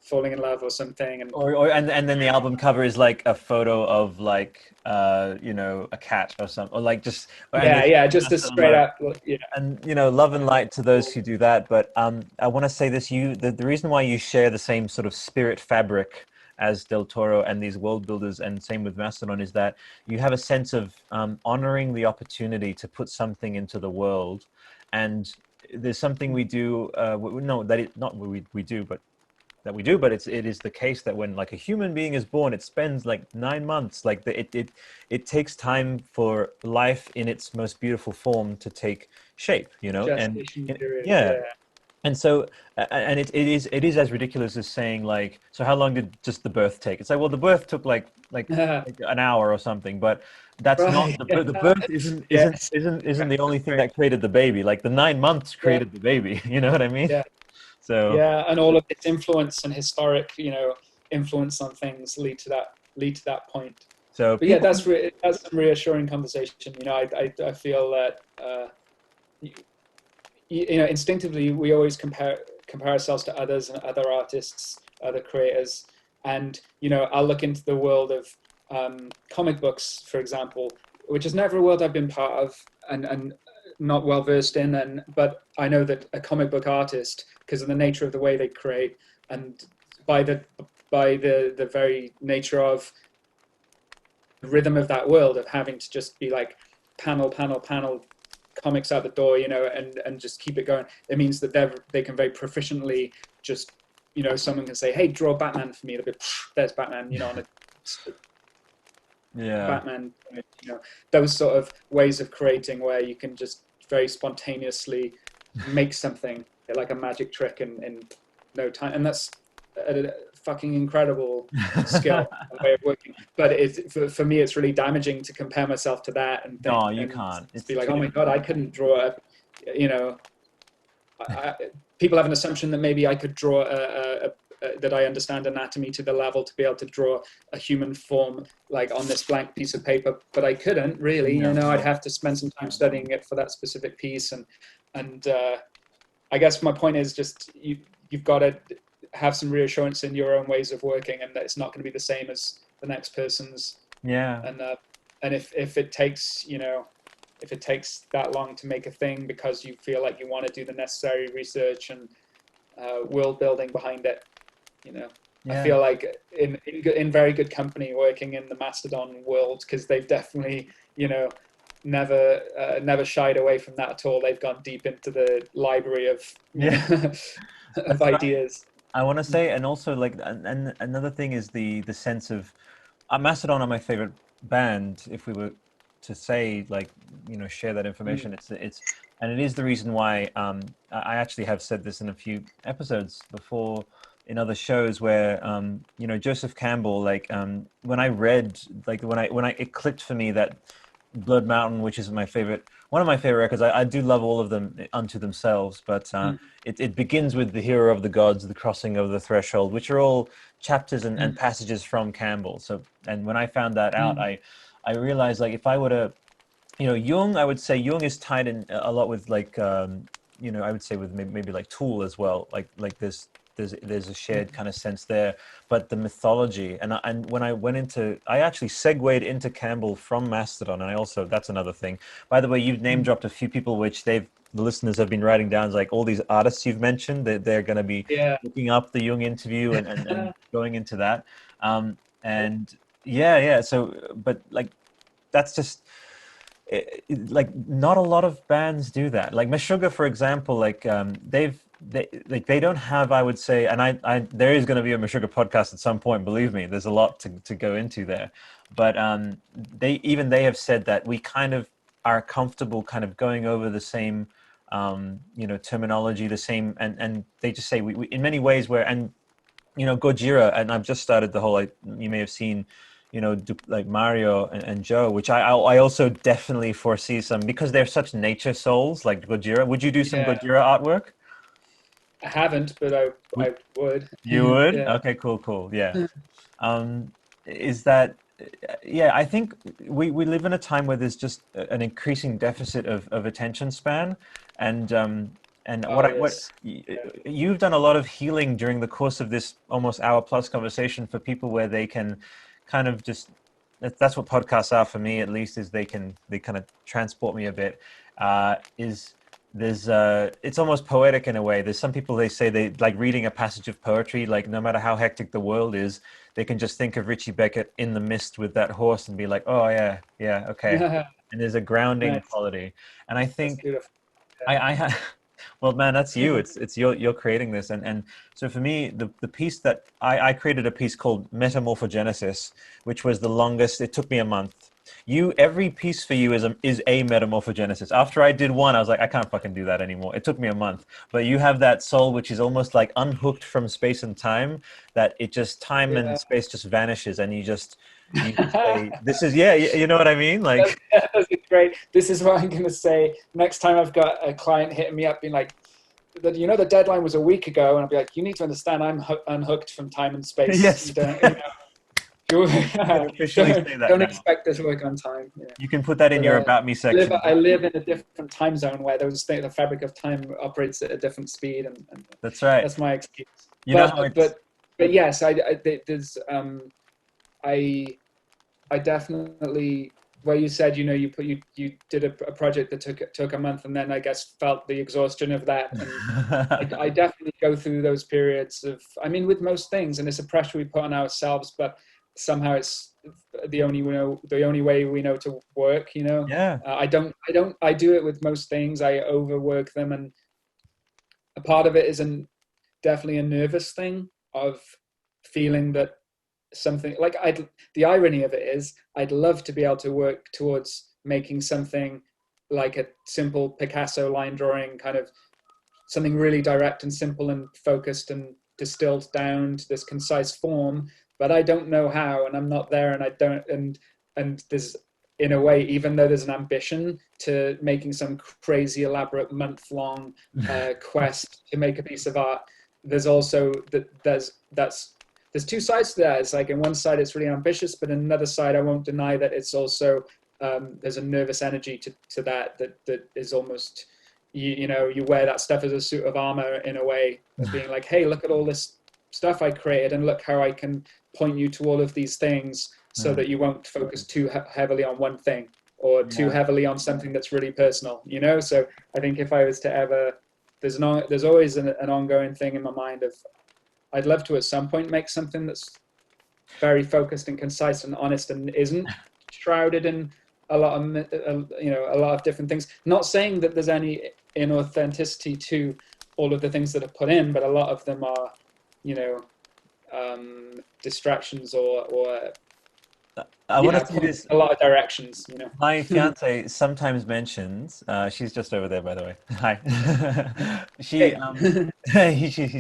falling in love or something. And then the album cover is like a photo of like a cat or something, or like just just a straight up And love and light to those who do that. But I want to say this: the reason why you share the same sort of spirit fabric as Del Toro and these world builders, and same with Mastodon, is that you have a sense of honoring the opportunity to put something into the world. And there's something we do. But it is the case that when like a human being is born, it spends like 9 months. Like it takes time for life in its most beautiful form to take shape. gestation And period. and so it is as ridiculous as saying like, so how long did just the birth take? It's like, well, the birth took like an hour or something, but that's not the birth isn't the only thing that created the baby. Like the 9 months created the baby. You know what I mean? Yeah. So and all of its influence and historic, influence on things lead to that point. So, but that's a reassuring conversation. I feel that instinctively we always compare ourselves to others and other artists, other creators, and I'll look into the world of comic books, for example, which is never a world I've been part of and not well versed in, but I know that a comic book artist, because of the nature of the way they create and by the very nature of the rhythm of that world of having to just be like panel, comics out the door, and just keep it going. It means that they can very proficiently just, someone can say, hey, draw Batman for me. It'll be, there's Batman, on a Batman, those sort of ways of creating where you can just very spontaneously make something like a magic trick in no time. And that's a fucking incredible skill and way of working. But for me, it's really damaging to compare myself to that and think, you can't. It's be like, oh my God, I couldn't draw people have an assumption that maybe I could draw that I understand anatomy to the level to be able to draw a human form like on this blank piece of paper, but I couldn't really. I'd have to spend some time studying it for that specific piece, and I guess my point is just you've got to have some reassurance in your own ways of working, and that it's not going to be the same as the next person's. And if it takes if it takes that long to make a thing because you feel like you want to do the necessary research and world building behind it, I feel like in very good company working in the Mastodon world, because they've definitely never shied away from that at all. They've gone deep into the library of of ideas. I want to say, and also like, and another thing is the sense of Mastodon are my favorite band. If we were to say like, share that information, and it is the reason why I actually have said this in a few episodes before in other shows where Joseph Campbell, like when I read, like when I it clicked for me that Blood Mountain, which is one of my favorite records. I do love all of them unto themselves, but it begins with the Hero of the Gods, the Crossing of the Threshold, which are all chapters and passages from Campbell. So, and when I found that out, I realized like if I were to, Jung, I would say Jung is tied in a lot with like, I would say with maybe like Tool as well. Like there's a shared kind of sense there, but the mythology and when I actually segued into Campbell from Mastodon, and that's another thing. By the way, you've name dropped a few people which the listeners have been writing down, like all these artists you've mentioned. They're going to be looking up the Jung interview and going into that. So, but like that's just like not a lot of bands do that. Like Meshuggah, for example, like they don't have, I would say, and I there is going to be a Meshuggah podcast at some point. Believe me, there's a lot to go into there. But they have said that we kind of are comfortable kind of going over the same terminology, the same, and they just say we in many ways where, and Gojira, and I've just started the whole, like you may have seen, like Mario and Joe, which I also definitely foresee some, because they're such nature souls, like Gojira. Would you do some Yeah, Gojira artwork? I haven't, but I would. You would? Yeah. Okay, cool. Yeah. Is that, yeah, I think we live in a time where there's just an increasing deficit of attention span. And Oh what yes. Yeah. you've done a lot of healing during the course of this almost hour plus conversation for people, where they can kind of just, that's what podcasts are for me, at least, is they kind of transport me a bit. Is there's It's almost poetic in a way. There's some people, they say they like reading a passage of poetry, like no matter how hectic the world is, they can just think of Richey Beckett in the mist with that horse and be like, oh yeah, okay. And there's a grounding Nice. quality. And I That's think beautiful. I well, man, that's you. It's you're creating this. And so for me, the piece that I created, a piece called Metamorphogenesis, which was the longest. It took me a month. Every piece for you is a metamorphogenesis. After I did one, I was like, I can't fucking do that anymore. It took me a month. But you have that soul which is almost like unhooked from space and time, that it just, time and Yeah. space just vanishes, and you say, this is, yeah, you know what I mean? Like, That's great. This is what I'm going to say next time I've got a client hitting me up being like, the deadline was a week ago, and I'll be like, you need to understand I'm unhooked from time and space. yes. You don't, You can officially say that don't now. expect this work on time. Yeah. You can put that in But your About Me section. I live in a different time zone where the fabric of time operates at a different speed, and That's right. that's my excuse. You know how it's... But yes, I definitely, where you said, you did a project that took a month, and then I guess felt the exhaustion of that. And I definitely go through those periods of, I mean, with most things, and it's a pressure we put on ourselves, but somehow it's the only way we know to work. Yeah. I do it with most things. I overwork them, and a part of it is definitely a nervous thing of feeling that something, like, the irony of it is I'd love to be able to work towards making something like a simple Picasso line drawing, kind of something really direct and simple and focused and distilled down to this concise form, but I don't know how, and I'm not there, and I don't, and there's, in a way, even though there's an ambition to making some crazy elaborate month-long quest to make a piece of art, there's also there's two sides to that. It's like, in one side it's really ambitious, but in another side, I won't deny that it's also there's a nervous energy to that is almost, you wear that stuff as a suit of armor, in a way, as being like, hey, look at all this stuff I created, and look how I can point you to all of these things, so that you won't focus too heavily on one thing, or too heavily on something that's really personal. So I think if I was to ever, there's always an ongoing thing in my mind of, I'd love to at some point make something that's very focused and concise and honest, and isn't shrouded in a lot of different things. Not saying that there's any inauthenticity to all of the things that are put in, but a lot of them are, distractions or I want to see this. A lot of directions. My fiance sometimes mentions, she's just over there, by the way. Hi. She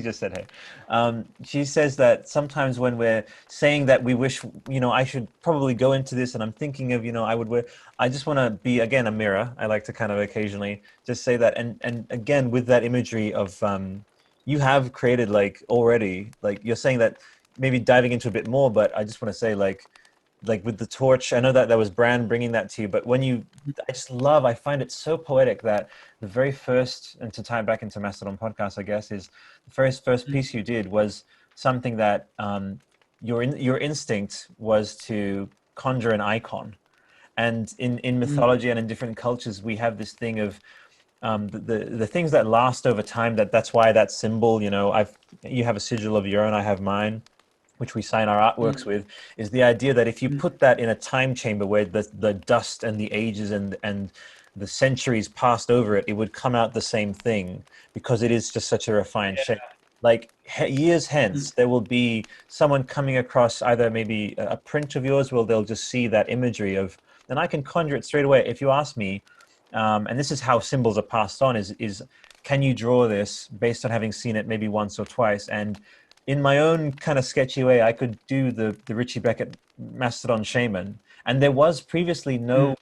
just said hey. She says that sometimes when we're saying that we wish, I should probably go into this, and I'm thinking of, I just want to be, again, a mirror. I like to kind of occasionally just say that. And again, with that imagery of, you have created, like, already, like, you're saying that, maybe diving into a bit more, but I just want to say, like with the torch, I know that was Bran bringing that to you, but I find it so poetic that the very first, and to tie it back into Mastodon podcast, I guess, is the first piece you did was something that your instinct was to conjure an icon. And in mythology and in different cultures, we have this thing of the things that last over time, that's why that symbol, you have a sigil of your own, I have mine. which we sign our artworks with, is the idea that if you put that in a time chamber where the dust and the ages and the centuries passed over it, it would come out the same thing, because it is just such a refined shape. Like years hence, there will be someone coming across either maybe a print of yours where they'll just see that imagery of, and I can conjure it straight away. If you ask me, and this is how symbols are passed on, is can you draw this based on having seen it maybe once or twice? And in my own kind of sketchy way, I could do the Richey Beckett Mastodon shaman. And there was previously no,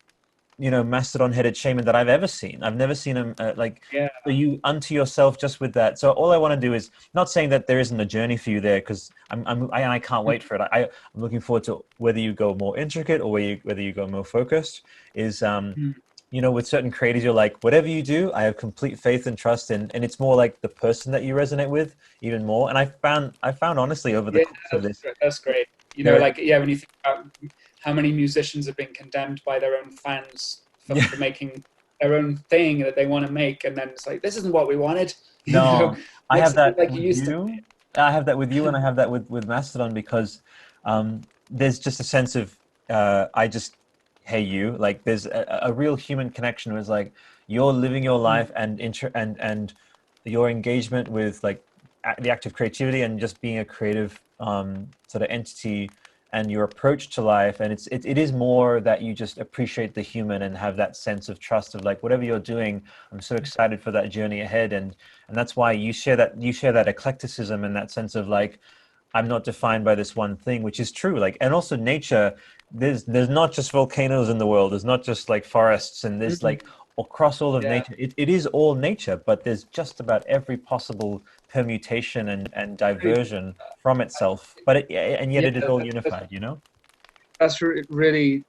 Mastodon headed shaman that I've ever seen. I've never seen him so you unto yourself just with that. So all I want to do is, not saying that there isn't a journey for you there, because I can't wait for it. I'm looking forward to whether you go more intricate or whether you go more focused. Is with certain creators, you're like, whatever you do, I have complete faith and trust in, and it's more like the person that you resonate with even more. And I found honestly over the course of this, that's great. When you think about how many musicians have been condemned by their own fans for making their own thing that they want to make, and then it's like, this isn't what we wanted. I have that like with you. I have that with you, and I have that with Mastodon, because there's just a sense of hey you, like there's a real human connection. Where it's like you're living your life and your engagement with like the act of creativity and just being a creative sort of entity, and your approach to life, and it is more that you just appreciate the human and have that sense of trust of like, whatever you're doing, I'm so excited for that journey ahead. And that's why you share that eclecticism and that sense of like, I'm not defined by this one thing, which is true. Like, and also nature, there's not just volcanoes in the world, there's not just like forests, and there's like across all of nature, it is all nature, but there's just about every possible permutation and diversion from itself, but and yet it is all unified, That's really,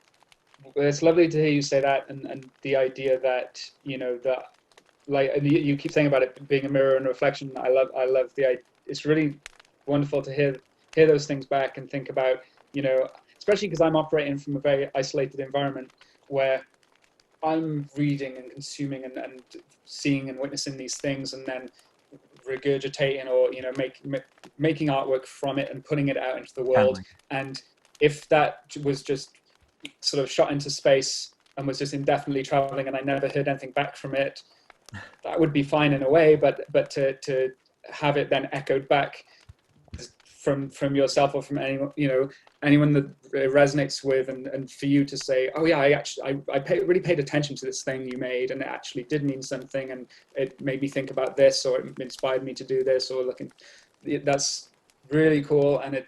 it's lovely to hear you say that, and the idea that that, like, and you keep saying about it being a mirror and a reflection. I love the idea. It's really wonderful to hear those things back and think about, especially because I'm operating from a very isolated environment where I'm reading and consuming and seeing and witnessing these things, and then regurgitating or making artwork from it and putting it out into the world. And if that was just sort of shot into space and was just indefinitely traveling and I never heard anything back from it, that would be fine in a way, but to have it then echoed back from yourself or from anyone that it resonates with, and for you to say, oh yeah, I really paid attention to this thing you made, and it actually did mean something, and it made me think about this, or it inspired me to do this, or that's really cool. And it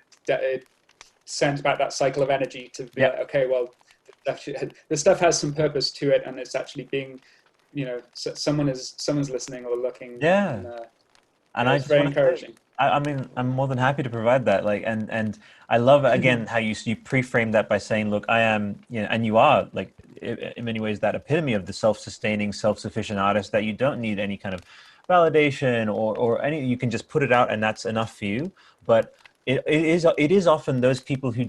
sends back that cycle of energy to be like, okay, well, the stuff has some purpose to it, and it's actually being, someone's listening or looking. And it's very encouraging. I mean, I'm more than happy to provide that. Like, and I love again how you pre-frame that by saying, look, I am, and you are like in many ways that epitome of the self-sustaining, self-sufficient artist, that you don't need any kind of validation or any. You can just put it out, and that's enough for you. But it is often those people who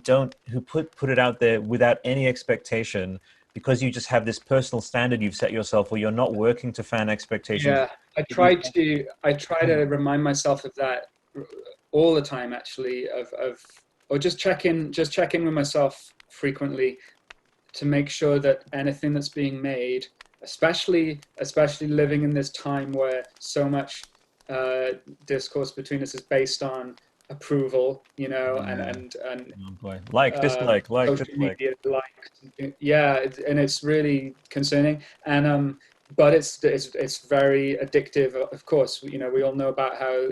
put it out there without any expectation, because you just have this personal standard you've set yourself, or you're not working to fan expectations. Yeah, I try to remind myself of that all the time, actually, or just check in with myself frequently to make sure that anything that's being made, especially living in this time where so much discourse between us is based on approval, and oh boy. Dislike, social media, and it's really concerning. And but it's very addictive, of course. We all know about how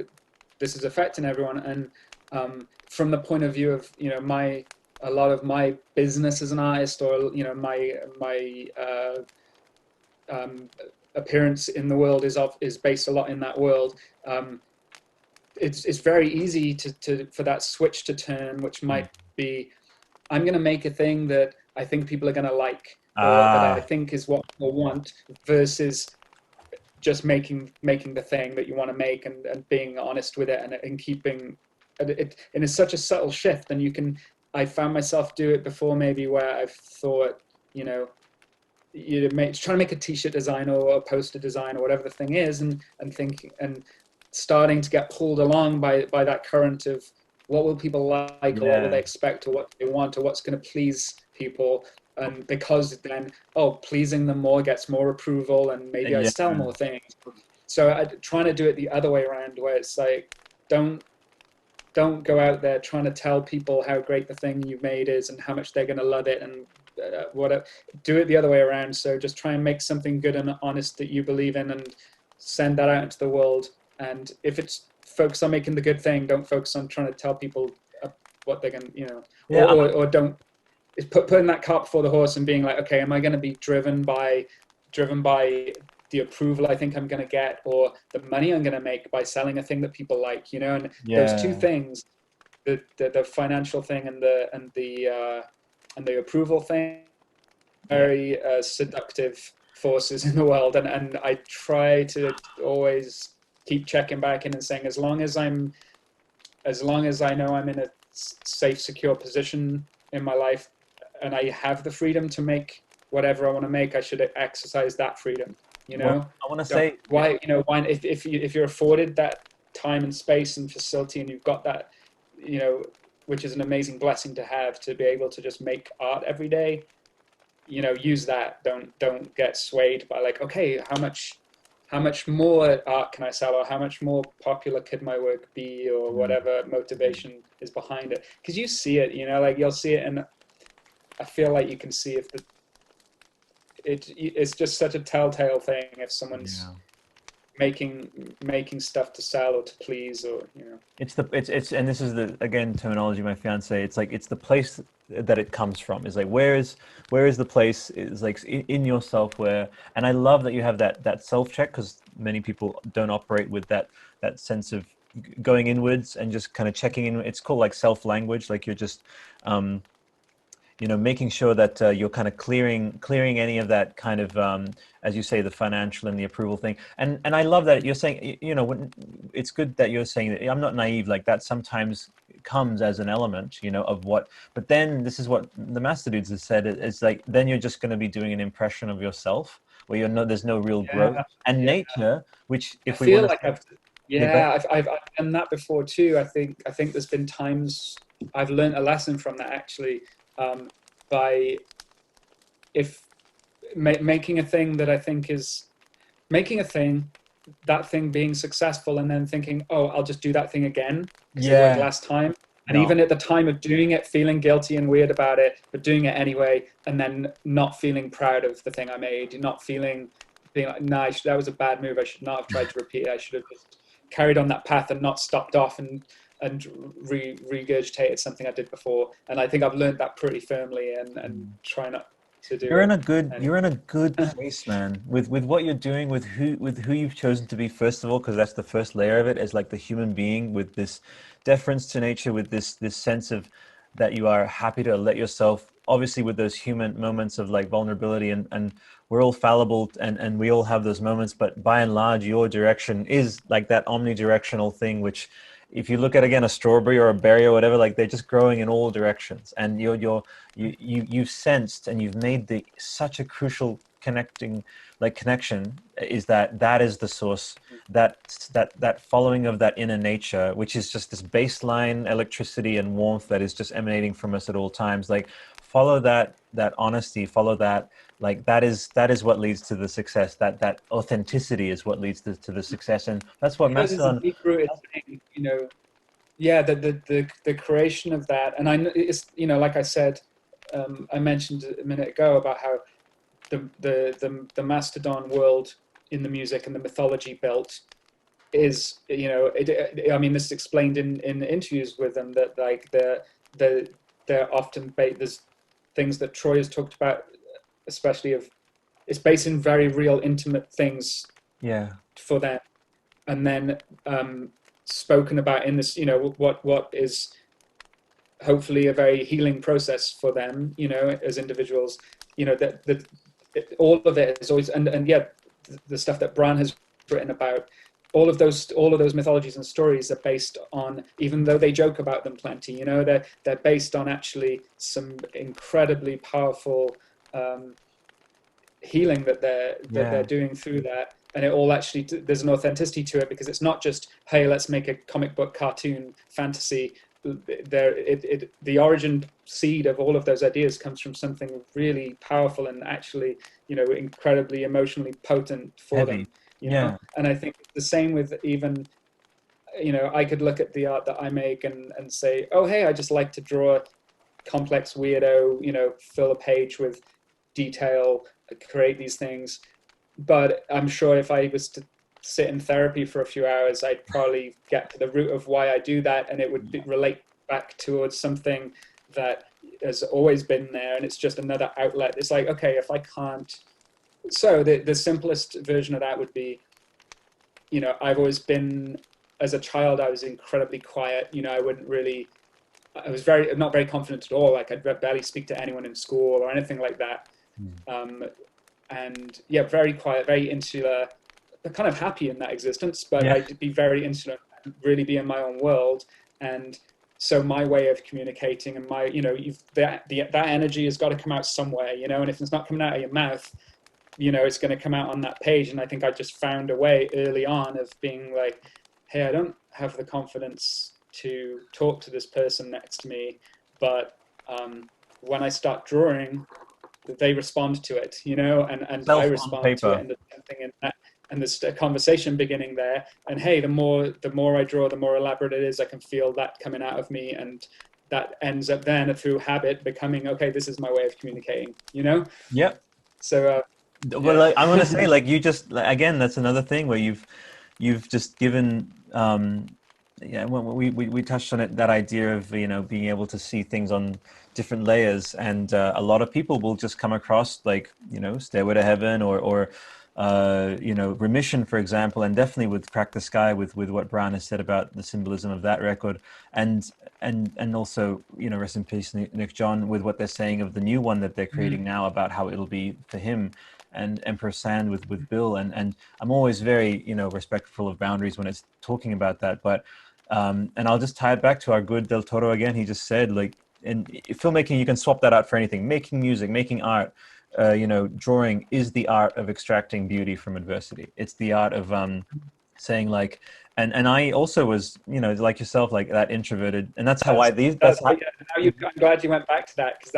this is affecting everyone, and from the point of view of a lot of my business as an artist, or my appearance in the world is based a lot in that world. It's very easy for that switch to turn, which might be, I'm going to make a thing that I think people are going to like, or that I think is what people want, versus just making the thing that you want to make and being honest with it and keeping it. And it's such a subtle shift, and I found myself do it before, maybe, where I've thought, trying to make a t-shirt design or a poster design or whatever the thing is, and thinking and starting to get pulled along by that current of what will people like, or what will they Yeah. expect, or what they want, or what's going to please people. And because then, pleasing them more gets more approval, and maybe I Yeah. sell more things. So I trying to do it the other way around, where it's like, don't go out there trying to tell people how great the thing you made is and how much they're going to love it and whatever. Do it the other way around. So just try and make something good and honest that you believe in, and send that out into the world. And if it's focus on making the good thing, don't focus on trying to tell people what they're going to, Yeah. or don't putting that cart before the horse and being like, okay, am I going to be driven by the approval I think I'm going to get, or the money I'm going to make by selling a thing that people like, and those two Yeah. things, the financial thing and the approval thing, Yeah. very seductive forces in the world. And I try to always keep checking back in and saying, as long as I know I'm in a safe, secure position in my life, and I have the freedom to make whatever I want to make, I should exercise that freedom. Well, I want to say, Why, if you're afforded that time and space and facility, and you've got that, which is an amazing blessing to have, to be able to just make art every day, use that. Don't get swayed by like, okay, how much more art can I sell, or how much more popular could my work be, or whatever motivation is behind it. Because you see it, like you'll see it, and I feel like you can see if it's just such a telltale thing if someone's yeah. making stuff to sell or to please, or It's and this is the, again, terminology of my fiance. It's like, it's the place that it comes from. Is like, where is the place, is like in yourself, where. And I love that you have that self check, because many people don't operate with that sense of going inwards and just kind of checking in. It's called like self language. Like, you're just making sure that you're kind of clearing any of that kind of, as you say, the financial and the approval thing. And I love that you're saying, it's good that you're saying that I'm not naive. Like, that sometimes comes as an element, of what. But then this is what the Master Dudes have said. It's like, then you're just going to be doing an impression of yourself where there's no real growth. And yeah. nature, which, I if we feel want like to, I've done that before too. I think there's been times I've learned a lesson from that, actually, by if making a thing that I think is making a thing, that thing being successful, and then thinking, oh, I'll just do that thing again because it worked yeah, last time. And no, even at the time of doing it, feeling guilty and weird about it, but doing it anyway, and then not feeling proud of the thing I made, not being like, nah, that was a bad move. I should not have tried to repeat it. I should have just carried on that path and not stopped off and regurgitated something I did before. And I think I've learned that pretty firmly, and try not to do You're in it a good anymore. you're in a good place, man. With what you're doing, with who you've chosen to be, first of all, because that's the first layer of it, as like the human being, with this deference to nature, with this sense of that you are happy to let yourself, obviously with those human moments of like vulnerability, and we're all fallible, and we all have those moments, but by and large your direction is like that omnidirectional thing, which, if you look at, again, a strawberry or a berry or whatever, like, they're just growing in all directions, and you've sensed, and you've made such a crucial connection, is that is the source, that following of that inner nature, which is just this baseline electricity and warmth that is just emanating from us at all times. Like, follow that honesty, follow that. Like, that is what leads to the success. That authenticity is what leads to the success, and that's what Because it's a Mastodon. deep rooted thing, yeah, the creation of that. And I know it's, like I said, I mentioned a minute ago about how the Mastodon world in the music and the mythology built is, I mean, this is explained in interviews with them, that like they're often there's things that Troy has talked about, especially of it's based in very real intimate things Yeah, for them, and then spoken about in this, what is hopefully a very healing process for them, as individuals, that all of it is always, and yeah, the stuff that Bran has written about, all of those mythologies and stories are based on, even though they joke about them plenty, they're based on actually some incredibly powerful healing that they're yeah, doing through that. And it all actually, there's an authenticity to it, because it's not just, hey, let's make a comic book cartoon fantasy the origin seed of all of those ideas comes from something really powerful and actually, incredibly emotionally potent for Heavy. them, know. Yeah. And I think the same with even, I could look at the art that I make and say, oh, hey, I just like to draw complex weirdo, fill a page with detail, create these things. But I'm sure if I was to sit in therapy for a few hours, I'd probably get to the root of why I do that, and it would relate back towards something that has always been there, and it's just another outlet. It's like, okay, if I can't, so the simplest version of that would be, I've always been, as a child, I was incredibly quiet. I was not very confident at all. Like, I'd barely speak to anyone in school or anything like that. And yeah, very quiet, very insular, kind of happy in that existence, but Yeah. I'd be very insular, really be in my own world. And so my way of communicating and my, that energy has got to come out somewhere, and if it's not coming out of your mouth, it's going to come out on that page. And I think I just found a way early on of being like, hey, I don't have the confidence to talk to this person next to me, but when I start drawing, they respond to it, and I respond to it, and there's something in that, and there's a conversation beginning there. And hey, the more I draw, the more elaborate it is. I can feel that coming out of me, and that ends up then through habit becoming, okay, this is my way of communicating, Yep. So well, like, I'm gonna say, like, you just, again, that's another thing where you've just given when we touched on it, that idea of being able to see things on different layers, and a lot of people will just come across, like, Stairway to Heaven or Remission, for example, and definitely with Crack the Sky, with what Brian has said about the symbolism of that record, and also, rest in peace, Nick John, with what they're saying of the new one that they're creating now, about how it'll be for him, and Emperor Sand with Bill, and I'm always very respectful of boundaries when it's talking about that. But and I'll just tie it back to our good Del Toro again. He just said, like, in filmmaking, you can swap that out for anything. Making music, making art, drawing is the art of extracting beauty from adversity. It's the art of saying, like, and I also was, like yourself, like that introverted, and that's how I'm glad you went back to that, because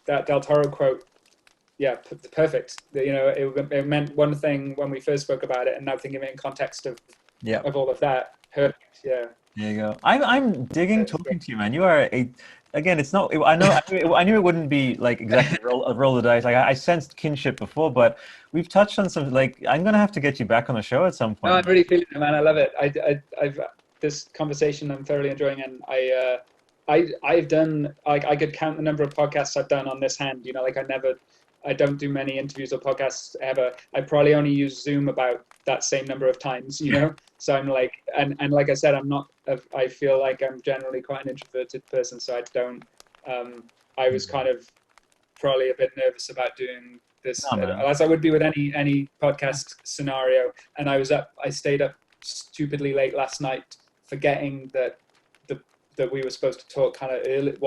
that Del Toro quote, yeah, perfect. It meant one thing when we first spoke about it, and now thinking of it in context of all of that. Perfect. Yeah. There you go. I'm digging talking to you, man. You are again, it's not. I knew it wouldn't be like exactly a roll of the dice. Like, I sensed kinship before, but we've touched on some. Like, I'm gonna have to get you back on the show at some point. No, I'm really feeling it, man. I love it. I've this conversation I'm thoroughly enjoying, and I've done, like, I could count the number of podcasts I've done on this hand. Like, I don't do many interviews or podcasts ever. I probably only use Zoom about that same number of times, So I'm like, and like I said, I feel like I'm generally quite an introverted person, so I don't, I was kind of probably a bit nervous about doing this, as I would be with any podcast scenario. And I stayed up stupidly late last night, forgetting that we were supposed to talk kind of early,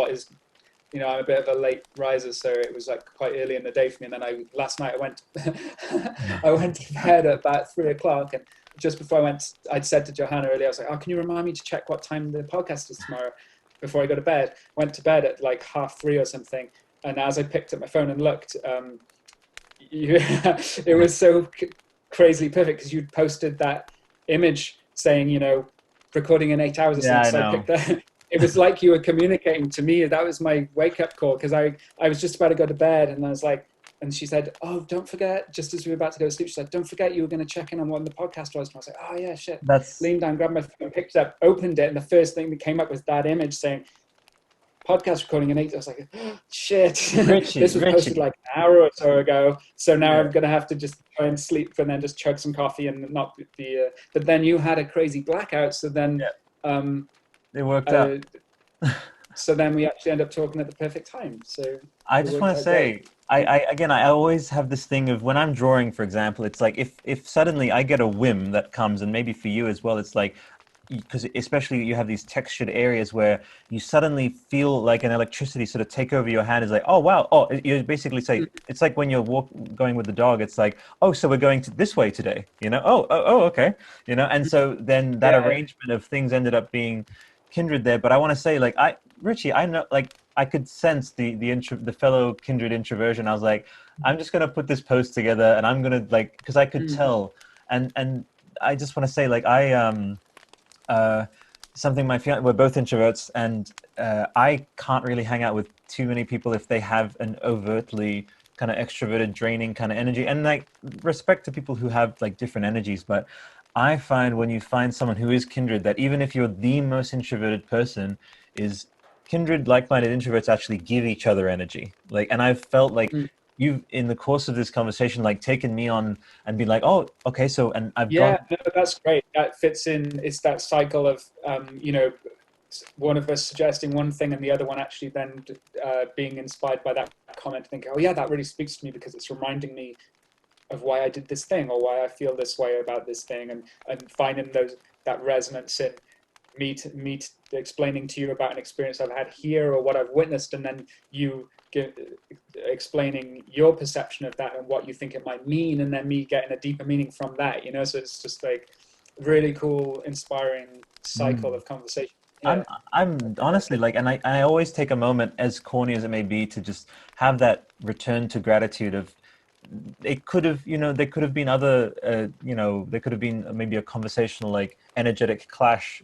I'm a bit of a late riser, so it was like quite early in the day for me. And then last night I went to bed at about 3:00, and just before I went, I'd said to Johanna earlier, I was like, oh, can you remind me to check what time the podcast is tomorrow before I go to bed? Went to bed at like 3:30 or something. And as I picked up my phone and looked, it was so crazily perfect, because you'd posted that image saying, recording in 8 hours or something. So I picked that. It was like you were communicating to me. That was my wake-up call, because I was just about to go to bed, and I was like, and she said, oh, don't forget, just as we were about to go to sleep, she said, don't forget you were going to check in on what the podcast was. And I was like, oh yeah, shit. Leaned down, grabbed my phone, picked it up, opened it, and the first thing that came up was that image saying, podcast recording in 8. I was like, oh, shit. This was posted like an hour or so ago. So now I'm going to have to just try and sleep and then just chug some coffee and not be, but then you had a crazy blackout. So then, it worked out. So then we actually end up talking at the perfect time. So I just want to say, I always have this thing of, when I'm drawing, for example, it's like, if suddenly I get a whim that comes, and maybe for you as well, it's like, because especially you have these textured areas where you suddenly feel like an electricity sort of take over your hand. Is like, oh wow, you basically say, it's like when you're going with the dog, it's like, oh, so we're going this way today, oh okay, and so then that arrangement of things ended up being kindred there, but I want to say, like, Richie, I know, like, I could sense the fellow kindred introversion. I was like, I'm just gonna put this post together, and I'm gonna, like, because I could tell, and I just want to say, like, uh, something my fiance, we're both introverts, and I can't really hang out with too many people if they have an overtly kind of extroverted, draining kind of energy. And like, respect to people who have like different energies, but I find when you find someone who is kindred, that even if you're the most introverted person, is kindred, like-minded introverts actually give each other energy. Like, and I've felt like you've, in the course of this conversation, like taken me on and been like, oh, okay, so, and I've Yeah, gone. no, that's great. That fits in. It's that cycle of, you know, one of us suggesting one thing and the other one actually then being inspired by that comment, thinking, oh yeah, that really speaks to me because it's reminding me of why I did this thing or why I feel this way about this thing, and finding that resonance in me explaining to you about an experience I've had here or what I've witnessed, and then you explaining your perception of that and what you think it might mean, and then me getting a deeper meaning from that, you know. So it's just like really cool, inspiring cycle of conversation. Yeah. I'm honestly like, and I always take a moment, as corny as it may be, to just have that return to gratitude of, it could have, you know, there could have been other, you know, there could have been maybe a conversational, like, energetic clash,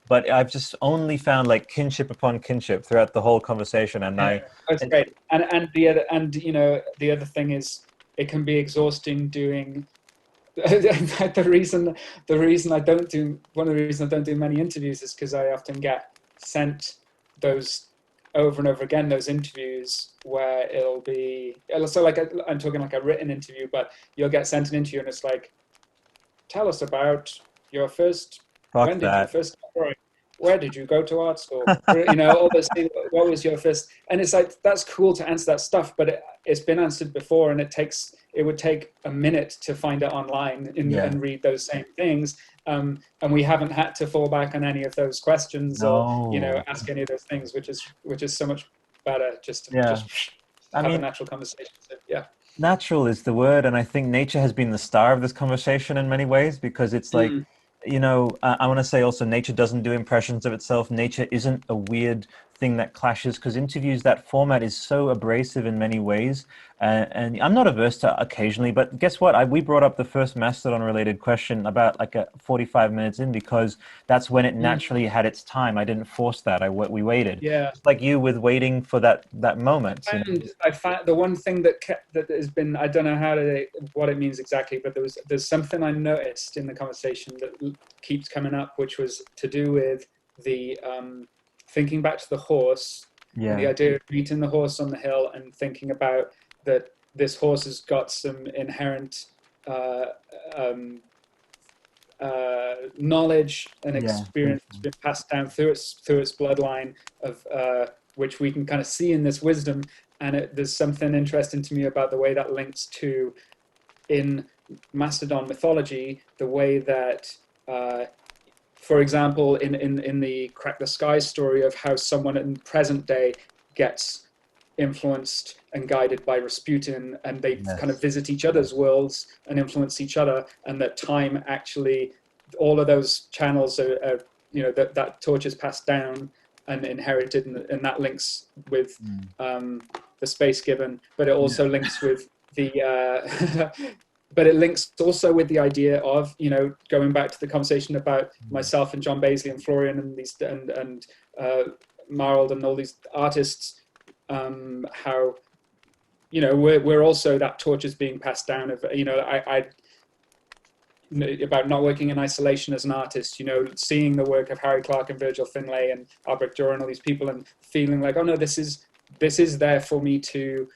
but I've just only found like kinship upon kinship throughout the whole conversation, and Yeah, that's great. And the other, and you know, the other thing is it can be exhausting doing the reason I don't do one of the reasons I don't do many interviews is because I often get sent those over and over again, those interviews where it'll be so like I'm talking like a written interview, but you'll get sent an interview and it's like, tell us about your first, fuck when did you that. first start drawing? Where did you go to art school? You know, all those things. What was your first? And it's like, that's cool to answer that stuff, but it's been answered before, and it would take a minute to find it online Yeah. and read those same things. And we haven't had to fall back on any of those questions or, you know, No. ask any of those things, which is so much better just to Yeah. just I have a mean, natural conversation. So, yeah. natural is the word, and I think nature has been the star of this conversation in many ways, because it's like, you know, I want to say also, nature doesn't do impressions of itself. Nature isn't a weird thing that clashes, because interviews, that format is so abrasive in many ways, and I'm not averse to occasionally, but guess what, we brought up the first Mastodon related question about like 45 minutes in, because that's when it naturally had its time. I didn't force that. We waited, Yeah. just like you with waiting for that moment, you know. I found the one thing that has been, I don't know what it means exactly, but there's something I noticed in the conversation that keeps coming up, which was to do with the thinking back to the horse and the Yeah. idea of meeting the horse on the hill and thinking about that this horse has got some inherent uh, um, knowledge and Yeah, experience been passed down through its bloodline of which we can kind of see in this wisdom. And there's something interesting to me about the way that links to, in Mastodon mythology, the way that, for example, in the Crack the Sky story of how someone in present day gets influenced and guided by Rasputin, and they kind of visit each other's worlds and influence each other, and that time actually, all of those channels are you know, that torch is passed down and inherited, and that links with the space given, but it also links with the but it links also with the idea of, you know, going back to the conversation about myself and John Baisley and Florian and these and Marold and all these artists, how, you know, we're also, that torch is being passed down of, you know, I about not working in isolation as an artist, you know, seeing the work of Harry Clarke and Virgil Finlay and Albrecht Dürer and all these people, and feeling like, oh no, this is there for me to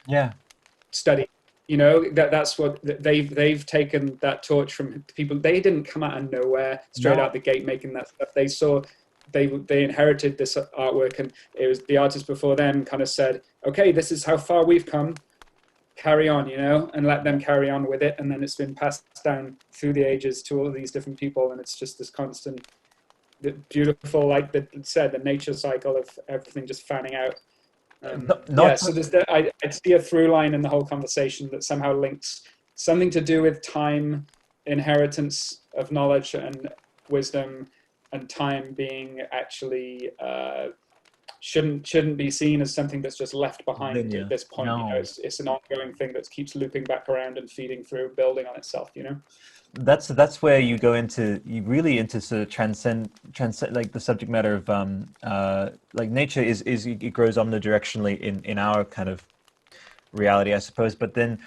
study. You know, that's what they've taken that torch from people. They didn't come out of nowhere straight out the gate making that stuff. They saw, they inherited this artwork, and it was the artists before them kind of said, okay, this is how far we've come, carry on, you know, and let them carry on with it. And then it's been passed down through the ages to all of these different people, and it's just this constant, beautiful, like that said, the nature cycle of everything just fanning out. So there's I see a through line in the whole conversation that somehow links something to do with time, inheritance of knowledge and wisdom, and time being actually shouldn't be seen as something that's just left behind Linear. at this point. You know, No. it's an ongoing thing that keeps looping back around and feeding through, building on itself. You know. That's where you go into you really into sort of transcend like the subject matter of like nature is it grows omnidirectionally in our kind of reality, I suppose. But then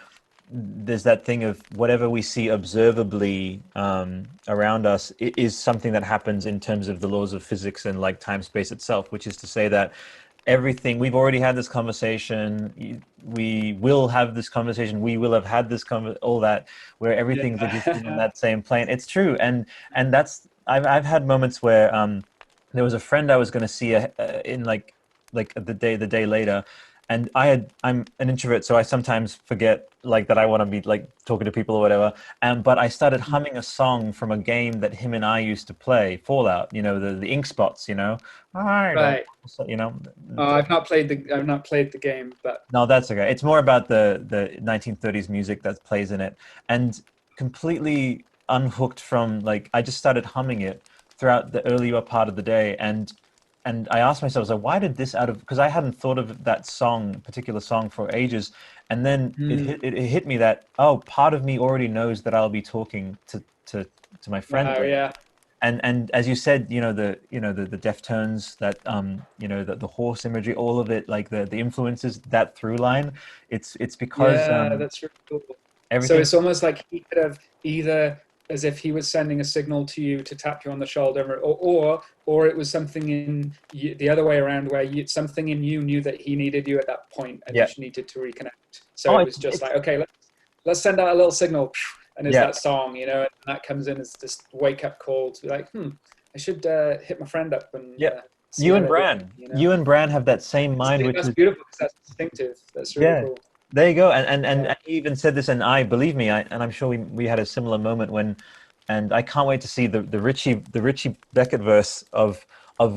there's that thing of whatever we see observably around us is something that happens in terms of the laws of physics and like time space itself, which is to say that everything we've already had this conversation, we will have this conversation, we will have had this all that, where everything's existing on Yeah. that same plane. It's true, and that's I've had moments where there was a friend I was going to see in like the day later, and I'm an introvert, so I sometimes forget like that I want to be like talking to people or whatever. And but I started humming a song from a game that him and I used to play, Fallout. You know, the ink spots. You know, I don't. Right. You know. I've not played the game, but No, that's okay. It's more about the 1930s music that plays in it, and completely unhooked from like I just started humming it throughout the earlier part of the day, and I asked myself, I was like, why did this out of because I hadn't thought of that song, particular song, for ages, and then it hit me that oh, part of me already knows that I'll be talking to my friend oh later. yeah, And as you said, the Deftones, that the horse imagery, all of it, like the influences, that through line, it's because yeah, that's really cool. So everything. it's almost like he could have either, as if he was sending a signal to you to tap you on the shoulder, or it was something in you, the other way around, where something in you knew that he needed you at that point, and you Yeah. just needed to reconnect. So Oh, it was just like, okay, let's send out a little signal, and it's yeah. that song, you know, and that comes in as this wake up call to be like, I should hit my friend up and Yeah. see how they're doing, you know. You and Bran have that same mind, which That's is beautiful because that's distinctive. That's really yeah. cool. There you go. And Yeah. he even said this, and I believe me, and I'm sure we had a similar moment when, and I can't wait to see the Richey Beckett verse of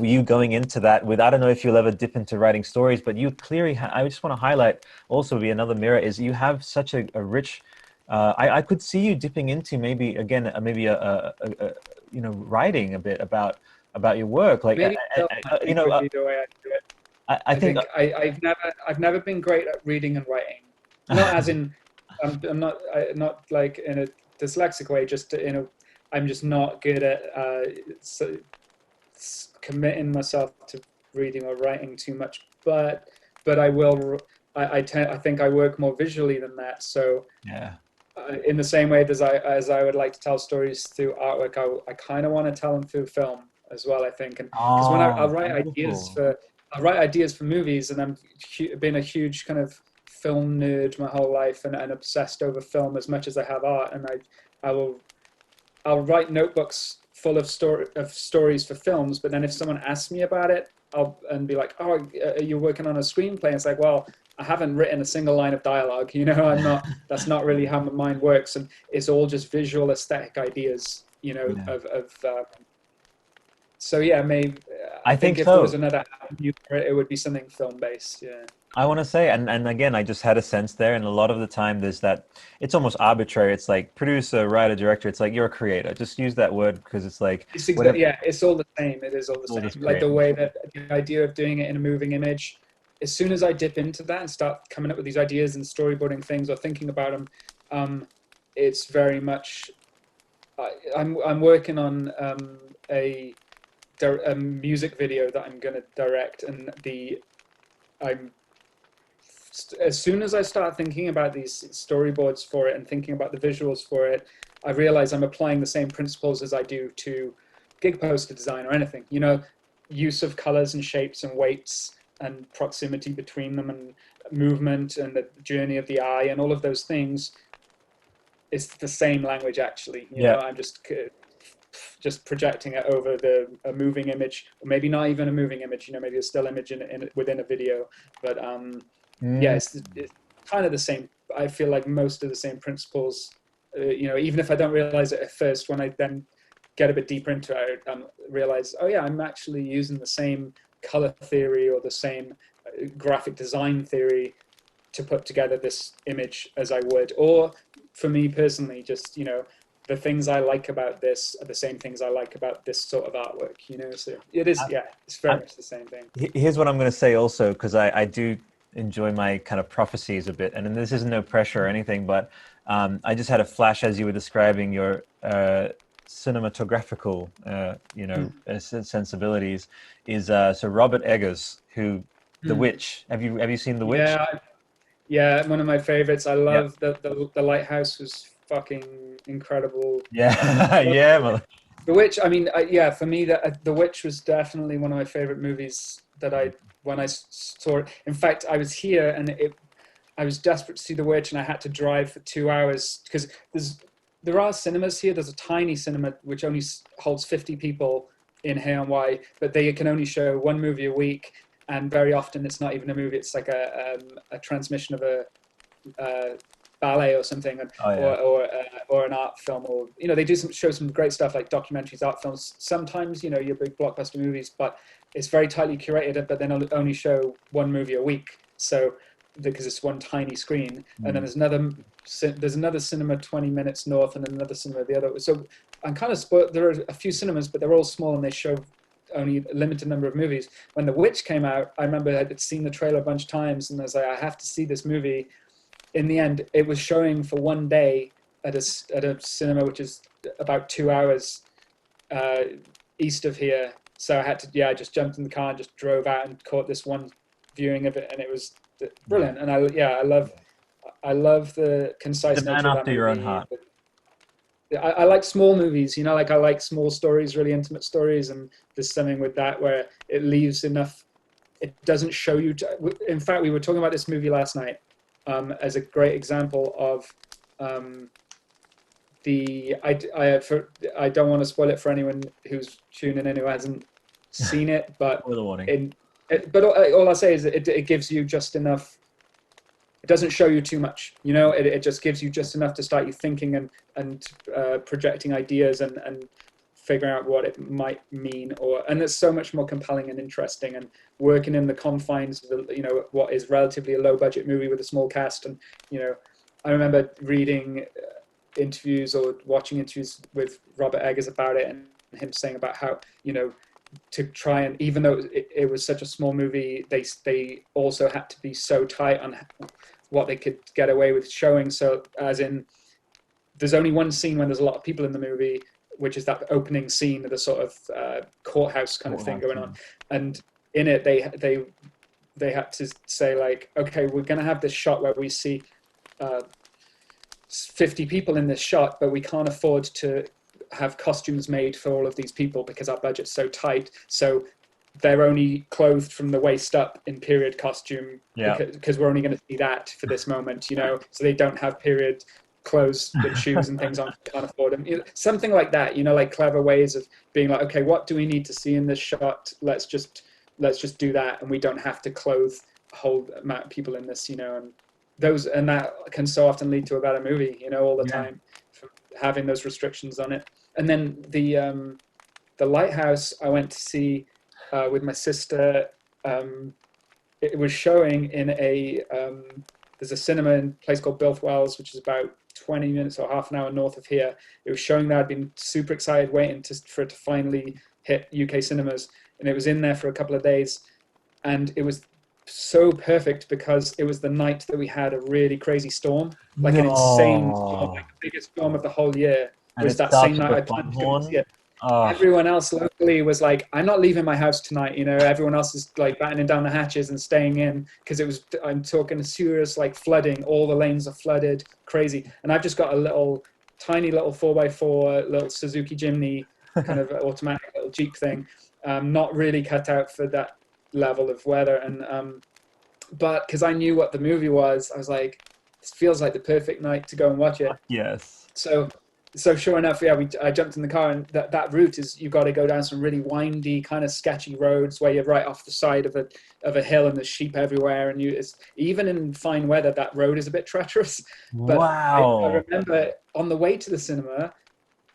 you going into that with, I don't know if you'll ever dip into writing stories, but you clearly, I just want to highlight also be another mirror is you have such a rich, I could see you dipping into maybe, again, maybe writing a bit about your work. Like, Maybe film, I think, would be the way I do it. I I think, think I've never been great at reading and writing. Not as in I'm not like in a dyslexic way. Just in a I'm just not good at committing myself to reading or writing too much. But I will. I think I work more visually than that. So yeah. in the same way as I would like to tell stories through artwork, I kind of want to tell them through film as well. I think, and because when Oh, I'll write ideas beautiful. for movies, and been a huge kind of film nerd my whole life, and obsessed over film as much as I have art, and I will I'll write notebooks full of stories for films, but then if someone asks me about it, I'll and be like, "Oh, are you working on a screenplay?" And it's like, "Well, I haven't written a single line of dialogue. You know, I'm not. That's not really how my mind works, and it's all just visual, aesthetic ideas. You know, Yeah. so yeah, maybe I I think think if there was so. another avenue for it, it would be something film based. Yeah. I want to say, and again, I just had a sense there, and a lot of the time there's that, it's almost arbitrary. It's like producer, writer, director. It's like you're a creator. Just use that word because it's like whatever, Yeah, it's all the same. It is all the all this same. Like create. the way that the idea of doing it in a moving image, as soon as I dip into that and start coming up with these ideas and storyboarding things or thinking about them, it's very much. I'm working on a music video that I'm going to direct, and I'm as soon as I start thinking about these storyboards for it and thinking about the visuals for it, I realize I'm applying the same principles as I do to gig poster design or anything. You know, use of colors and shapes and weights and proximity between them and movement and the journey of the eye and all of those things. It's the same language actually. You know, Yeah. I'm just projecting it over a moving image, or maybe not even a moving image. You know, maybe a still image within a video, but yeah, Mm, it's kind of the same. I feel like most of the same principles. You know, even if I don't realize it at first, when I then get a bit deeper into it, I realize, oh yeah, I'm actually using the same color theory or the same graphic design theory to put together this image as I would. Or for me personally, just the things I like about this are the same things I like about this sort of artwork, you know. So it is, yeah, it's very much the same thing. Here's what I'm going to say also, because I do enjoy my kind of prophecies a bit, and this is no pressure or anything, but I just had a flash as you were describing your cinematographical, sensibilities. Is so Robert Eggers, who The Witch. Have you seen The Witch? Yeah, yeah, one of my favorites. I Yeah. love the Lighthouse was fucking incredible. Yeah, yeah. Well, The Witch. I mean, yeah, for me, The Witch was definitely one of my favorite movies that when I saw it. In fact, I was here and I was desperate to see The Witch, and I had to drive for 2 hours because there are cinemas here. There's a tiny cinema which only holds 50 people in Hay-on-Wye, but they can only show one movie a week, and very often it's not even a movie. It's like a transmission of a ballet or something, oh yeah. or an art film, or they do show some great stuff like documentaries, art films. Sometimes your big blockbuster movies, but it's very tightly curated. But then only show one movie a week, so because it's one tiny screen, and then there's another cinema 20 minutes north, and another cinema the other. So I'm kind of spoiled. There are a few cinemas, but they're all small, and they show only a limited number of movies. When The Witch came out, I remember I'd seen the trailer a bunch of times, and I was like, I have to see this movie. In the end, it was showing for one day at a cinema which is about 2 hours east of here. So I had to, I just jumped in the car and just drove out and caught this one viewing of it, and it was brilliant. And I love the concise The man nature of that after your own movie. heart. I like small movies, like I like small stories, really intimate stories, and there's something with that where it leaves enough. It doesn't show you. In fact, we were talking about this movie last night as a great example of I don't want to spoil it for anyone who's tuning in who hasn't seen it, but all I say is it gives you just enough. It doesn't show you too much, it just gives you just enough to start you thinking and projecting ideas and figuring out what it might mean, and it's so much more compelling and interesting, and working in the confines of what is relatively a low budget movie with a small cast. And I remember reading interviews or watching interviews with Robert Eggers about it, and him saying about how to try, and even though it was such a small movie, they also had to be so tight on what they could get away with showing. So as in, there's only one scene when there's a lot of people in the movie, which is that opening scene of the sort of courthouse kind of thing going on. And in it, they had to say, like, okay, we're going to have this shot where we see 50 people in this shot, but we can't afford to have costumes made for all of these people because our budget's so tight. So they're only clothed from the waist up in period costume, because we're only going to see that for this moment, so they don't have period clothes and shoes and things on, can't afford them. Something like that, like clever ways of being like, okay, what do we need to see in this shot? Let's just do that, and we don't have to clothe a whole amount of people in this, and that can so often lead to a better movie, all the time, from having those restrictions on it. And then the Lighthouse I went to see with my sister. It was showing in there's a cinema in a place called Bilthwells, which is about 20 minutes or half an hour north of here. It was showing there. I'd been super excited waiting for it to finally hit UK cinemas, and it was in there for a couple of days, and it was so perfect because it was the night that we had a really crazy storm, like an insane storm, like the biggest storm of the whole year. And was that same night I planned to go see it. Everyone else locally was like, I'm not leaving my house tonight. Everyone else is like battening down the hatches and staying in, because I'm talking serious, like flooding. All the lanes are flooded, crazy. And I've just got a tiny little 4x4 little Suzuki Jimny, kind of automatic little Jeep thing, not really cut out for that level of weather. And but because I knew what the movie was, I was like, this feels like the perfect night to go and watch it. Yes. So sure enough, I jumped in the car, and that route is, you got to go down some really windy, kind of sketchy roads where you're right off the side of a hill, and there's sheep everywhere, and even in fine weather, that road is a bit treacherous. But wow! I remember on the way to the cinema,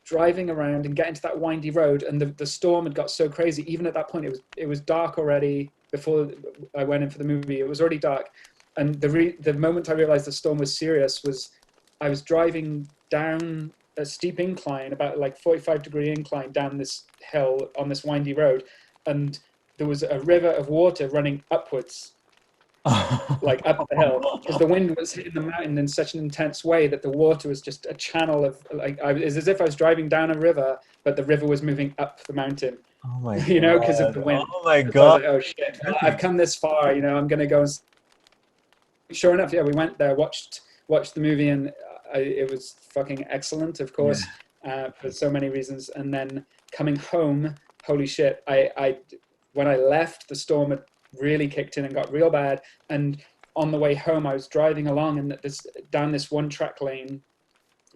driving around and getting to that windy road, and the storm had got so crazy. Even at that point, it was dark already. Before I went in for the movie, it was already dark, and the moment I realized the storm was serious was I was driving down a steep incline, about like 45-degree incline down this hill on this windy road, and there was a river of water running upwards, like up the hill, because the wind was hitting the mountain in such an intense way that the water was just a channel of, like, it was as if I was driving down a river, but the river was moving up the mountain. Oh my You know, because of God. the wind. Oh my So I was God. like, oh shit, well, I've come this far, you know, I'm gonna go. Sure enough, yeah, we went there, watched the movie, and it was fucking excellent, of course, for so many reasons. And then coming home, holy shit, I when I left, the storm had really kicked in and got real bad. And on the way home, I was driving along and down this one track lane,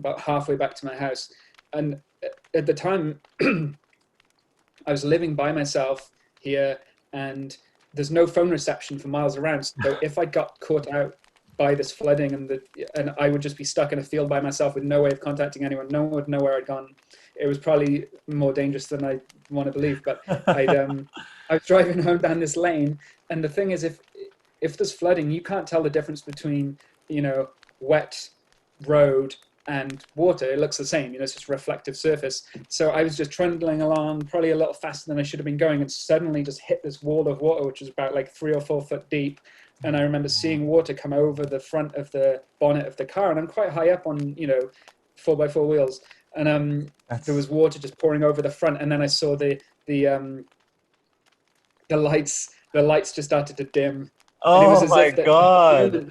about halfway back to my house. And at the time, I was living by myself here, and there's no phone reception for miles around. So if I got caught out by this flooding, and I would just be stuck in a field by myself with no way of contacting anyone, no one would know where I'd gone. It was probably more dangerous than I want to believe. But I was driving home down this lane, and the thing is, if there's flooding, you can't tell the difference between, you know, wet road and water. It looks the same, you know, it's just reflective surface. So I was just trundling along, probably a little faster than I should have been going, and suddenly just hit this wall of water, which was about like 3 or 4 foot deep. And I remember seeing water come over the front of the bonnet of the car, and I'm quite high up on, you know, 4x4 wheels, and there was water just pouring over the front. And then I saw the lights just started to dim. And it was Oh as my if God.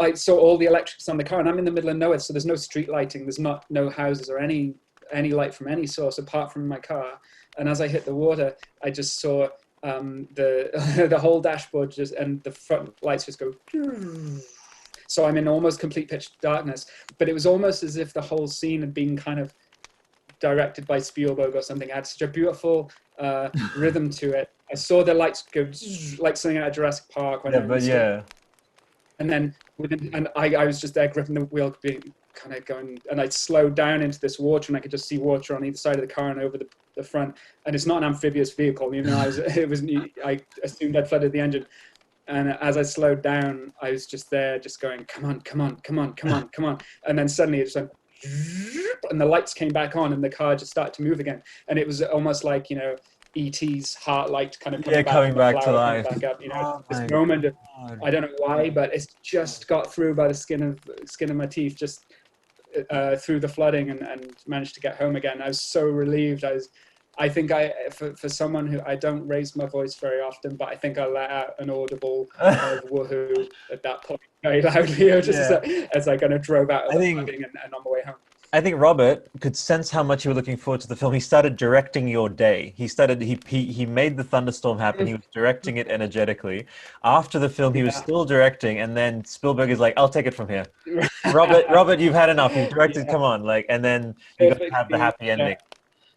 I saw all the electrics on the car, and I'm in the middle of nowhere, so there's no street lighting, there's no houses or any light from any source apart from my car. And as I hit the water, I just saw the whole dashboard and the front lights just go. So I'm in almost complete pitch darkness, but it was almost as if the whole scene had been kind of directed by Spielberg or something. It had such a beautiful rhythm to it. I saw the lights go like something out of Jurassic Park. And then I was just there gripping the wheel, kind of going, and I slowed down into this water, and I could just see water on either side of the car and over the front. And it's not an amphibious vehicle, you know. I assumed I'd flooded the engine. And as I slowed down, I was just there, just going, come on, come on, come on, come on, come on. And then suddenly it just went, and the lights came back on, and the car just started to move again. And it was almost like, you know, E.T.'s heart light kind of coming back to life. Back up, you know, this moment of, I don't know why, but it's just got through by the skin of my teeth, just through the flooding, and managed to get home again. I was so relieved. I think for someone who, I don't raise my voice very often, but I think I let out an audible woohoo at that point very loudly, as I kind of drove out of the flooding and on the way home. I think Robert could sense how much you were looking forward to the film. He started directing your day. He made the thunderstorm happen. He was directing it energetically. After the film, he was still directing, and then Spielberg is like, "I'll take it from here." Robert, you've had enough. You've directed. Come on, like, and then you got to have the happy ending.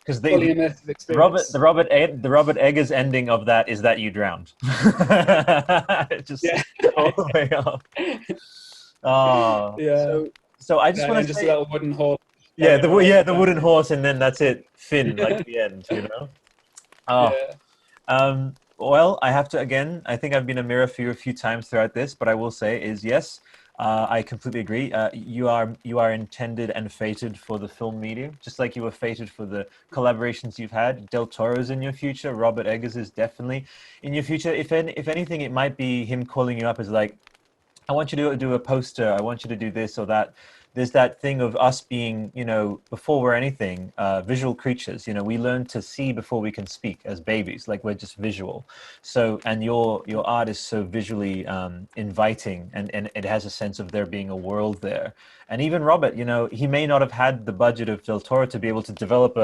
Because the Robert Eggers ending of that is that you drowned. Just all the way up. Oh, yeah. So I just want to just say, a little wooden horse. Yeah, the wooden horse, and then that's it. Finn, like the end, you know. Well, I have to again. I think I've been a mirror for you a few times throughout this, but I will say is yes. I completely agree. You are intended and fated for the film medium, just like you were fated for the collaborations you've had. Del Toro's in your future. Robert Eggers is definitely in your future. If anything, it might be him calling you up as like, I want you to do a poster. I want you to do this or that. There's that thing of us being, you know, before we're anything, visual creatures. You know, we learn to see before we can speak as babies. Like, we're just visual. So, and your art is so visually inviting, and it has a sense of there being a world there. And even Robert, you know, he may not have had the budget of Del Toro to be able to develop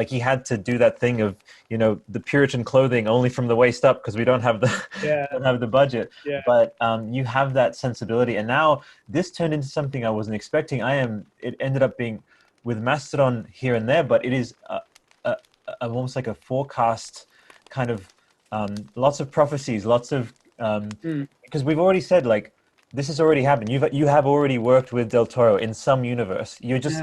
he had to do that thing of, you know, the Puritan clothing only from the waist up because we don't have the budget. Yeah. But you have that sensibility, and now this turned into something I wasn't expecting. It ended up being with Mastodon here and there, but it is almost like a forecast kind of lots of prophecies, lots of because we've already said like this has already happened. You have already worked with Del Toro in some universe. You're just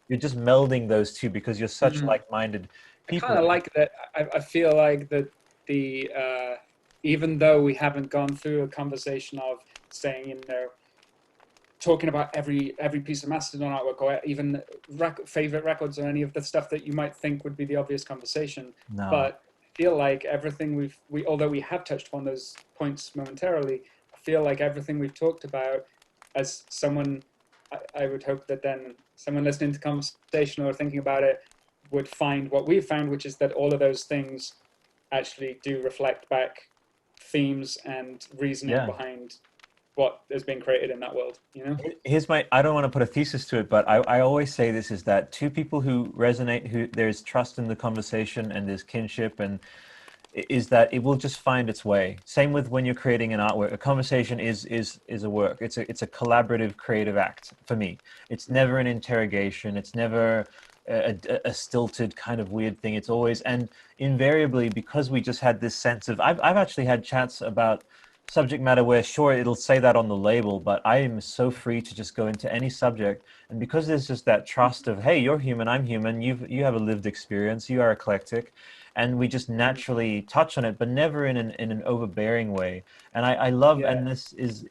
melding those two because you're such like-minded people. I kind of like that. I feel like that the even though we haven't gone through a conversation of saying, you know, talking about every piece of Mastodon artwork, or even favorite records, or any of the stuff that you might think would be the obvious conversation. No. But I feel like everything although we have touched upon those points momentarily, I feel like everything we've talked about, as someone, I would hope that then someone listening to the conversation or thinking about it would find what we've found, which is that all of those things actually do reflect back themes and reasoning behind what has been created in that world, you know? Here's I don't want to put a thesis to it, but I always say this is that two people who resonate, who there's trust in the conversation and there's kinship, and is that it will just find its way. Same with when you're creating an artwork. A conversation is a work. It's a collaborative creative act for me. It's never an interrogation. It's never a stilted kind of weird thing. It's always, and invariably, because we just had this sense of, I've actually had chats about subject matter where sure it'll say that on the label, but I am so free to just go into any subject, and because there's just that trust of, hey, you're human, I'm human, you have a lived experience, you are eclectic, and we just naturally touch on it, but never in an overbearing way. And I love, and this is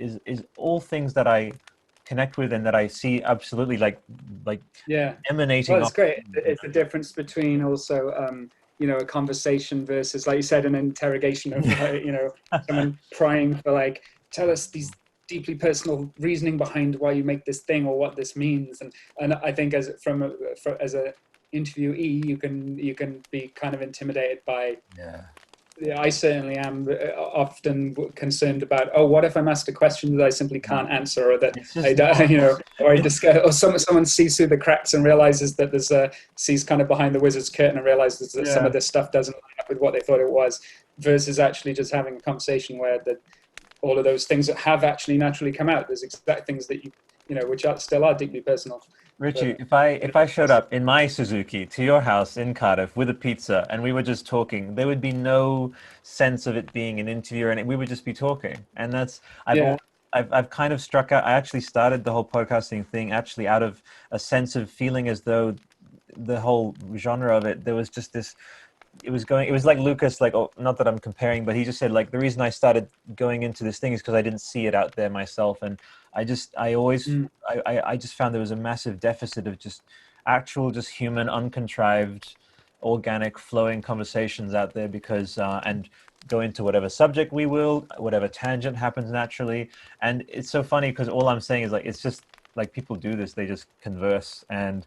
all things that I connect with and that I see absolutely like emanating. Well, it's great. It's the difference between also you know, a conversation versus, like you said, an interrogation of you know, someone prying for, like, tell us these deeply personal reasoning behind why you make this thing or what this means. And I think as a interviewee, you can be kind of intimidated by. I certainly am often concerned about, oh, what if I'm asked a question that I simply can't answer, or that you know, or I discuss, or someone sees through the cracks and realizes that sees kind of behind the wizard's curtain and realizes that some of this stuff doesn't line up with what they thought it was, versus actually just having a conversation where all of those things that have actually naturally come out, there's exact things that you know, which still are deeply personal. Richie, if I showed up in my Suzuki to your house in Cardiff with a pizza and we were just talking, there would be no sense of it being an interview, and we would just be talking. And that's I've kind of struck out. I actually started the whole podcasting thing actually out of a sense of feeling as though the whole genre of it, there was just this. It was like Lucas, like, oh, not that I'm comparing, but he just said, like, the reason I started going into this thing is because I didn't see it out there myself, and I just found there was a massive deficit of just actual, just human, uncontrived, organic, flowing conversations out there, because and go into whatever subject we will, whatever tangent happens naturally. And it's so funny because all I'm saying is, like, it's just like people do this, they just converse, and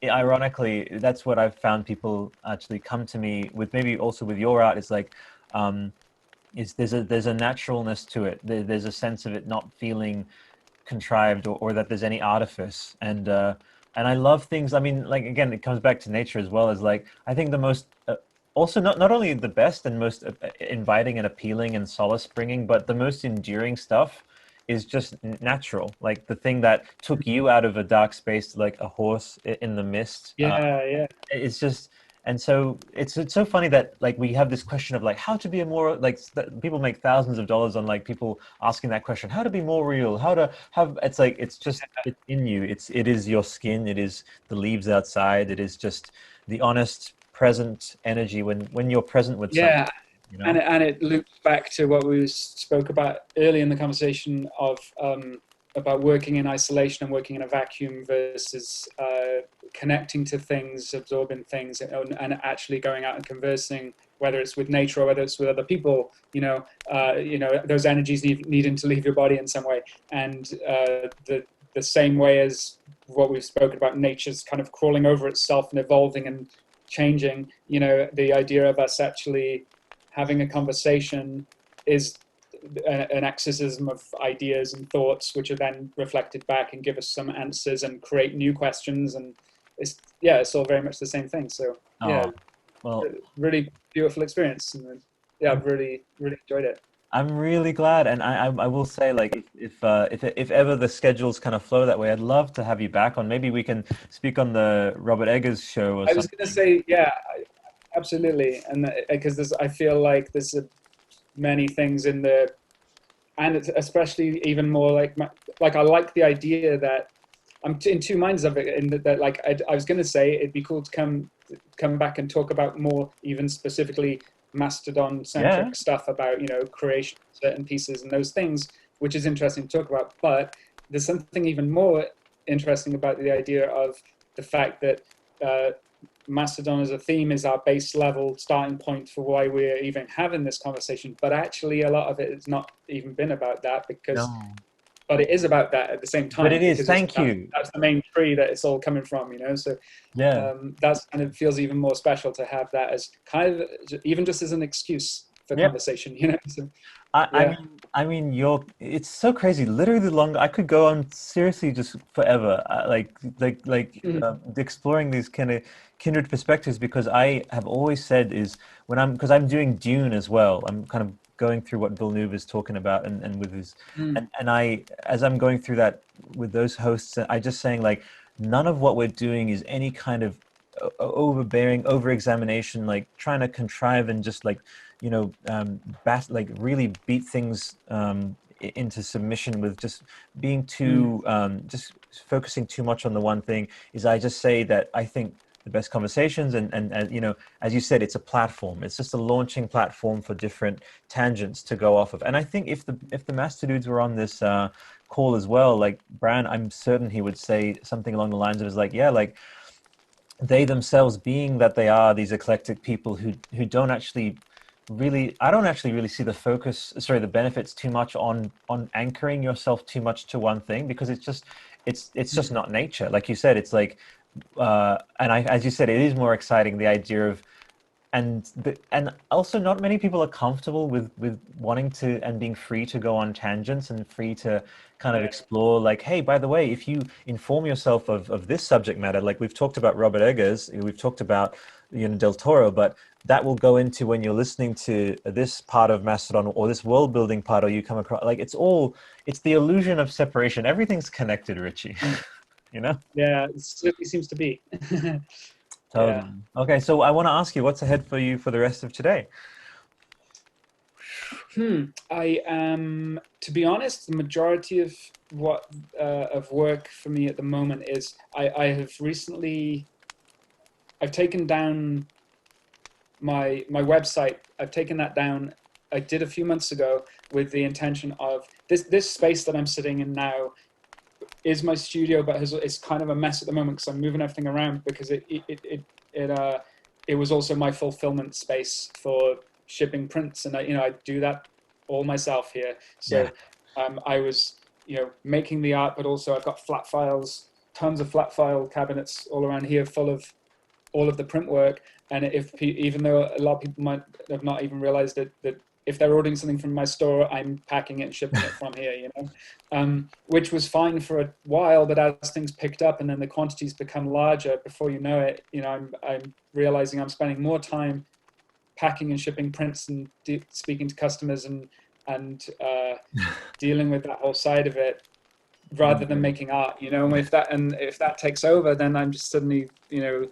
ironically, that's what I've found people actually come to me with, maybe also with your art, is like, there's a naturalness to it. There's a sense of it not feeling contrived, or that there's any artifice. And I love things, I mean, like, again, it comes back to nature as well, as like, I think the most, also not only the best and most inviting and appealing and solace bringing, but the most enduring stuff is just natural. Like the thing that took you out of a dark space, like a horse in the mist. It's just, and so it's so funny that, like, we have this question of, like, how to be a more, like, people make thousands of dollars on, like, people asking that question, how to be more real, how to have, it's like, it's just, it's in you. It is your skin. It is the leaves outside. It is just the honest, present energy when you're present with something. You know? And it loops back to what we spoke about early in the conversation of about working in isolation and working in a vacuum versus connecting to things, absorbing things, and actually going out and conversing, whether it's with nature or whether it's with other people. You know, those energies needing to leave your body in some way, and the same way as what we've spoken about, nature's kind of crawling over itself and evolving and changing. You know, the idea of us actually having a conversation is an exorcism of ideas and thoughts, which are then reflected back and give us some answers and create new questions. And it's all very much the same thing. So well, really beautiful experience. And I've really enjoyed it. I'm really glad, and I will say, like, if ever the schedules kind of flow that way, I'd love to have you back on. Maybe we can speak on the Robert Eggers show. Or I was going to say, absolutely, and because I feel like there's many things in the, and it's especially even more like I like the idea that I'm in two minds of it. In that like I was going to say it'd be cool to come back and talk about more, even specifically Mastodon centric stuff about, you know, creation of certain pieces and those things, which is interesting to talk about. But there's something even more interesting about the idea of the fact that Mastodon as a theme is our base level starting point for why we're even having this conversation. But actually, a lot of it has not even been about that, because, No. but it is about that at the same time. But it is. Because Thank you. that's the main tree that it's all coming from, you know. So Yeah. that's, and it feels even more special to have that as kind of even just as an excuse for Yep. conversation, you know. So, I mean, it's so crazy. Literally, I could go on seriously just forever, exploring these kind of kindred perspectives, because I have always said is because I'm doing Dune as well. I'm kind of going through what Villeneuve is talking about, and with his, and as I'm going through that with those hosts, I just saying like none of what we're doing is any kind of overbearing, over examination, like trying to contrive and just like, you know, like really beat things into submission with just being too, just focusing too much on the one thing. Is I just say that I think the best conversations, and you know, as you said, it's a platform. It's just a launching platform for different tangents to go off of. And I think if the master dudes were on this call as well, like Bran, I'm certain he would say something along the lines of, is like, yeah, like they themselves, being that they are these eclectic people who don't actually really, I don't actually really see the benefits too much on anchoring yourself too much to one thing, because it's just not nature. Like you said, it's like as you said, it is more exciting, the idea of, and also not many people are comfortable with wanting to and being free to go on tangents and free to kind of explore, like, hey, by the way, if you inform yourself of this subject matter, like we've talked about Robert Eggers, we've talked about, you know, Del Toro, but that will go into when you're listening to this part of Mastodon or this world building part, or you come across, like, it's the illusion of separation. Everything's connected, Richie. You know? Yeah, it certainly seems to be. Totally. Okay, so I want to ask you, what's ahead for you for the rest of today? I am, to be honest, the majority of what of work for me at the moment is I have recently, I've taken down my website. I've taken that down. I did a few months ago with the intention of this space that I'm sitting in now is my studio, but it's kind of a mess at the moment because I'm moving everything around, because it was also my fulfillment space for shipping prints, and I do that all myself here. So I was, you know, making the art, but also I've got flat files, tons of flat file cabinets all around here full of all of the print work. And even though a lot of people might have not even realized that if they're ordering something from my store, I'm packing it and shipping it from here, you know, which was fine for a while. But as things picked up and then the quantities become larger, before you know it, you know, I'm realizing I'm spending more time packing and shipping prints and speaking to customers and dealing with that whole side of it, rather than making art, you know. And if that takes over, then I'm just suddenly, you know,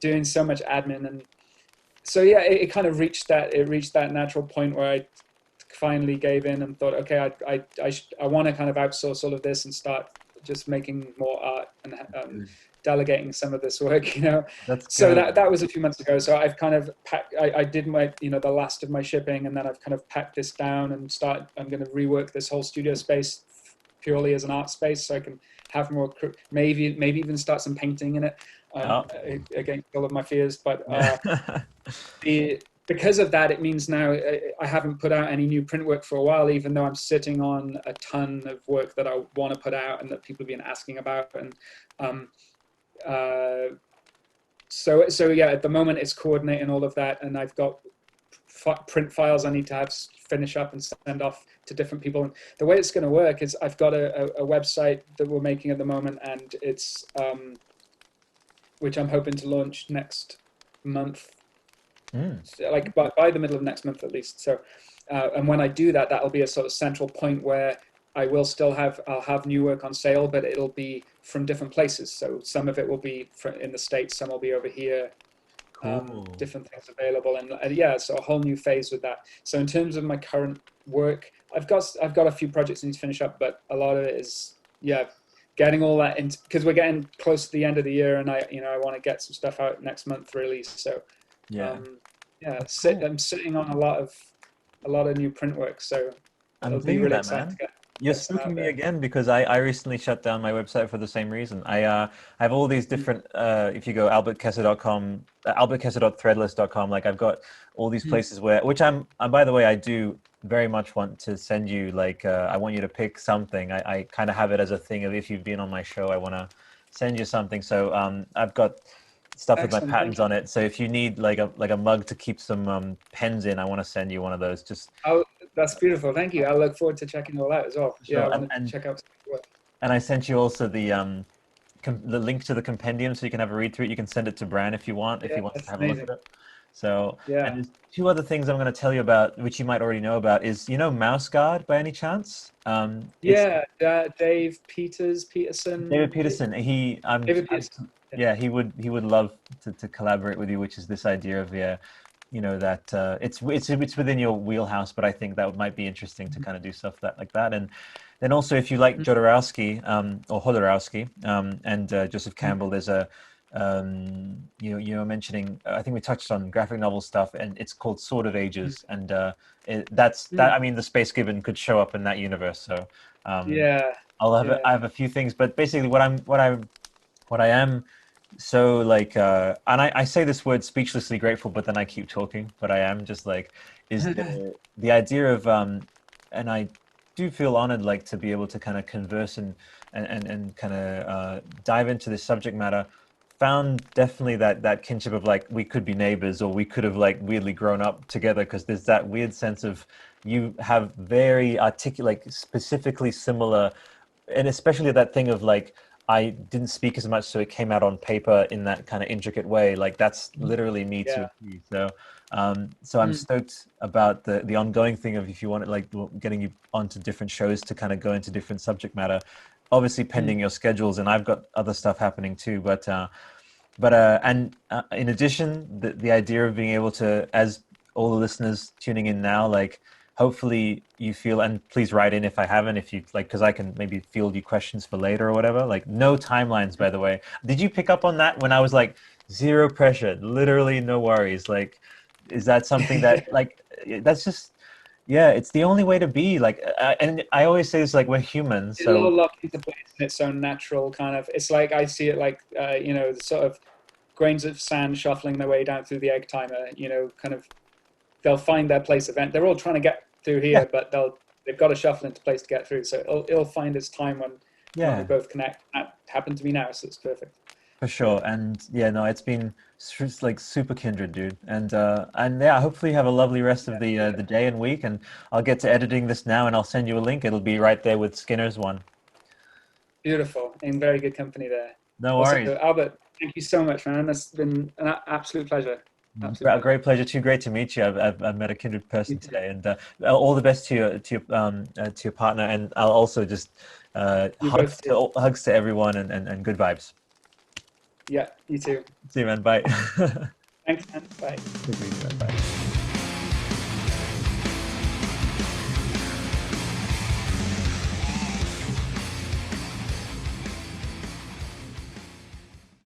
doing so much admin. And so yeah, it kind of reached that natural point where I finally gave in and thought, okay, I want to kind of outsource all of this and start just making more art and delegating some of this work, you know. That's So good. that was a few months ago. So I've kind of packed, I did my, you know, the last of my shipping, and then I've kind of packed this down and I'm going to rework this whole studio space purely as an art space, so I can have more, maybe even start some painting in it, against all of my fears. But because of that, it means now I haven't put out any new print work for a while, even though I'm sitting on a ton of work that I want to put out and that people have been asking about. And so yeah, at the moment it's coordinating all of that, and I've got print files I need to finish up and send off to different people. And the way it's going to work is I've got a website that we're making at the moment, and it's which I'm hoping to launch next month, like by the middle of next month at least. So and when I do that, that'll be a sort of central point where I'll have new work on sale, but it'll be from different places. So some of it will be in the States, some will be over here. Different things available, and yeah, so a whole new phase with that. So in terms of my current work, I've got a few projects I need to finish up, but a lot of it is getting all that into, because we're getting close to the end of the year, and I want to get some stuff out next month really. So I'm sitting on a lot of new print work, so I'm it'll be really that, exciting man. to get. You're Gets them out spooking me there. again because I recently shut down my website for the same reason. I have all these different if you go albertkesser.com, albertkesser.threadless.com, like I've got all these places where which and by the way, I do very much want to send you like I want you to pick something. I kind of have it as a thing of if you've been on my show, I want to send you something. So I've got stuff with my Excellent, thank patterns on it. So if you need like a mug to keep some pens in, I want to send you one of those. Just Oh, that's beautiful. Thank you. I look forward to checking it all out as well. Yeah, I sure. want to check out some of your work. And I sent you also the link to the compendium so you can have a read through it. You can send it to Bran if you want, if Yeah, he wants to that's have a look amazing. at it. So, and Yeah. there's two other things I'm going to tell you about, which you might already know about, is Mouse Guard by any chance? It's Yeah, Dave Peterson. David Peterson. David Peterson. Yeah. Yeah, he would love to collaborate with you, which is this idea of that it's within your wheelhouse, but I think that might be interesting to kind of do stuff like that. And then also, if you like Jodorowsky or Hodorowski and Joseph Campbell, there's a you were mentioning. I think we touched on graphic novel stuff, and it's called Sword of Ages, and that's that. I mean, the Space Gibbon could show up in that universe, so Yeah. I Yeah. have a few things, but basically, what I am so like and I say this word speechlessly grateful, but then I keep talking, but I am just like is the idea of and I do feel honored like to be able to kind of converse and kind of dive into this subject matter. Found definitely that kinship of like we could be neighbors or we could have like weirdly grown up together, because there's that weird sense of you have very articulate, like specifically similar, and especially that thing of like I didn't speak as much, so it came out on paper in that kind of intricate way. Like that's literally me to Yeah. a T. So I'm stoked about the ongoing thing of if you want it, like getting you onto different shows to kind of go into different subject matter. Obviously, pending your schedules, and I've got other stuff happening too. But in addition, the idea of being able to, as all the listeners tuning in now, like hopefully you feel, and please write in if I haven't, if you like, because I can maybe field you questions for later or whatever. Like no timelines, by the way. Did you pick up on that when I was like zero pressure, literally no worries? Like, is that something that like that's just yeah, it's the only way to be like, and I always say this like we're humans, It'll so all lock into place in its own natural kind of. It's like I see it like the sort of grains of sand shuffling their way down through the egg timer. Kind of they'll find their place event. They're all trying to get through yeah, here, but they've got to shuffle into place to get through. So it'll find its time when we yeah. both connect. That happened to me now, so it's perfect. For Yeah, sure, and yeah, no, it's been like super kindred, dude, and yeah, hopefully you have a lovely rest of the day and week, and I'll get to editing this now, and I'll send you a link. It'll be right there with Skinner's one. beautiful. In very good company there. No Also, worries. Albert, thank you so much, man. That's been an absolute pleasure. Absolute A pleasure. great pleasure too. Great to meet you. I've met a kindred You person too. today, and all the best to your partner, and I'll also just You both too. hugs to everyone, and good vibes. Yeah, you too. See you, man. Bye. Thanks, man. Bye. Take it easy, man. Bye.